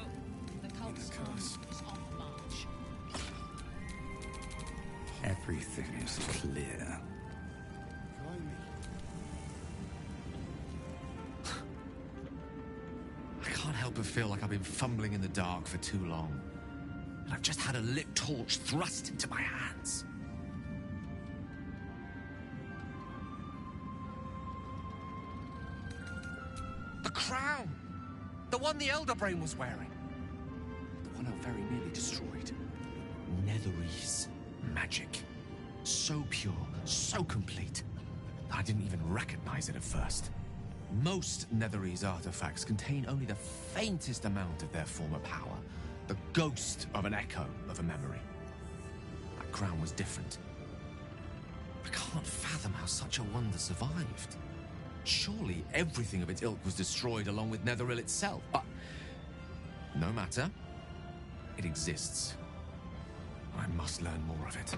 The cult's army is on the march. Everything is clear. I can't help but feel like I've been fumbling in the dark for too long. And I've just had a lit torch thrust into my hands. The crown! The one the Elder Brain was wearing. The one I very nearly destroyed. Netherese magic. So pure, so complete, that I didn't even recognize it at first. Most Netherese artifacts contain only the faintest amount of their former power, the ghost of an echo of a memory. That crown was different. I can't fathom how such a wonder survived. Surely everything of its ilk was destroyed along with Netheril itself, but no matter. It exists. I must learn more of it.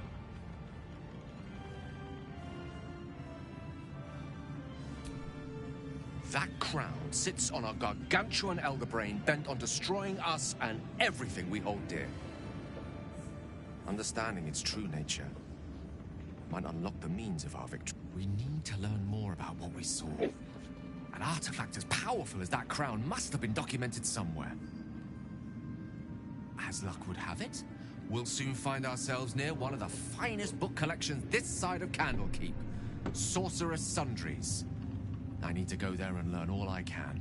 That crown sits on a gargantuan elder brain bent on destroying us and everything we hold dear. Understanding its true nature might unlock the means of our victory. We need to learn more about what we saw. An artifact as powerful as that crown must have been documented somewhere. As luck would have it, we'll soon find ourselves near one of the finest book collections this side of Candlekeep, Sorcerer's Sundries. I need to go there and learn all I can.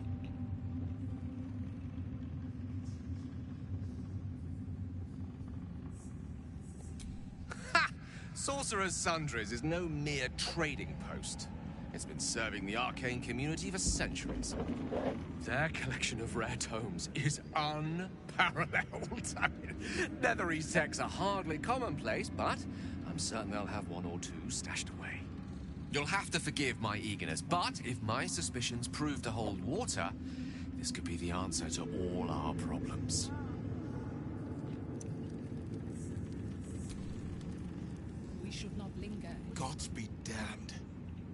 Ha! Sorcerer's Sundries is no mere trading post. It's been serving the arcane community for centuries. Their collection of rare tomes is unparalleled. I mean, Netherese texts are hardly commonplace, but I'm certain they'll have one or two stashed away. You'll have to forgive my eagerness, but if my suspicions prove to hold water, this could be the answer to all our problems. We should not linger. Gods be damned.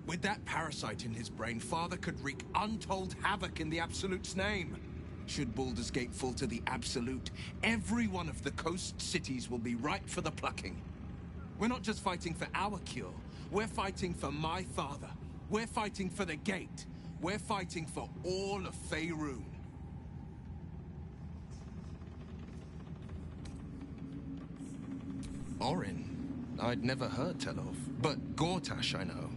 With that parasite in his brain, Father could wreak untold havoc in the Absolute's name. Should Baldur's Gate fall to the Absolute, every one of the coast cities will be ripe for the plucking. We're not just fighting for our cure. We're fighting for my father. We're fighting for the gate. We're fighting for all of Faerun. Orin, I'd never heard tell of, but Gortash I know.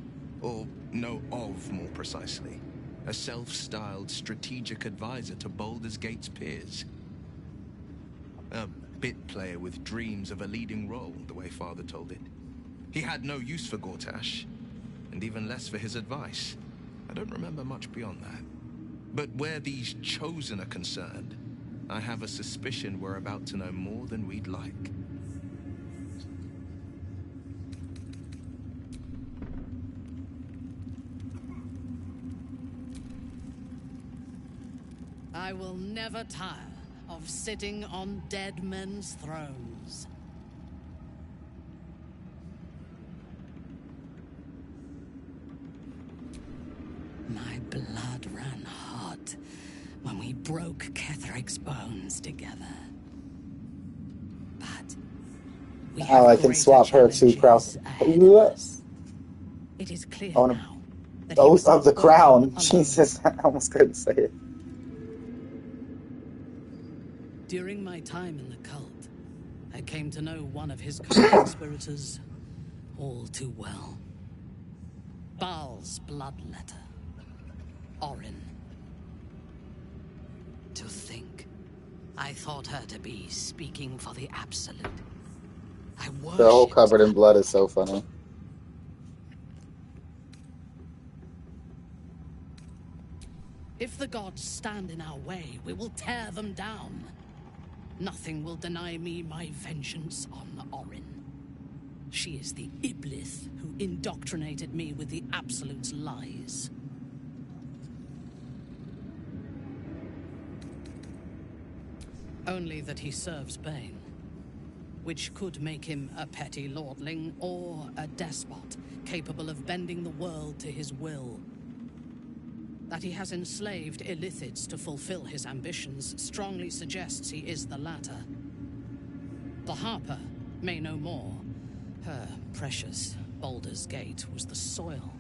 Or know of, more precisely. A self-styled strategic advisor to Baldur's Gate's peers. A bit player with dreams of a leading role, the way Father told it. He had no use for Gortash, and even less for his advice. I don't remember much beyond that. But where these Chosen are concerned, I have a suspicion we're about to know more than we'd like. I will never tire of sitting on dead men's thrones. My blood ran hot when we broke Ketheric's bones together. But we Now I can swap her to crown. It is clear Oh, now that Ghost of the Crown. Jesus, I almost couldn't say it. During my time in the cult, I came to know one of his co-conspirators all too well. Baal's bloodletter. Orin. To think, I thought her to be speaking for the Absolute. I The whole worshipped covered in blood is so funny. If the gods stand in our way, we will tear them down. Nothing will deny me my vengeance on Orin. She is the Iblis who indoctrinated me with the Absolute's lies. Only that he serves Bane, which could make him a petty lordling or a despot capable of bending the world to his will. That he has enslaved illithids to fulfill his ambitions strongly suggests he is the latter. The Harper may know more. Her precious Baldur's Gate was the soil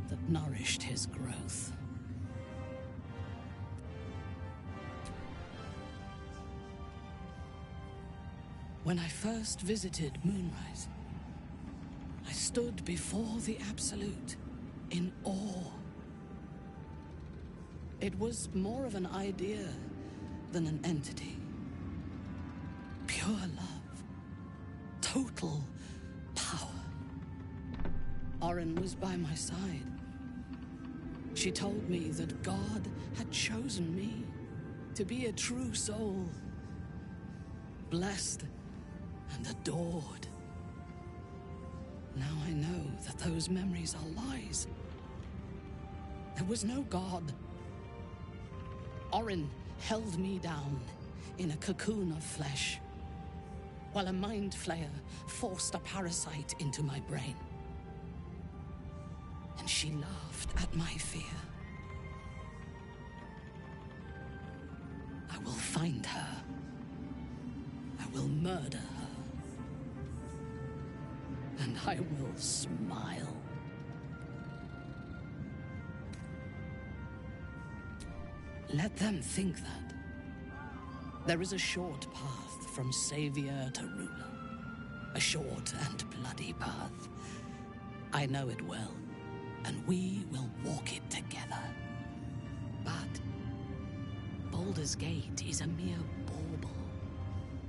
that nourished his growth. When I first visited Moonrise, I stood before the Absolute in awe. It was more of an idea than an entity. Pure love. Total power. Orin was by my side. She told me that God had chosen me to be a true soul. Blessed and adored. Now I know that those memories are lies. There was no God. Orin held me down in a cocoon of flesh, while a mind flayer forced a parasite into my brain. And she laughed at my fear. I will find her. I will murder her. And I will smile. Let them think that. There is a short path from savior to ruler. A short and bloody path. I know it well, and we will walk it together. But Baldur's Gate is a mere bauble.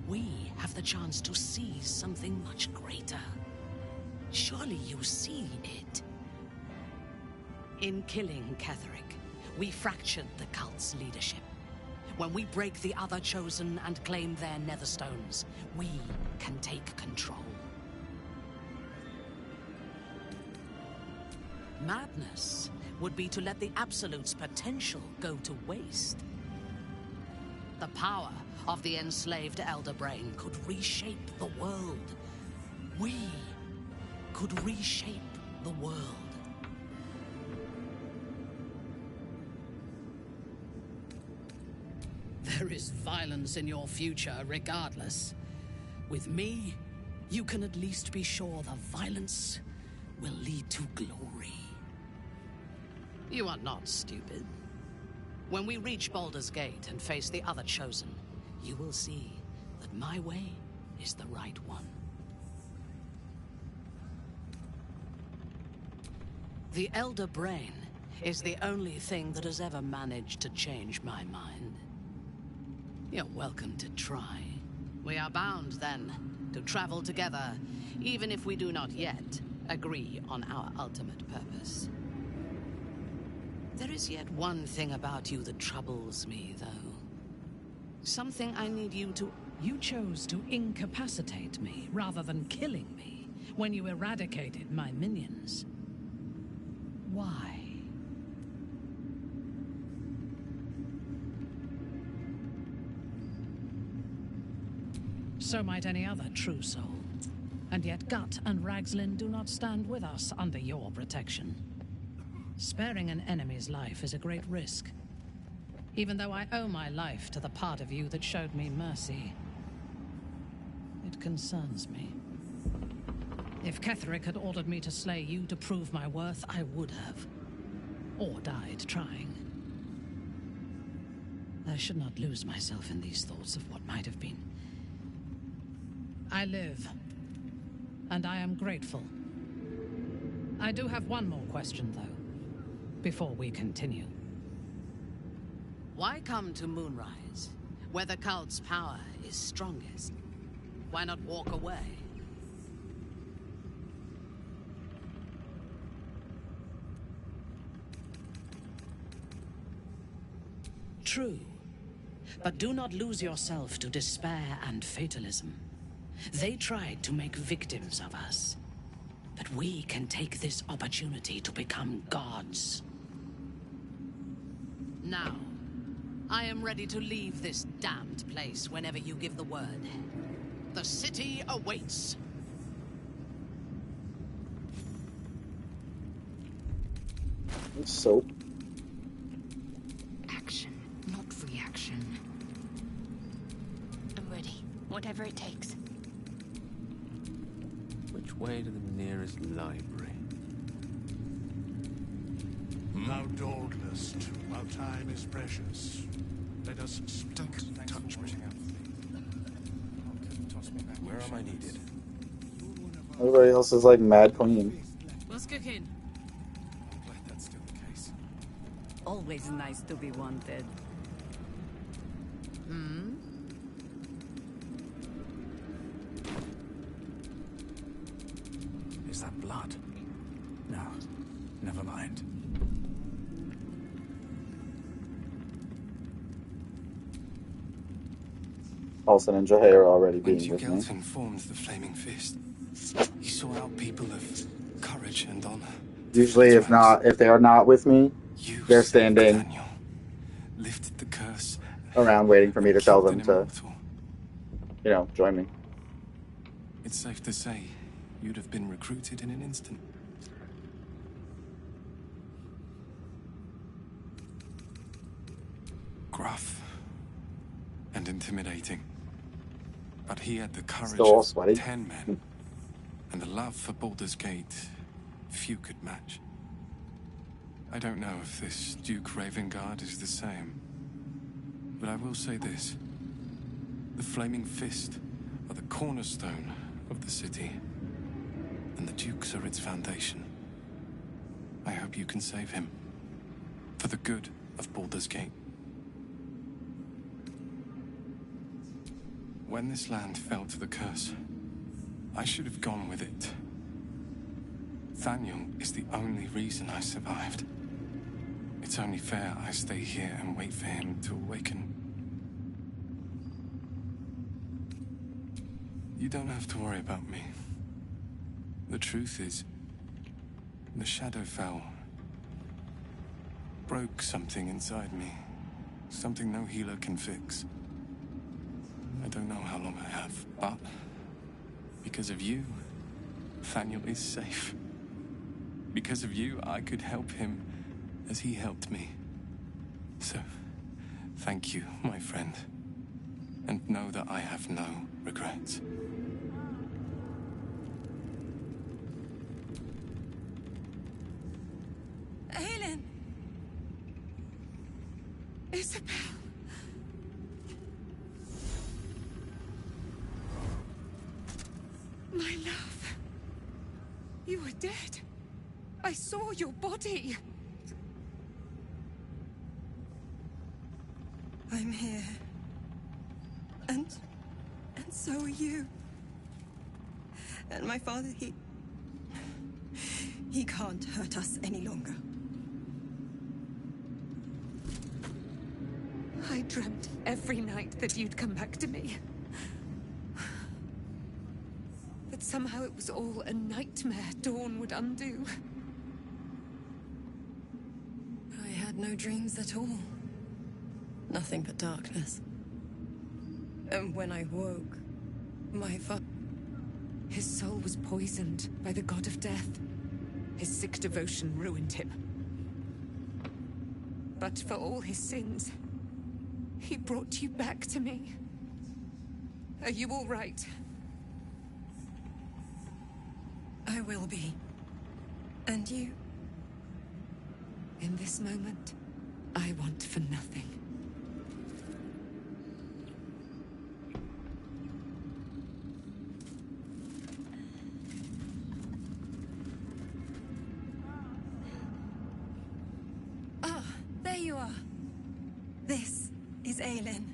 We have the chance to seize something much greater. Surely you see it. In killing Ketheric, we fractured the cult's leadership. When we break the other chosen and claim their netherstones, we can take control. Madness would be to let the Absolute's potential go to waste. The power of the enslaved Elder Brain could reshape the world. We could reshape the world. There is violence in your future, regardless. With me, you can at least be sure the violence will lead to glory. You are not stupid. When we reach Baldur's Gate and face the other chosen, you will see that my way is the right one. The Elder Brain is the only thing that has ever managed to change my mind. You're welcome to try. We are bound, then, to travel together, even if we do not yet agree on our ultimate purpose. There is yet one thing about you that troubles me, though. Something I need you to... You chose to incapacitate me rather than killing me when you eradicated my minions. Why? So might any other true soul. And yet Gut and Ragslin do not stand with us under your protection. Sparing an enemy's life is a great risk. Even though I owe my life to the part of you that showed me mercy, it concerns me. If Ketheric had ordered me to slay you to prove my worth, I would have. Or died trying. I should not lose myself in these thoughts of what might have been. I live, and I am grateful. I do have one more question, though, before we continue. Why come to Moonrise, where the cult's power is strongest? Why not walk away? True, but do not lose yourself to despair and fatalism. They tried to make victims of us, but we can take this opportunity to become gods. Now, I am ready to leave this damned place whenever you give the word. The city awaits. Soap. whatever it takes. Which way to the nearest library? Thou dawdlest, while time is precious. Let us don't touch me. Where am I needed? Everybody else is like mad clean. What's cooking? I'm glad that's still the case. Always nice to be wanted. Hmm? Is that blood? No, never mind. Paulson and Jahei are already When being with me. Gelton formed the Flaming Fist, he sought out people of courage and honor. Usually, if they are not with me, they're standing Lifted the curse around waiting for me to tell them an to, immortal. join me. It's safe to say you'd have been recruited in an instant. Gruff and intimidating. But he had the courage Still all of sweaty. 10 men, and the love for Baldur's Gate few could match. I don't know if this Duke Ravengard is the same, but I will say this. The Flaming Fist are the cornerstone of the city, and the Dukes are its foundation. I hope you can save him, for the good of Baldur's Gate. When this land fell to the curse, I should have gone with it. Thaniel is the only reason I survived. It's only fair I stay here and wait for him to awaken. You don't have to worry about me. The truth is, the Shadowfell broke something inside me. Something no healer can fix. I don't know how long I have, but because of you, Thaniel is safe. Because of you, I could help him as he helped me. So, thank you, my friend. And know that I have no regrets. Aelin! Isabel! My love. You were dead. I saw your body. I'm here. And so are you. And my father, he can't hurt us any longer. I dreamt every night that you'd come back to me. But somehow it was all a nightmare Dawn would undo. I had no dreams at all. Nothing but darkness. And when I woke, my father... His soul was poisoned by the god of death. His sick devotion ruined him. But for all his sins, he brought you back to me. Are you all right? I will be. And you? In this moment, I want for nothing. Ah, there you are. This is Aelin.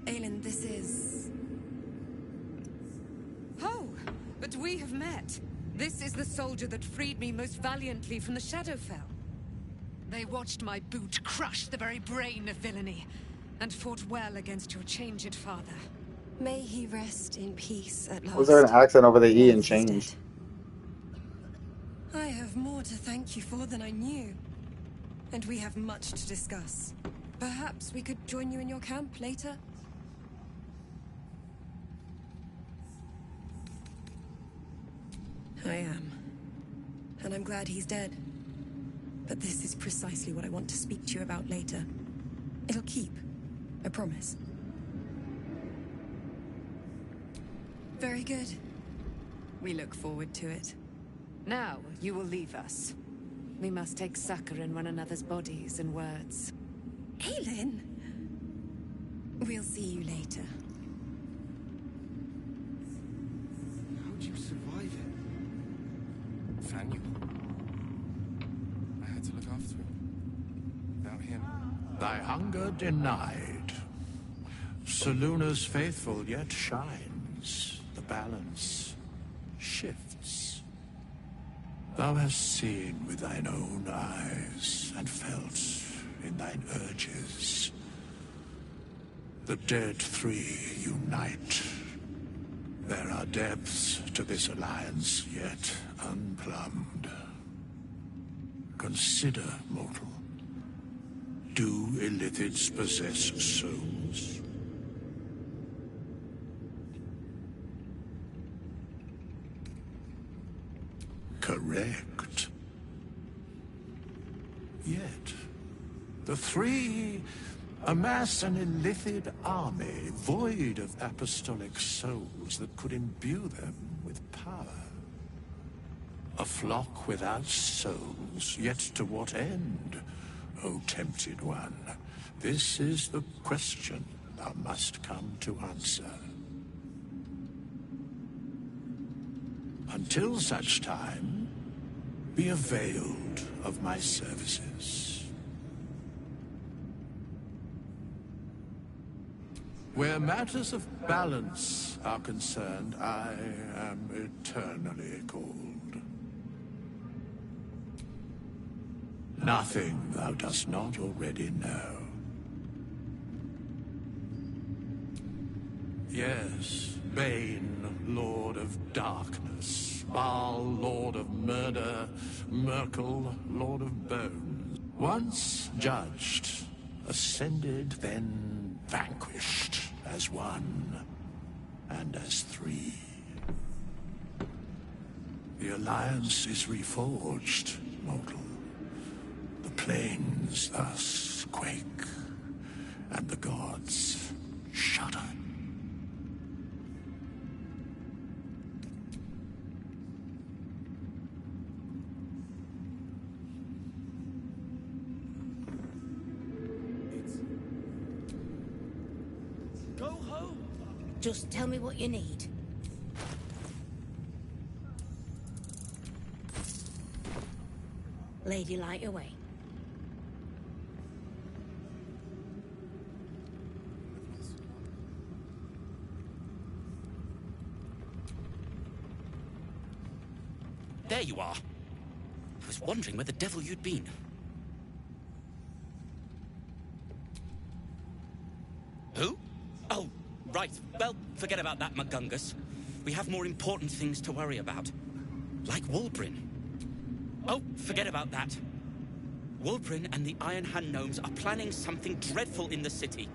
Aelin, this is... Oh, but we have met. This is the soldier that freed me most valiantly from the Shadowfell. They watched my boot crush the very brain of villainy, and fought well against your changed father. May he rest in peace at last. Was there an accent over the E and He's changed? dead. I have more to thank you for than I knew. And we have much to discuss. Perhaps we could join you in your camp later? I am. And I'm glad he's dead. But this is precisely what I want to speak to you about later. It'll keep. I promise. Very good. We look forward to it. Now, you will leave us. We must take succor in one another's bodies and words. Aelin! We'll see you later. How'd you survive it? Faniel. I had to look after him. Without him. Thy hunger denied. Seluna's faithful yet shines. The balance shifts. Thou hast seen with thine own eyes and felt in thine urges. The dead three unite. There are depths to this alliance yet unplumbed. Consider, mortal. Do illithids possess souls? Correct. Yet, the three amass an illithid army void of apostolic souls that could imbue them with power. A flock without souls, yet to what end, O tempted one? This is the question thou must come to answer. Until such time, be availed of my services. Where matters of balance are concerned, I am eternally cold. Nothing thou dost not already know. Yes, Bane, Lord of Darkness, Baal, Lord of Murder, Merkel, Lord of Bones. Once judged, ascended, then vanquished as one and as three. The alliance is reforged, mortal. The plains thus quake, and the gods shudder. Go home! Just tell me what you need. Lady, light your way. There you are. I was wondering where the devil you'd been. Who? Oh, right. Well, forget about that, Magungus. We have more important things to worry about. Like Wulbrin. Oh, forget about that. Wulbrin and the Iron Hand Gnomes are planning something dreadful in the city.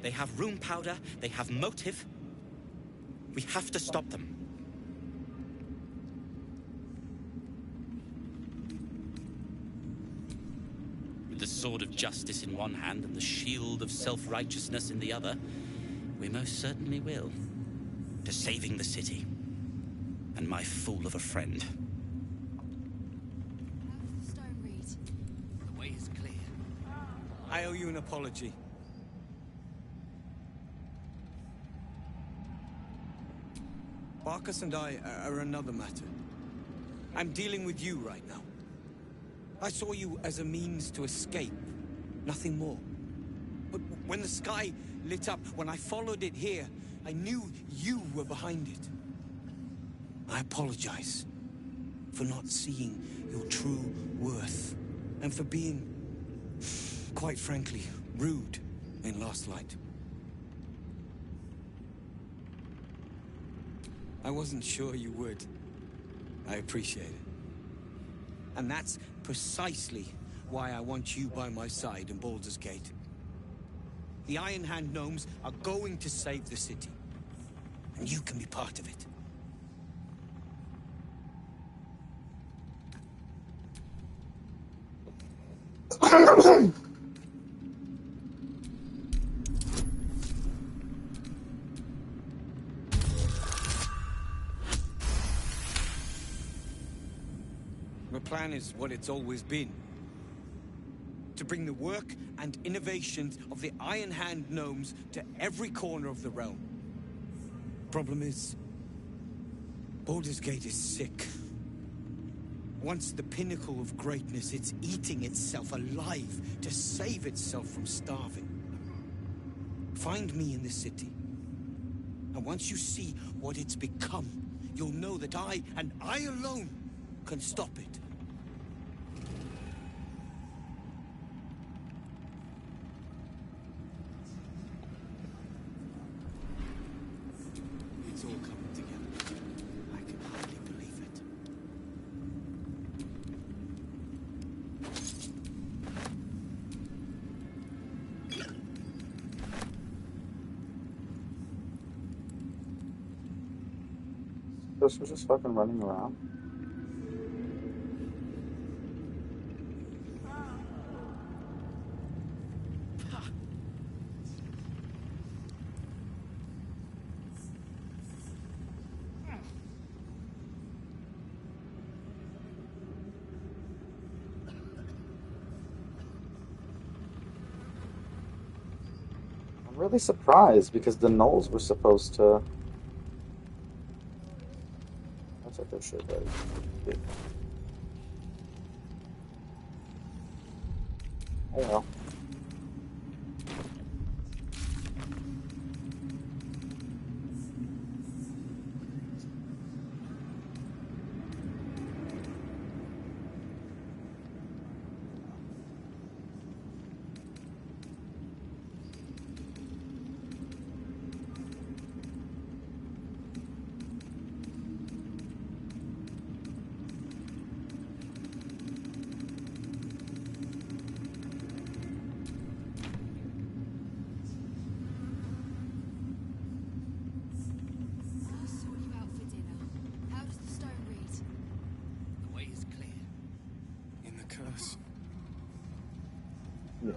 They have rune powder, they have motive. We have to stop them. With the sword of justice in one hand and the shield of self-righteousness in the other, we most certainly will. To saving the city. And my fool of a friend. The way is clear. I owe you an apology. Barkus and I are another matter. I'm dealing with you right now. I saw you as a means to escape, nothing more. But when the sky lit up, when I followed it here, I knew you were behind it. I apologize for not seeing your true worth, and for being, quite frankly, rude in Last Light. I wasn't sure you would. I appreciate it. And that's precisely why I want you by my side in Baldur's Gate. The Iron Hand Gnomes are going to save the city, and you can be part of it. The plan is what it's always been. To bring the work and innovations of the Iron Hand gnomes to every corner of the realm. Problem is, Baldur's Gate is sick. Once the pinnacle of greatness, it's eating itself alive to save itself from starving. Find me in the city. And once you see what it's become, you'll know that I, and I alone, can stop it. It's all coming together. I can hardly believe it. This was just fucking running around. I'm really surprised because the gnolls were supposed to. That's like their shit, right? Oh well. Curse. Yeah.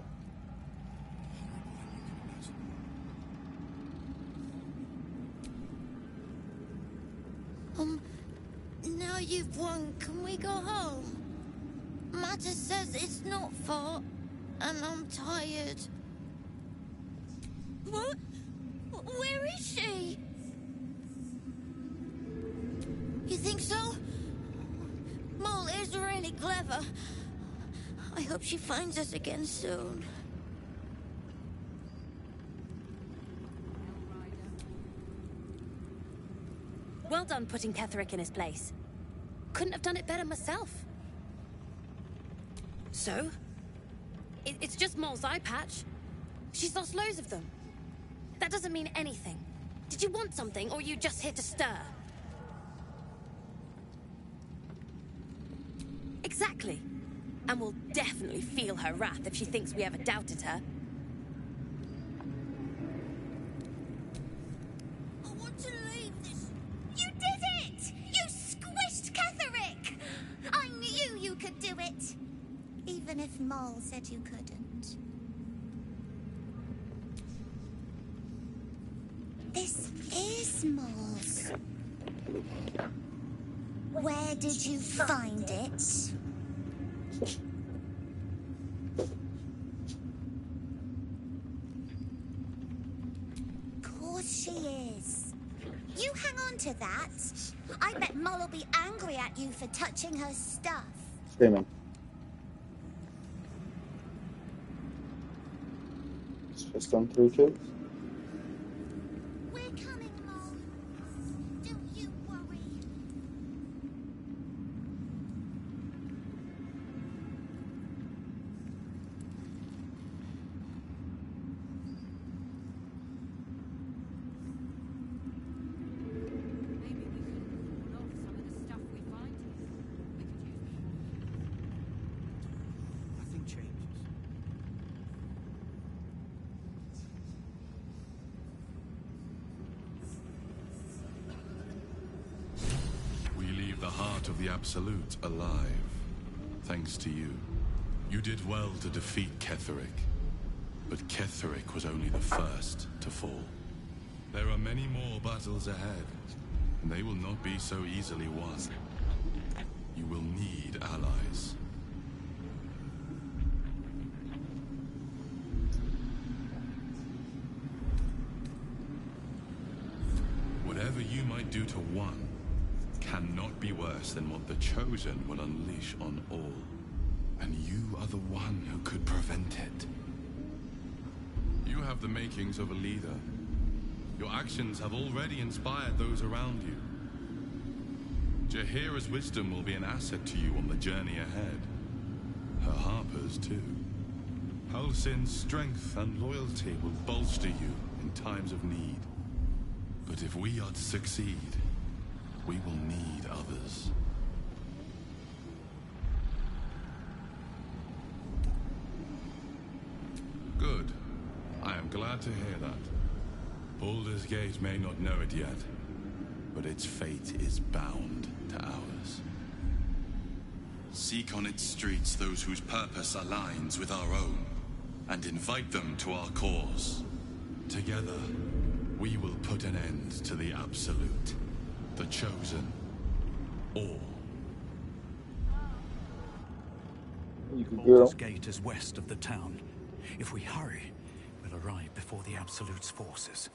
Now you've won, can we go home? Matter says it's not far, and I'm tired. What? Where is she? You think so? Mole is really clever. I hope she finds us again soon. Well done putting Ketherick in his place. Couldn't have done it better myself. So? It's just Mole's eye patch. She's lost loads of them. That doesn't mean anything. Did you want something, or are you just here to stir? Exactly. And we'll definitely feel her wrath if she thinks we ever doubted her. I want to leave this. You did it! You squished Ketherick! I knew you could do it! Even if Mole said you couldn't. This is Mole's. Where did you find it? Course she is. You hang on to that. I bet Moll will be angry at you for touching her stuff. Screaming. It's just on 3 kids. We're coming, Moll. Don't you worry. Nothing changes. We leave the heart of the Absolute alive, thanks to you. You did well to defeat Ketherick, but Ketherick was only the first to fall. There are many more battles ahead, and they will not be so easily won. You will need allies. Whatever you might do to one cannot be worse than what the Chosen will unleash on all. And you are the one who could prevent it. You have the makings of a leader. Your actions have already inspired those around you. Jaheira's wisdom will be an asset to you on the journey ahead. Her Harper's too. Halsin's strength and loyalty will bolster you in times of need. But if we are to succeed, we will need others. Good. I am glad to hear that. Baldur's Gate may not know it yet, but its fate is bound to ours. Seek on its streets those whose purpose aligns with our own, and invite them to our cause. Together, we will put an end to the Absolute, the Chosen, or... Baldur's Gate is west of the town. If we hurry, we'll arrive before the Absolute's forces.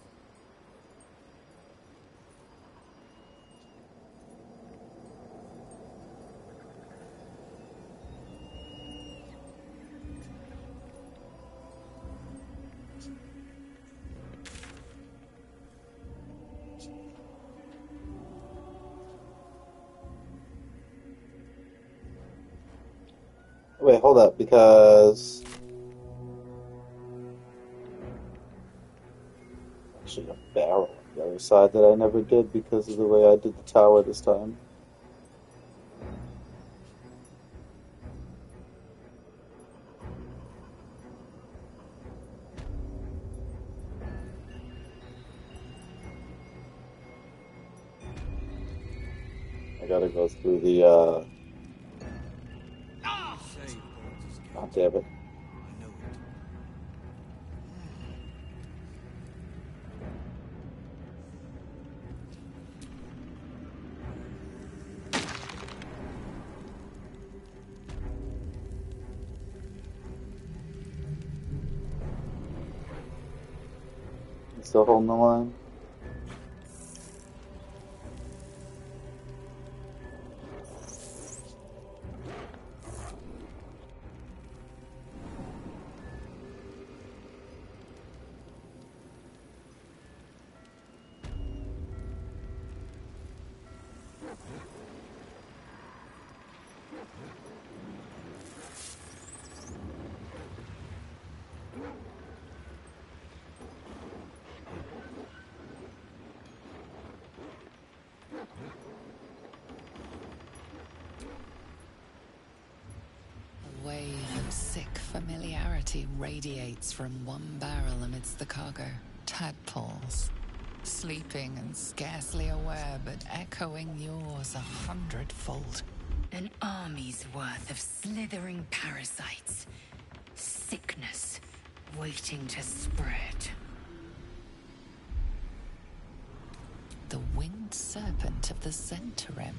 Wait, hold up, because... Actually, a barrel on the other side that I never did because of the way I did the tower this time. I gotta go through the, God damn it. You still holding the line? A wave of sick familiarity radiates from one barrel amidst the cargo. Tadpoles, sleeping and scarcely aware, but echoing yours 100-fold. An army's worth of slithering parasites. Sickness waiting to spread. The winged serpent of the Zentarim.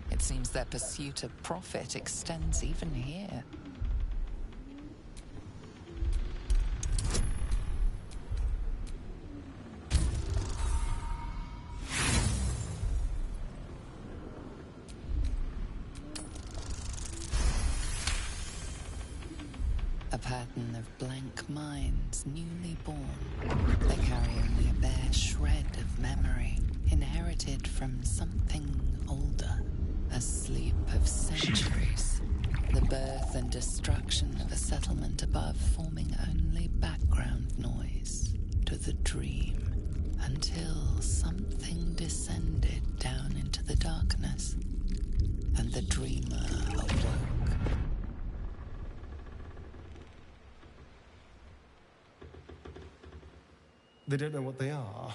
It seems their pursuit of profit extends even here. A pattern of blank minds, newly born. They carry only a bare shred of memory, inherited from something older. A sleep of centuries. The birth and destruction of a settlement above forming only background noise to the dream. Until something descended down into the darkness, and the dreamer awoke. They don't know what they are.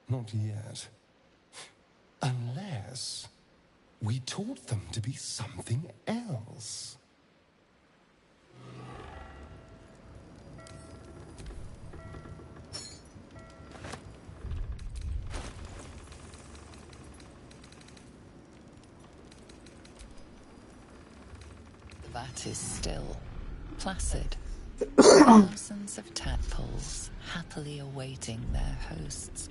Not yet. Unless we taught them to be something else. that is still, placid. Thousands of tadpoles happily awaiting their hosts.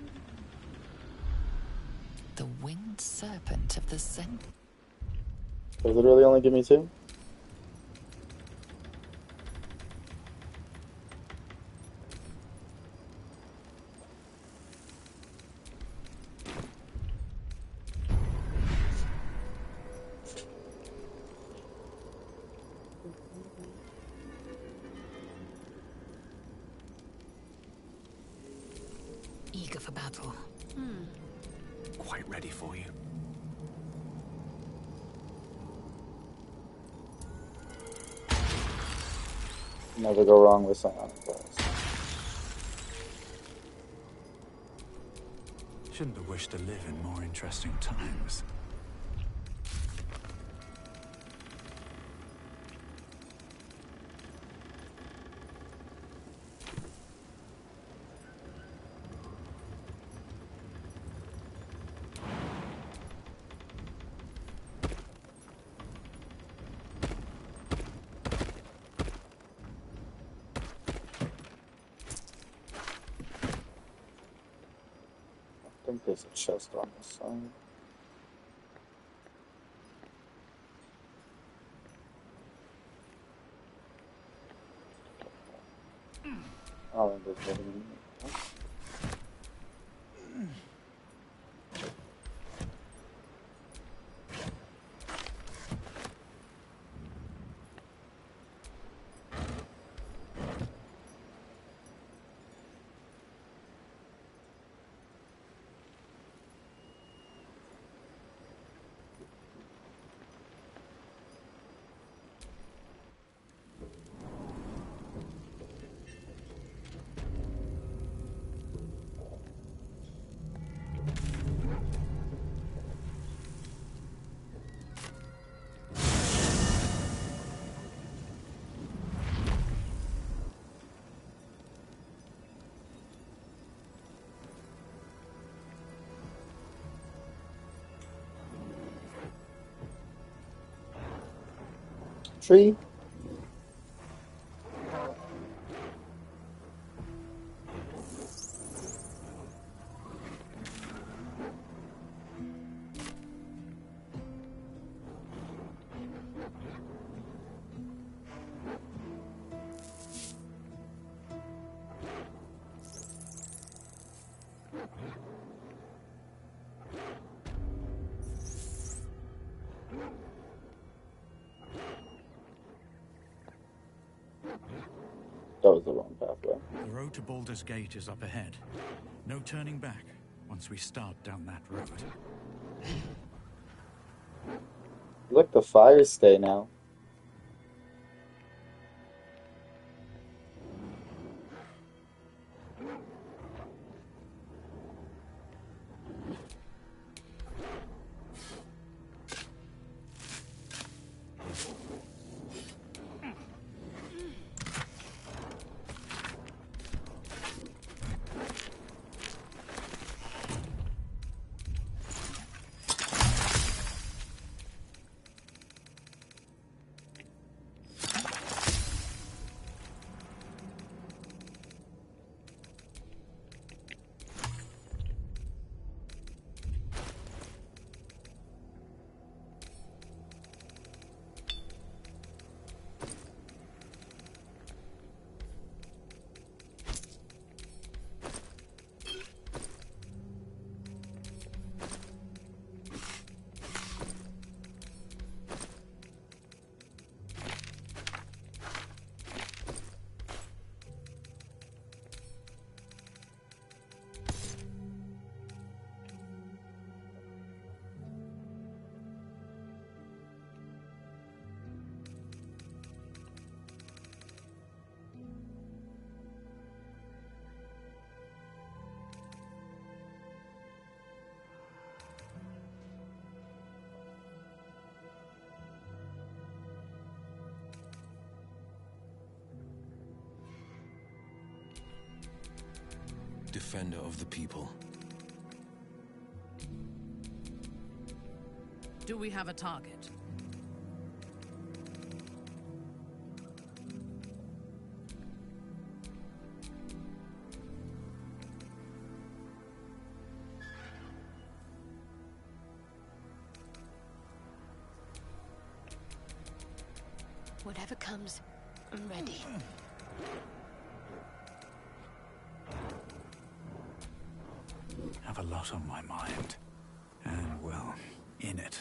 The winged serpent of the Zen. Does it really only give me 2? Eager for battle. Quite ready for you. Never go wrong with psionic blast. Shouldn't have wished to live in more interesting times. I think there's a chest on this side. Oh, and there's nothing in there. Tree. That was the wrong pathway. The road to Baldur's Gate is up ahead. No turning back once we start down that road. Look, the fires stay now. Defender of the people. Do we have a target? Whatever comes, I'm ready. Have a lot on my mind. And, well, in it.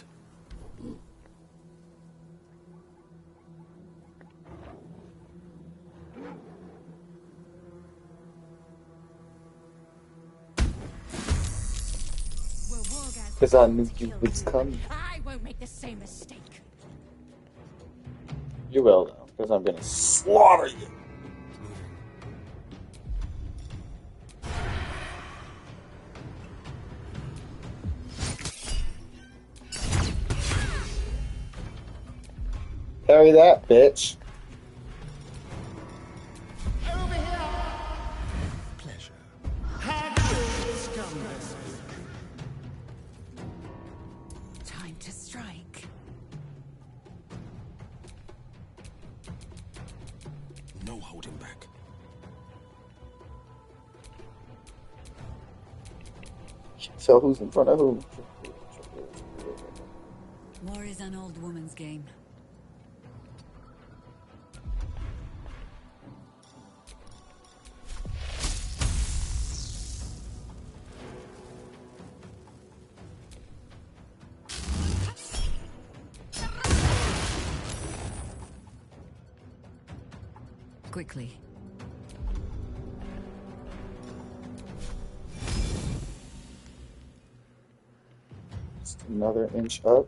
Because I knew you was coming. I won't make the same mistake. You will, though, because I'm gonna slaughter you. Parry that, bitch. Time to strike. No holding back. So who's in front of who? War is an old woman's game. Quickly. Just another inch up.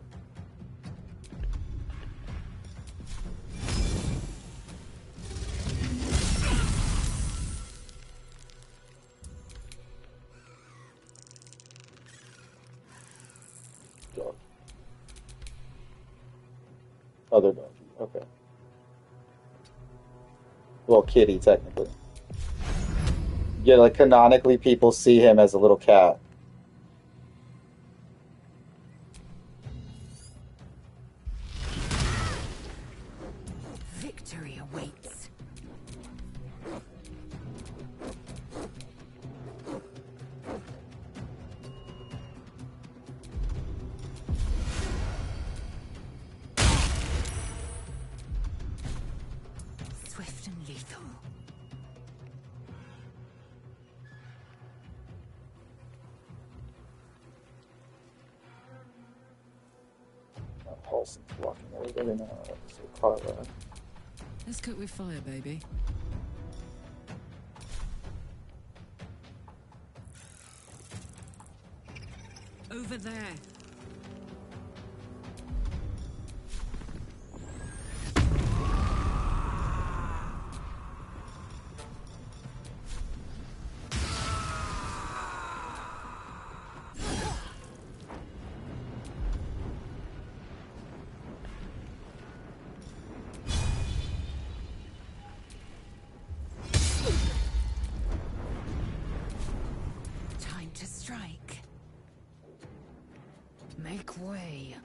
Dog. Other dog. Okay. Well, kitty, technically. Yeah, like canonically, people see him as a little cat. Victory awaits. Swift and lethal. Paulson's walking everybody now. So Carla. Let's cook with fire, baby. Over there. Time to strike. Make way.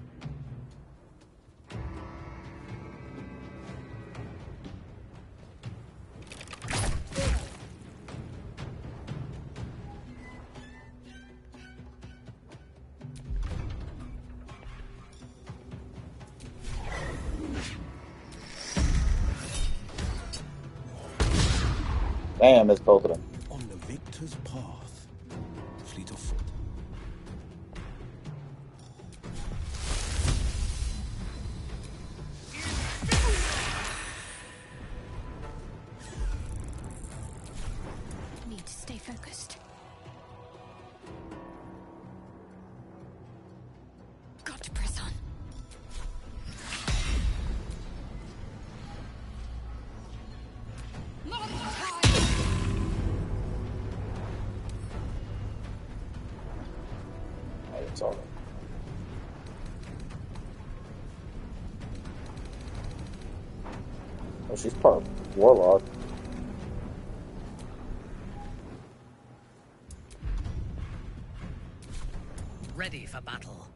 Damn, it's both of them. On the victor's path, fleet of foot. Need to stay focused. Got to press on. It's all right. Oh, she's part of Warlock. Ready for battle.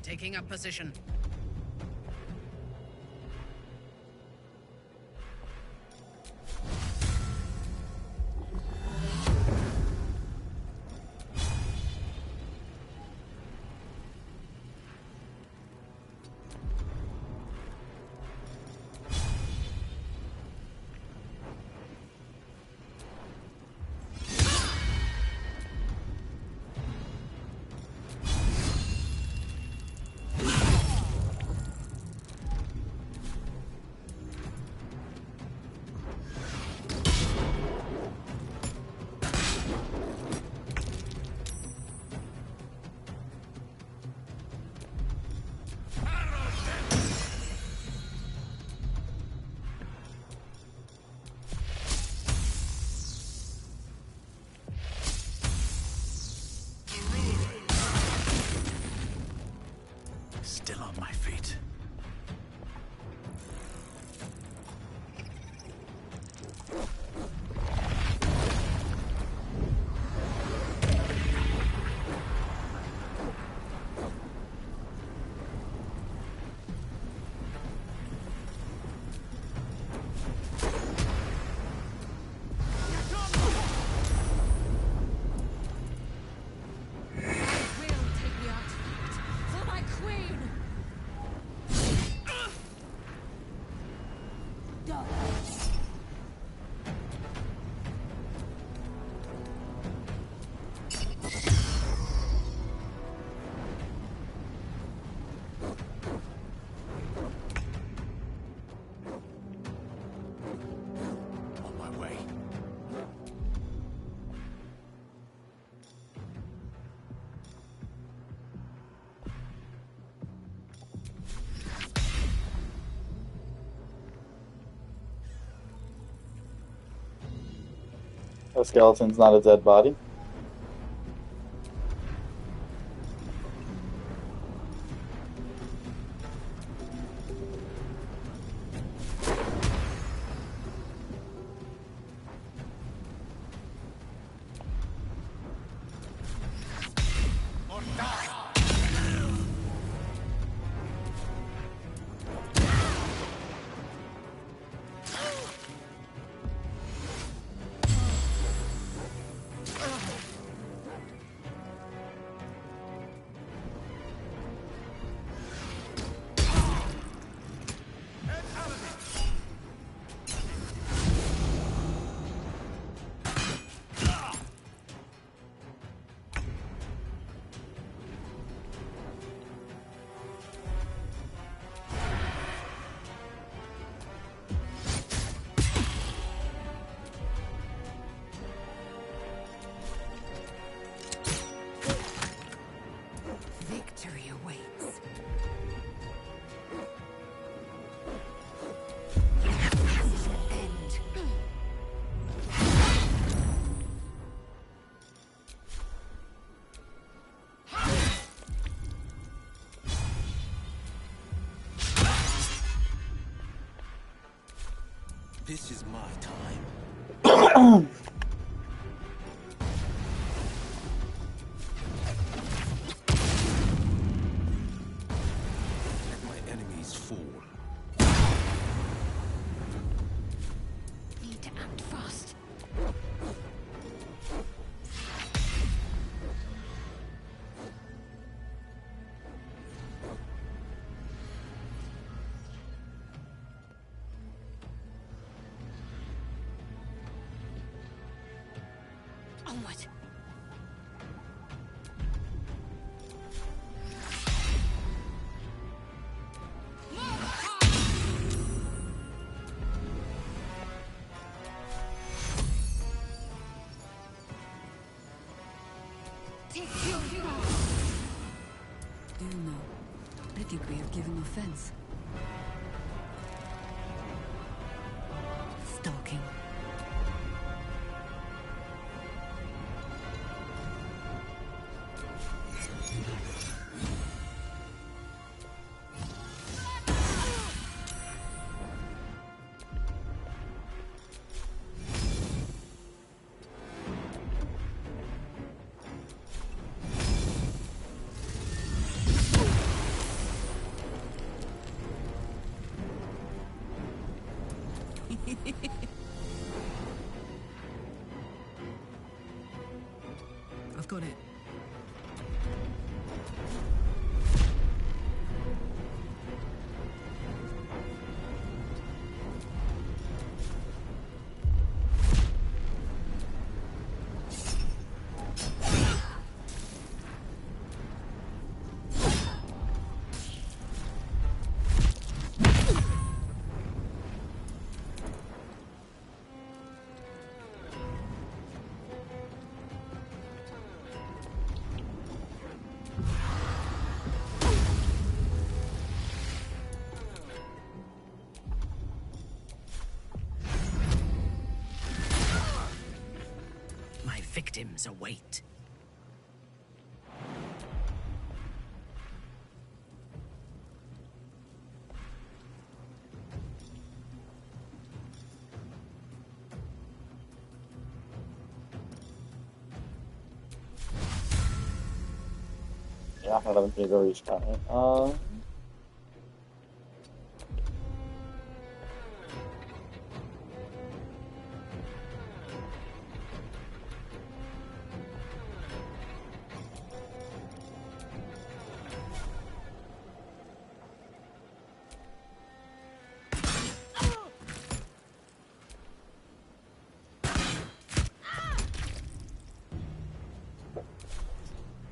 Taking up position. Still on my feet. A skeleton's not a dead body. Victory awaits. This is the end. This is my time. Let my enemies fall. Need to act fast. Onward. Ilno, I think we have given offense. Stalking. I've got it. My victims await. You're not gonna let me go each time.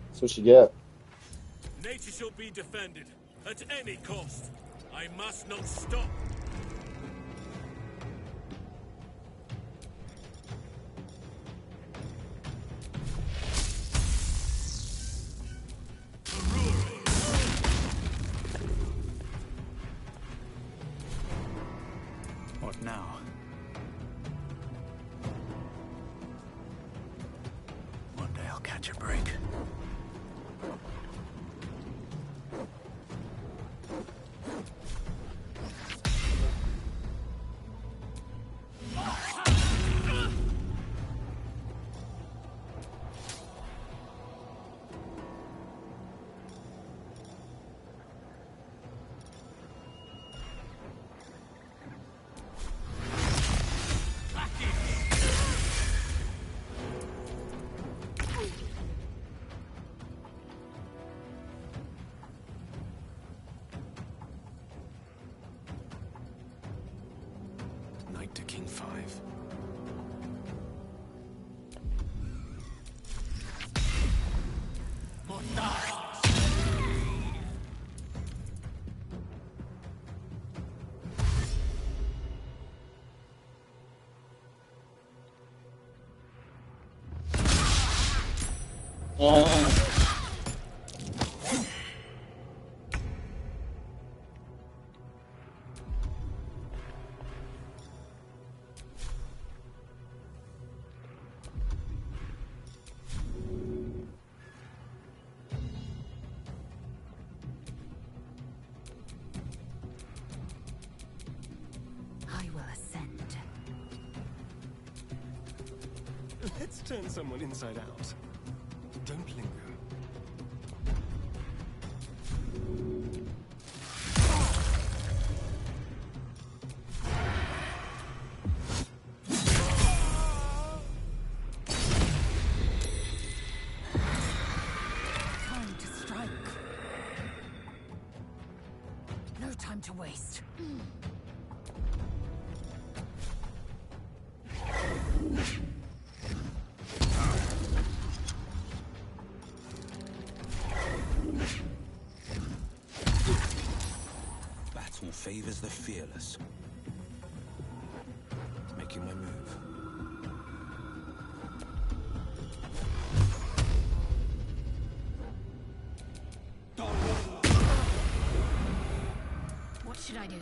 That's what you get. Nature shall be defended at any cost. I must not stop. What now? One day I'll catch a break. Knight to King 5. I will ascend. Let's turn someone inside out. Don't linger. Time to strike. No time to waste. Battle favors the fearless. Making my move. What should I do?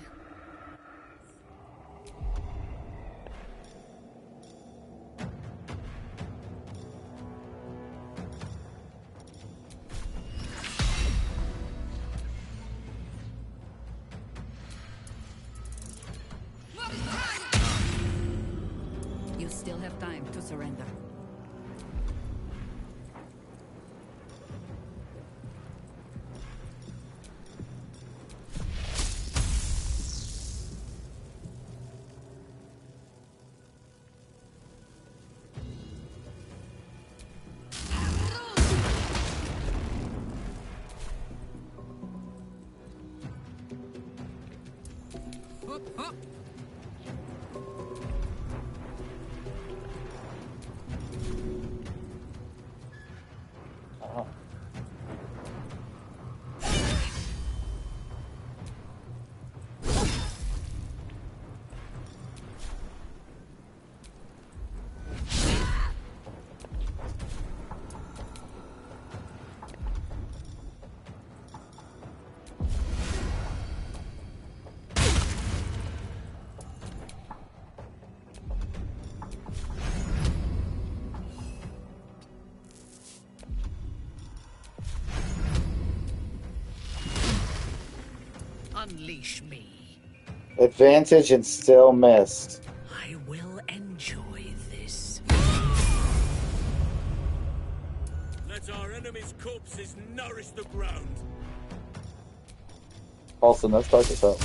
You still have time to surrender. Unleash me. Advantage and still missed. I will enjoy this. Let our enemy's corpses nourish the ground. Paulson, let's start this out.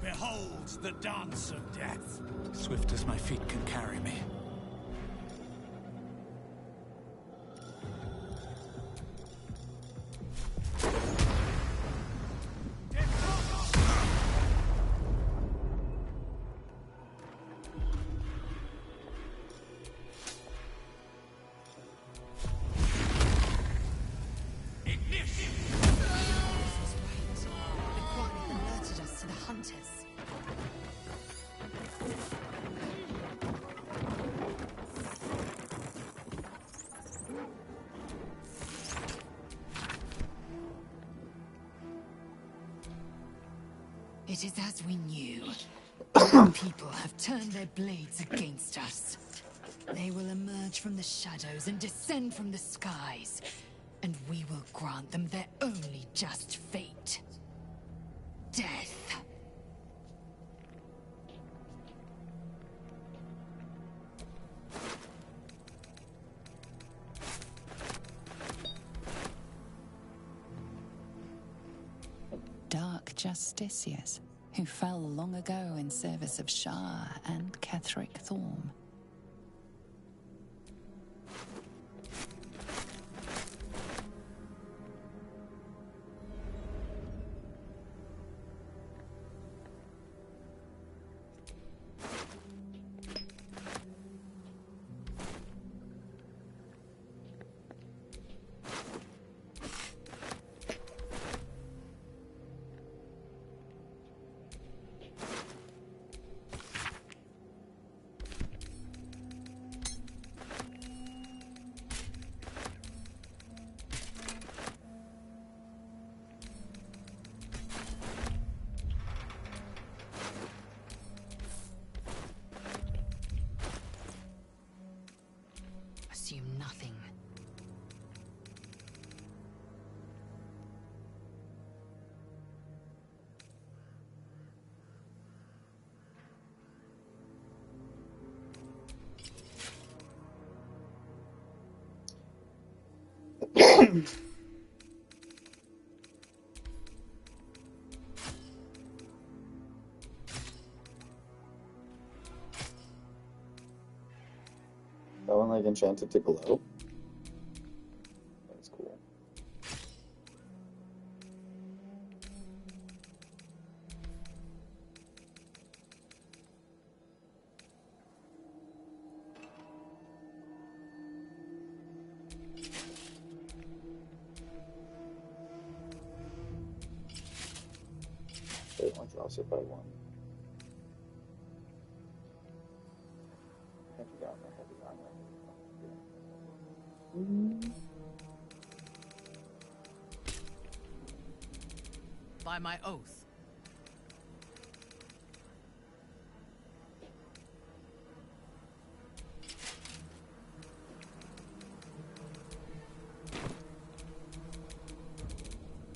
Behold the dance of death. Swift as my feet can carry me. It is as we knew. Our people have turned their blades against us. They will emerge from the shadows and descend from the skies, and we will grant them their only just fate. Death. Dark justiciars who fell long ago in service of Shah and Ketheric Thorm. Assume nothing. That one like enchanted to glow. That's cool. Okay, one drops it by one. Heavy armor, heavy armor. By my oath.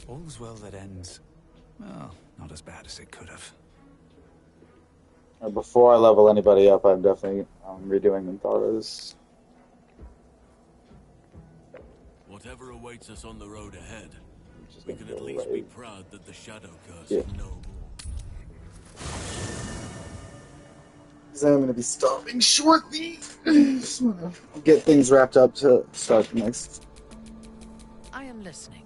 All's well that ends. Well, not as bad as it could have. Before I level anybody up, I'm definitely redoing Minthara's. Whatever awaits us on the road ahead, we can gonna at go least away. be proud that the Shadow Curse Yeah. is no more. Because I'm going to be stopping shortly. Just want to get things wrapped up to start the next I am listening.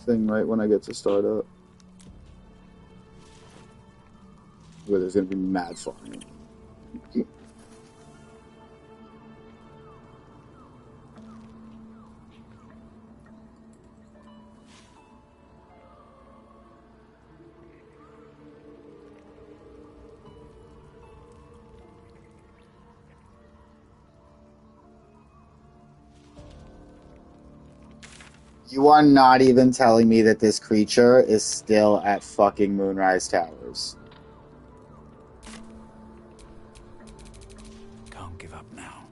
thing right when I get to start up. Where there's going to be mad flying. You are not even telling me that this creature is still at fucking Moonrise Towers. Can't give up now.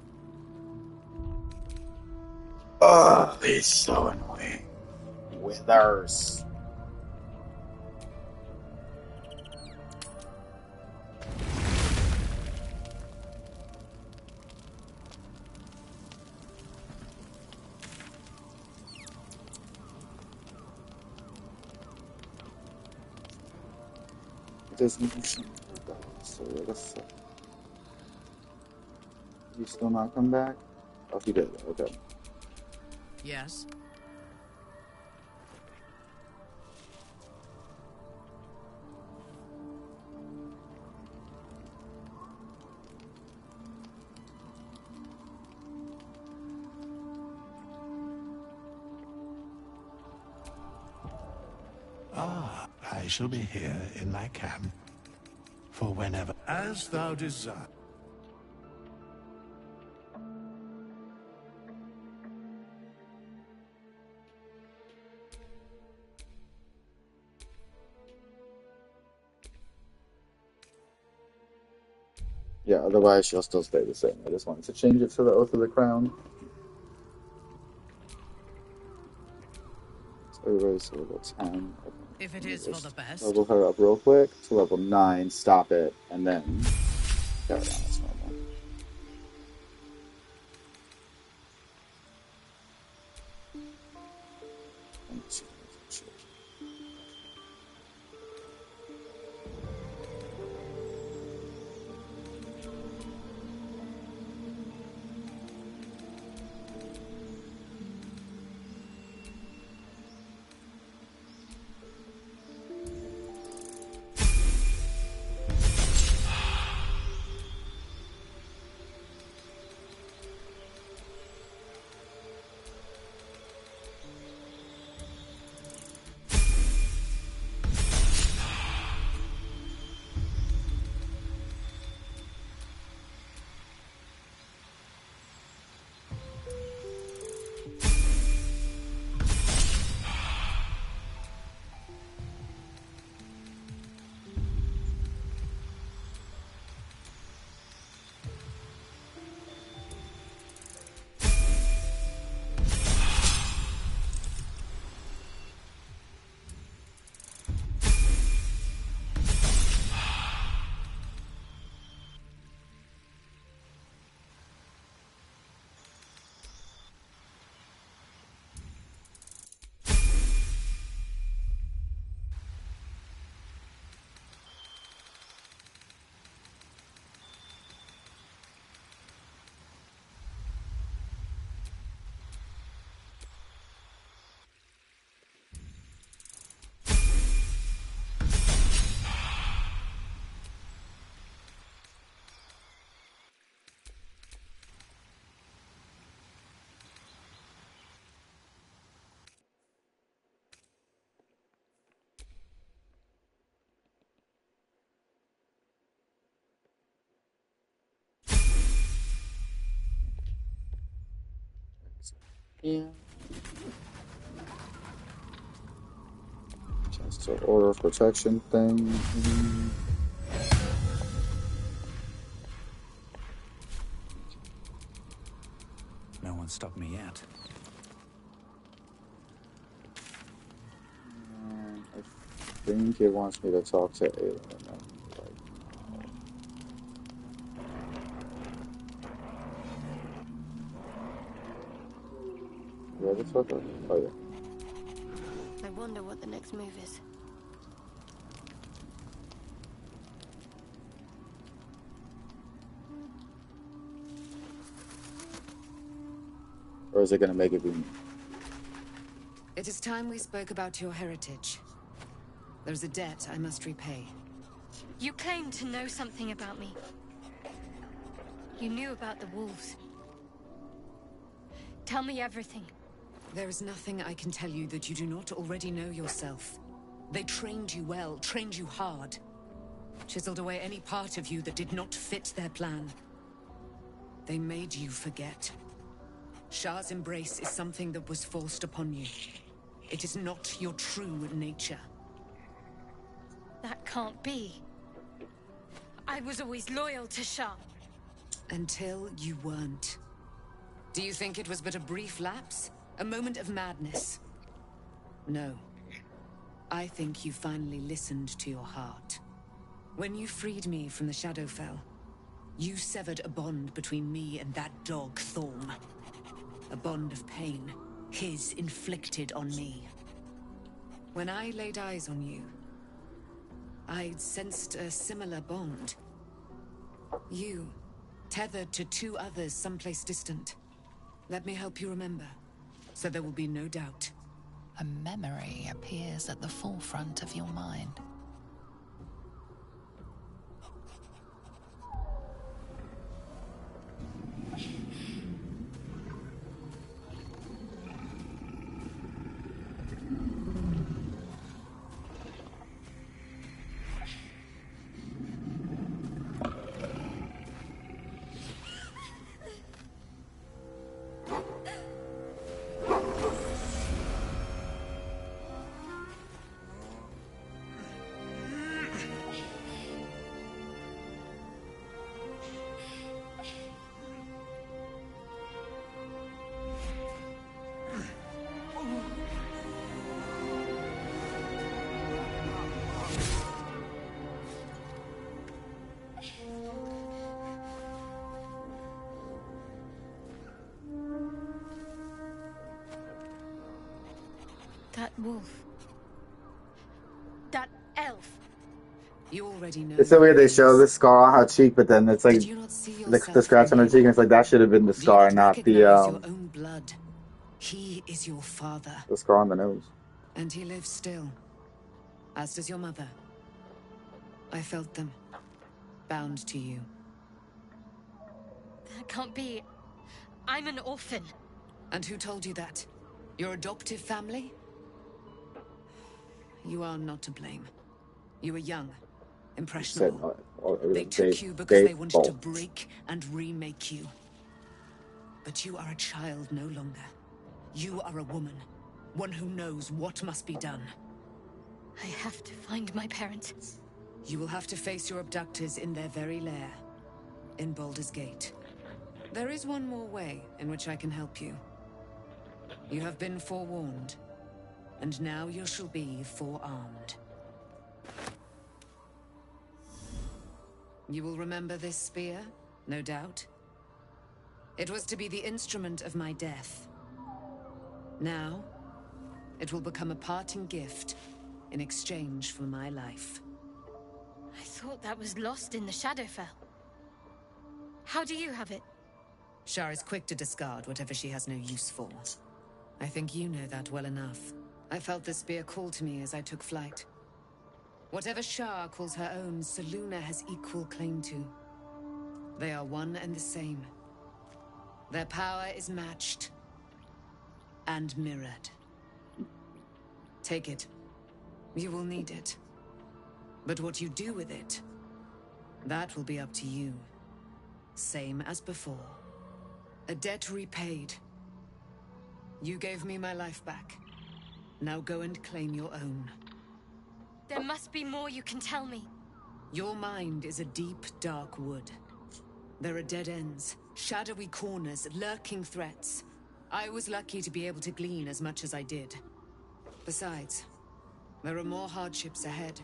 Ugh, he's so annoying. Withers. There's motion. So wait a second. You still not come back? Oh, he did. Okay. Yes? Ah, I shall be here in my camp for whenever, as thou desire. Yeah, otherwise she'll still stay the same. I just wanted to change it to the Oath of the Crown. So everybody's level 10. Okay. If it is for the best. Level her up real quick to level 9, stop it, and then carry on as normal. Yeah. Just an order of protection thing. No one stopped me yet. I think it wants me to talk to Aelin. Where the fuck are they? Oh, yeah. I wonder what the next move is. Or is it going to make it be me? It is time we spoke about your heritage. There's a debt I must repay. You claim to know something about me. You knew about the wolves. Tell me everything. There is nothing I can tell you that you do not already know yourself. They trained you well, trained you hard. Chiseled away any part of you that did not fit their plan. They made you forget. Shah's embrace is something that was forced upon you. It is not your true nature. That can't be. I was always loyal to Shah. Until you weren't. Do you think it was but a brief lapse? A moment of madness? No. I think you finally listened to your heart. When you freed me from the Shadowfell, you severed a bond between me and that dog, Thorm. A bond of pain, his inflicted on me. When I laid eyes on you, I sensed a similar bond. You, tethered to two others someplace distant. Let me help you remember, so there will be no doubt. A memory appears at the forefront of your mind. That wolf. That elf. You already know. It's so weird. They show the scar on her cheek, but then it's like Did you not see the yourself scratch on her in him? cheek, and it's like that should have been the Do you scar, not not recognize your own blood? He is your father. the scar on the nose. And he lives still. As does your mother. I felt them. Bound to you. That can't be. I'm an orphan. And who told you that? Your adoptive family? You are not to blame. You were young, impressionable. They took you because they wanted to break and remake you. But you are a child no longer. You are a woman. One who knows what must be done. I have to find my parents. You will have to face your abductors in their very lair. In Baldur's Gate. There is one more way in which I can help you. You have been forewarned. And now you shall be forearmed. You will remember this spear, no doubt. It was to be the instrument of my death. Now, it will become a parting gift in exchange for my life. I thought that was lost in the Shadowfell. How do you have it? Shar is quick to discard whatever she has no use for. I think you know that well enough. I felt the spear call to me as I took flight. Whatever Shar calls her own, Selûne has equal claim to. They are one and the same. Their power is matched and mirrored. Take it. You will need it. But what you do with it, that will be up to you. Same as before. A debt repaid. You gave me my life back. Now go and claim your own. There must be more you can tell me. Your mind is a deep, dark wood. There are dead ends, shadowy corners, lurking threats. I was lucky to be able to glean as much as I did. Besides, there are more hardships ahead.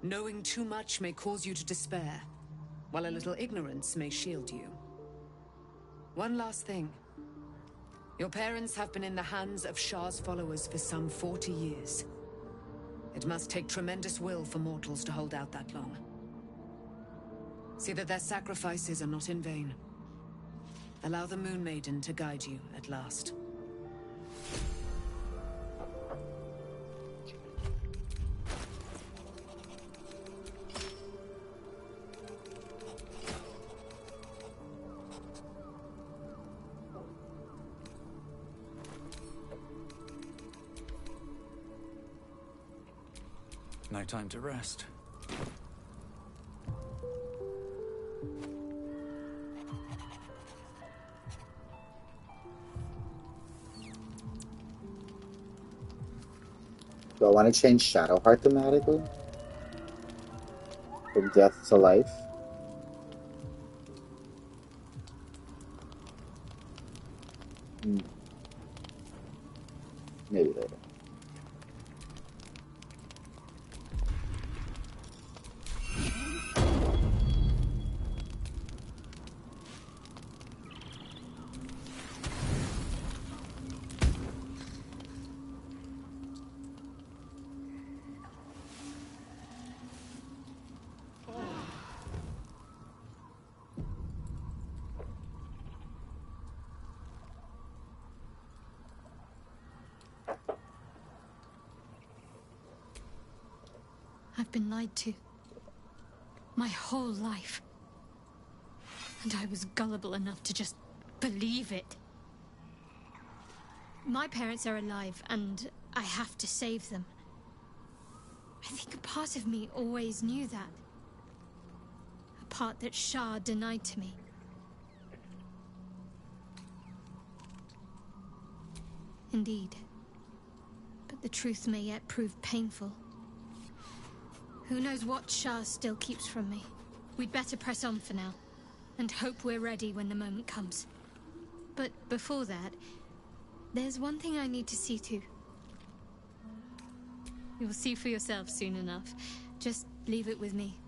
Knowing too much may cause you to despair, while a little ignorance may shield you. One last thing. Your parents have been in the hands of Shar's followers for some 40 years. It must take tremendous will for mortals to hold out that long. See that their sacrifices are not in vain. Allow the Moon Maiden to guide you at last. No time to rest. Do I want to change Shadowheart thematically? From death to life? Maybe later. I've been lied to. My whole life. And I was gullible enough to just believe it. My parents are alive, and I have to save them. I think a part of me always knew that. A part that Shah denied to me. Indeed. But the truth may yet prove painful. Who knows what Shah still keeps from me? We'd better press on for now, and hope we're ready when the moment comes. But before that, there's one thing I need to see to. You'll see for yourself soon enough. Just leave it with me.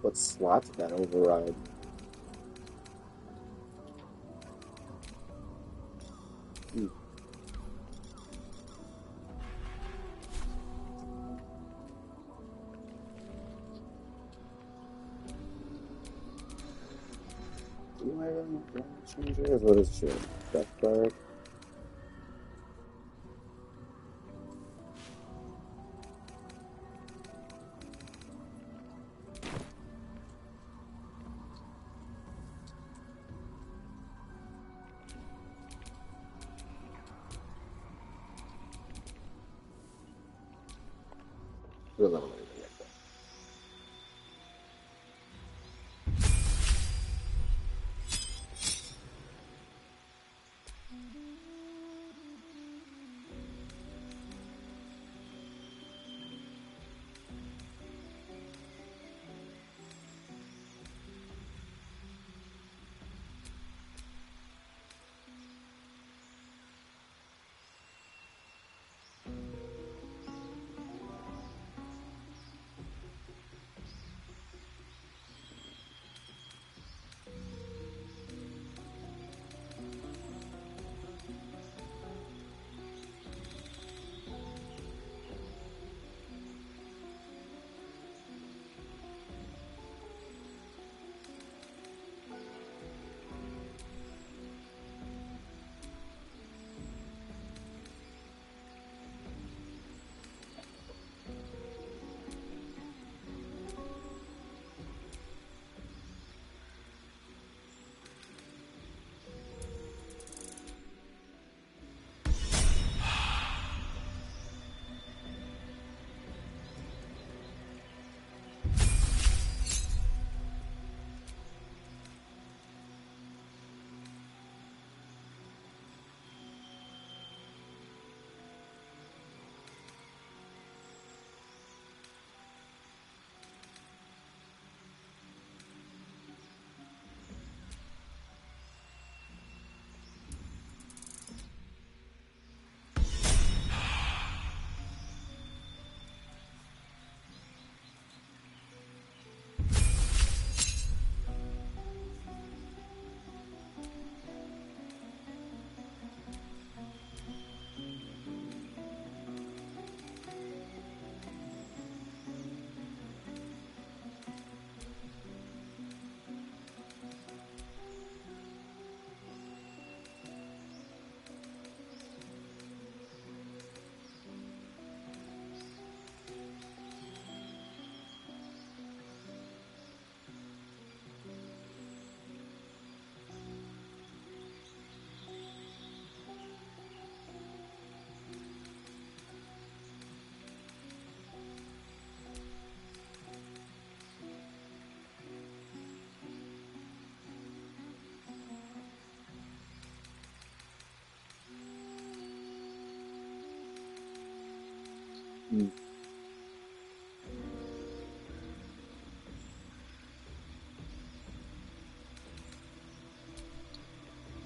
What slot did that override? Do I really want to change it? What is it? Death Guard? We'll eliminate it like that.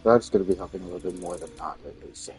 That's going to be helping a little bit more than not releasing.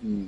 Hmm.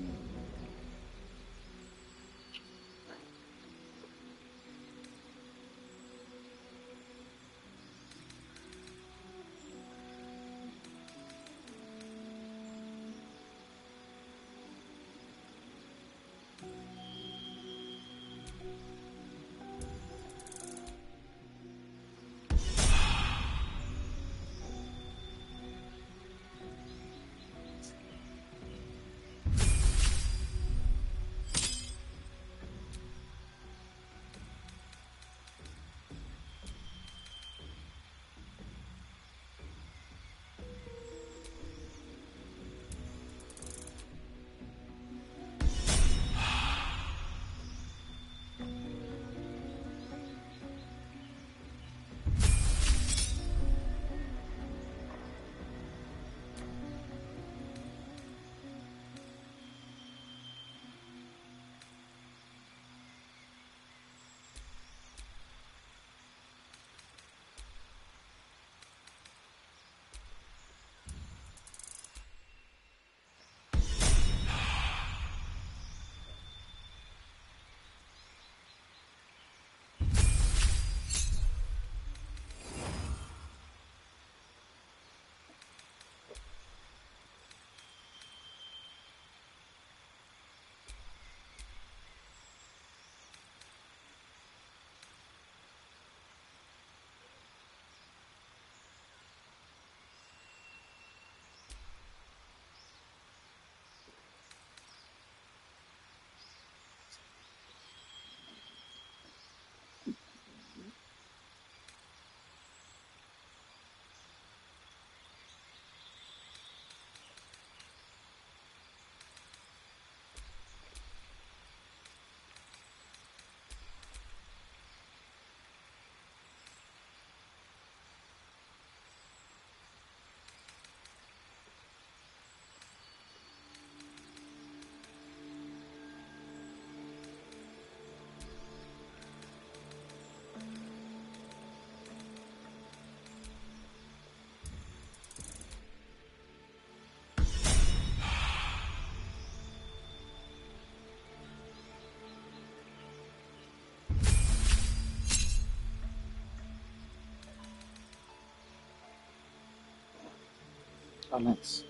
Oh, nice.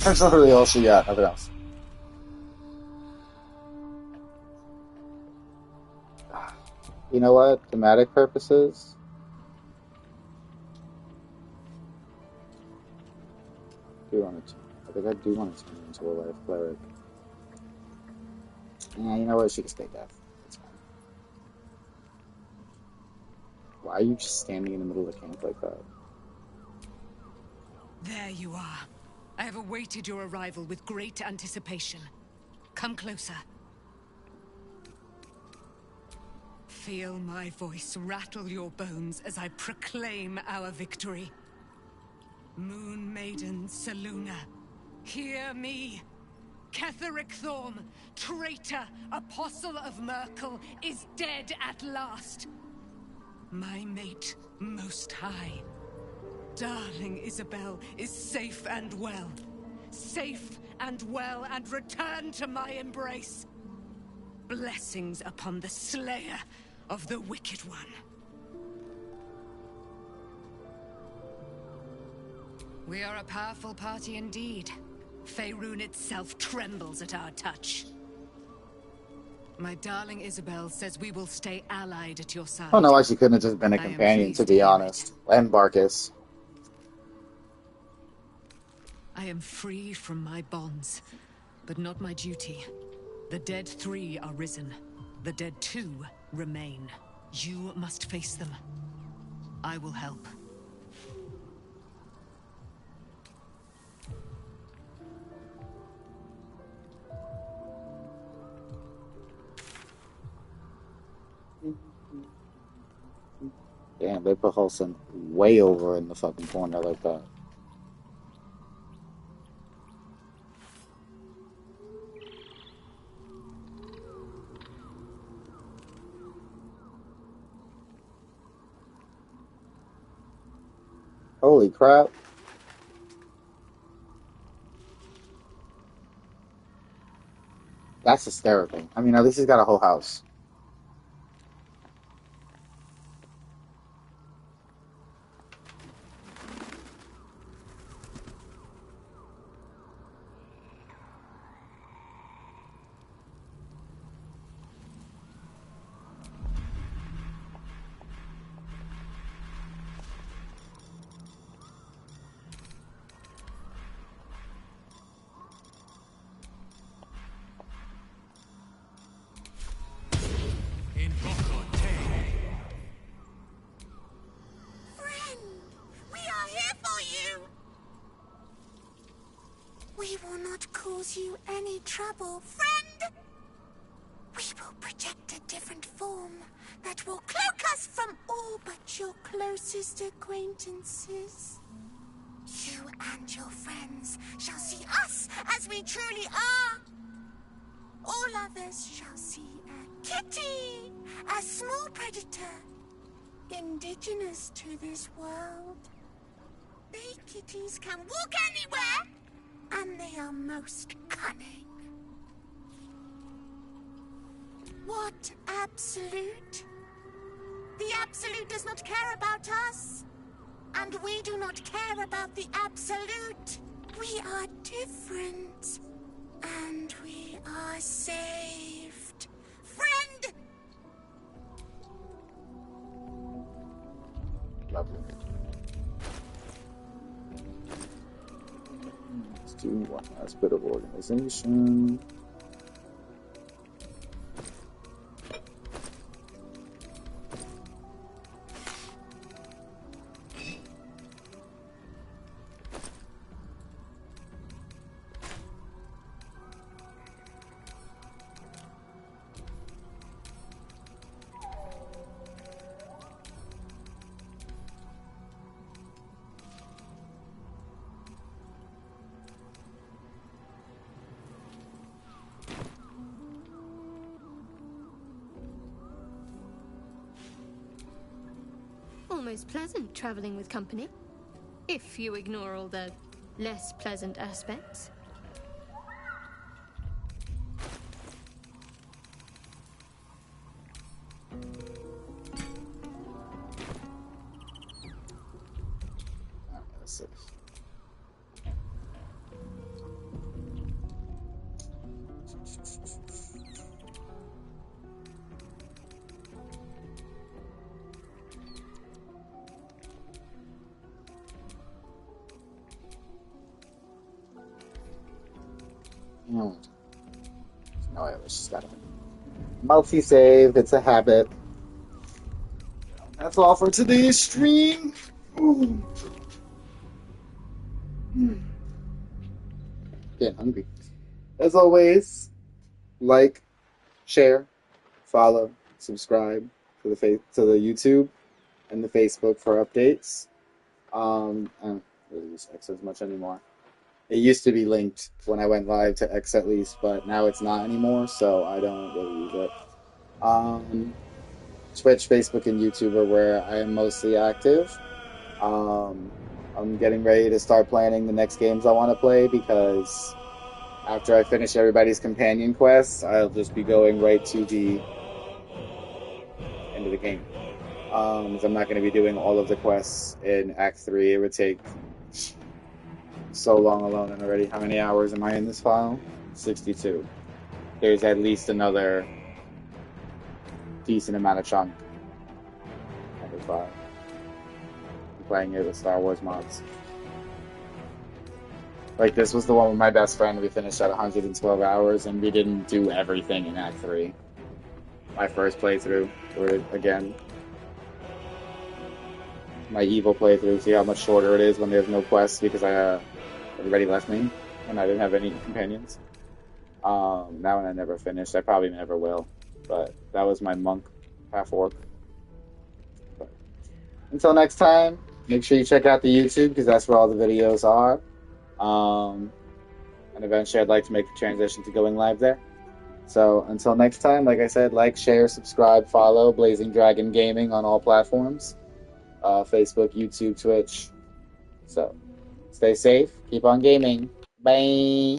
That's not really all she got. Nothing else. You know what? Thematic purposes. Do want to? I think I do want to turn her into a life cleric. Yeah, you know what? She can stay deaf. That's fine. Why are you just standing in the middle of the camp like that? There you are. I have awaited your arrival with great anticipation. Come closer. Feel my voice rattle your bones as I proclaim our victory. Moon Maiden Selûne, hear me. Ketheric Thorm, traitor, apostle of Merkel, is dead at last. My mate, Most High, darling Isabel, is safe and well. Safe and well, and returned to my embrace. Blessings upon the slayer of the Wicked One. We are a powerful party indeed. Faerun itself trembles at our touch. My darling Isabel says we will stay allied at your side. I don't know why she couldn't have just been a I am companion, to pleased be hear honest. And Barkus. I am free from my bonds, but not my duty. The dead 3 are risen. The dead 2 remain. You must face them. I will help. Damn, they put Holson way over in the fucking corner like that. Holy crap. That's hysterical. I mean, at least he's got a whole house. Friend, we are here for you. We will not cause you any trouble, friend. We will project a different form that will cloak us from all but your closest acquaintances. You and your friends shall see us as we truly are. All others shall see a kitty, a small predator, indigenous to this world. They kitties can walk anywhere, and they are most cunning. What absolute? The absolute does not care about us, and we do not care about the absolute. We are different, and we are saved. Friend! Lovely. Let's do one last bit of organization. Almost pleasant traveling with company, if you ignore all the less pleasant aspects. Let's see. No, I was just gotta multi-save. It's a habit. That's all for today's stream. Ooh. Getting hungry. As always, like, share, follow, subscribe to the YouTube and the Facebook for updates. I don't really use X as much anymore. It used to be linked when I went live to X at least, but now it's not anymore, so I don't really use it. Twitch, Facebook, and YouTube are where I am mostly active. I'm getting ready to start planning the next games I want to play because after I finish everybody's companion quests, I'll just be going right to the end of the game. I'm not going to be doing all of the quests in Act 3. It would take so long alone and already. How many hours am I in this file? 62. There's at least another decent amount of chunk of the file. I'm playing it with Star Wars mods. Like, this was the one with my best friend. We finished at 112 hours, and we didn't do everything in Act 3. My first playthrough, or again, my evil playthrough. See how much shorter it is when there's no quests because everybody left me and I didn't have any companions. That one I never finished. I probably never will. But that was my monk half-orc. Until next time, make sure you check out the YouTube because that's where all the videos are. And eventually I'd like to make the transition to going live there. So until next time, like I said, like, share, subscribe, follow Blazing Dragon Gaming on all platforms. Facebook, YouTube, Twitch. So stay safe, keep on gaming. Bye.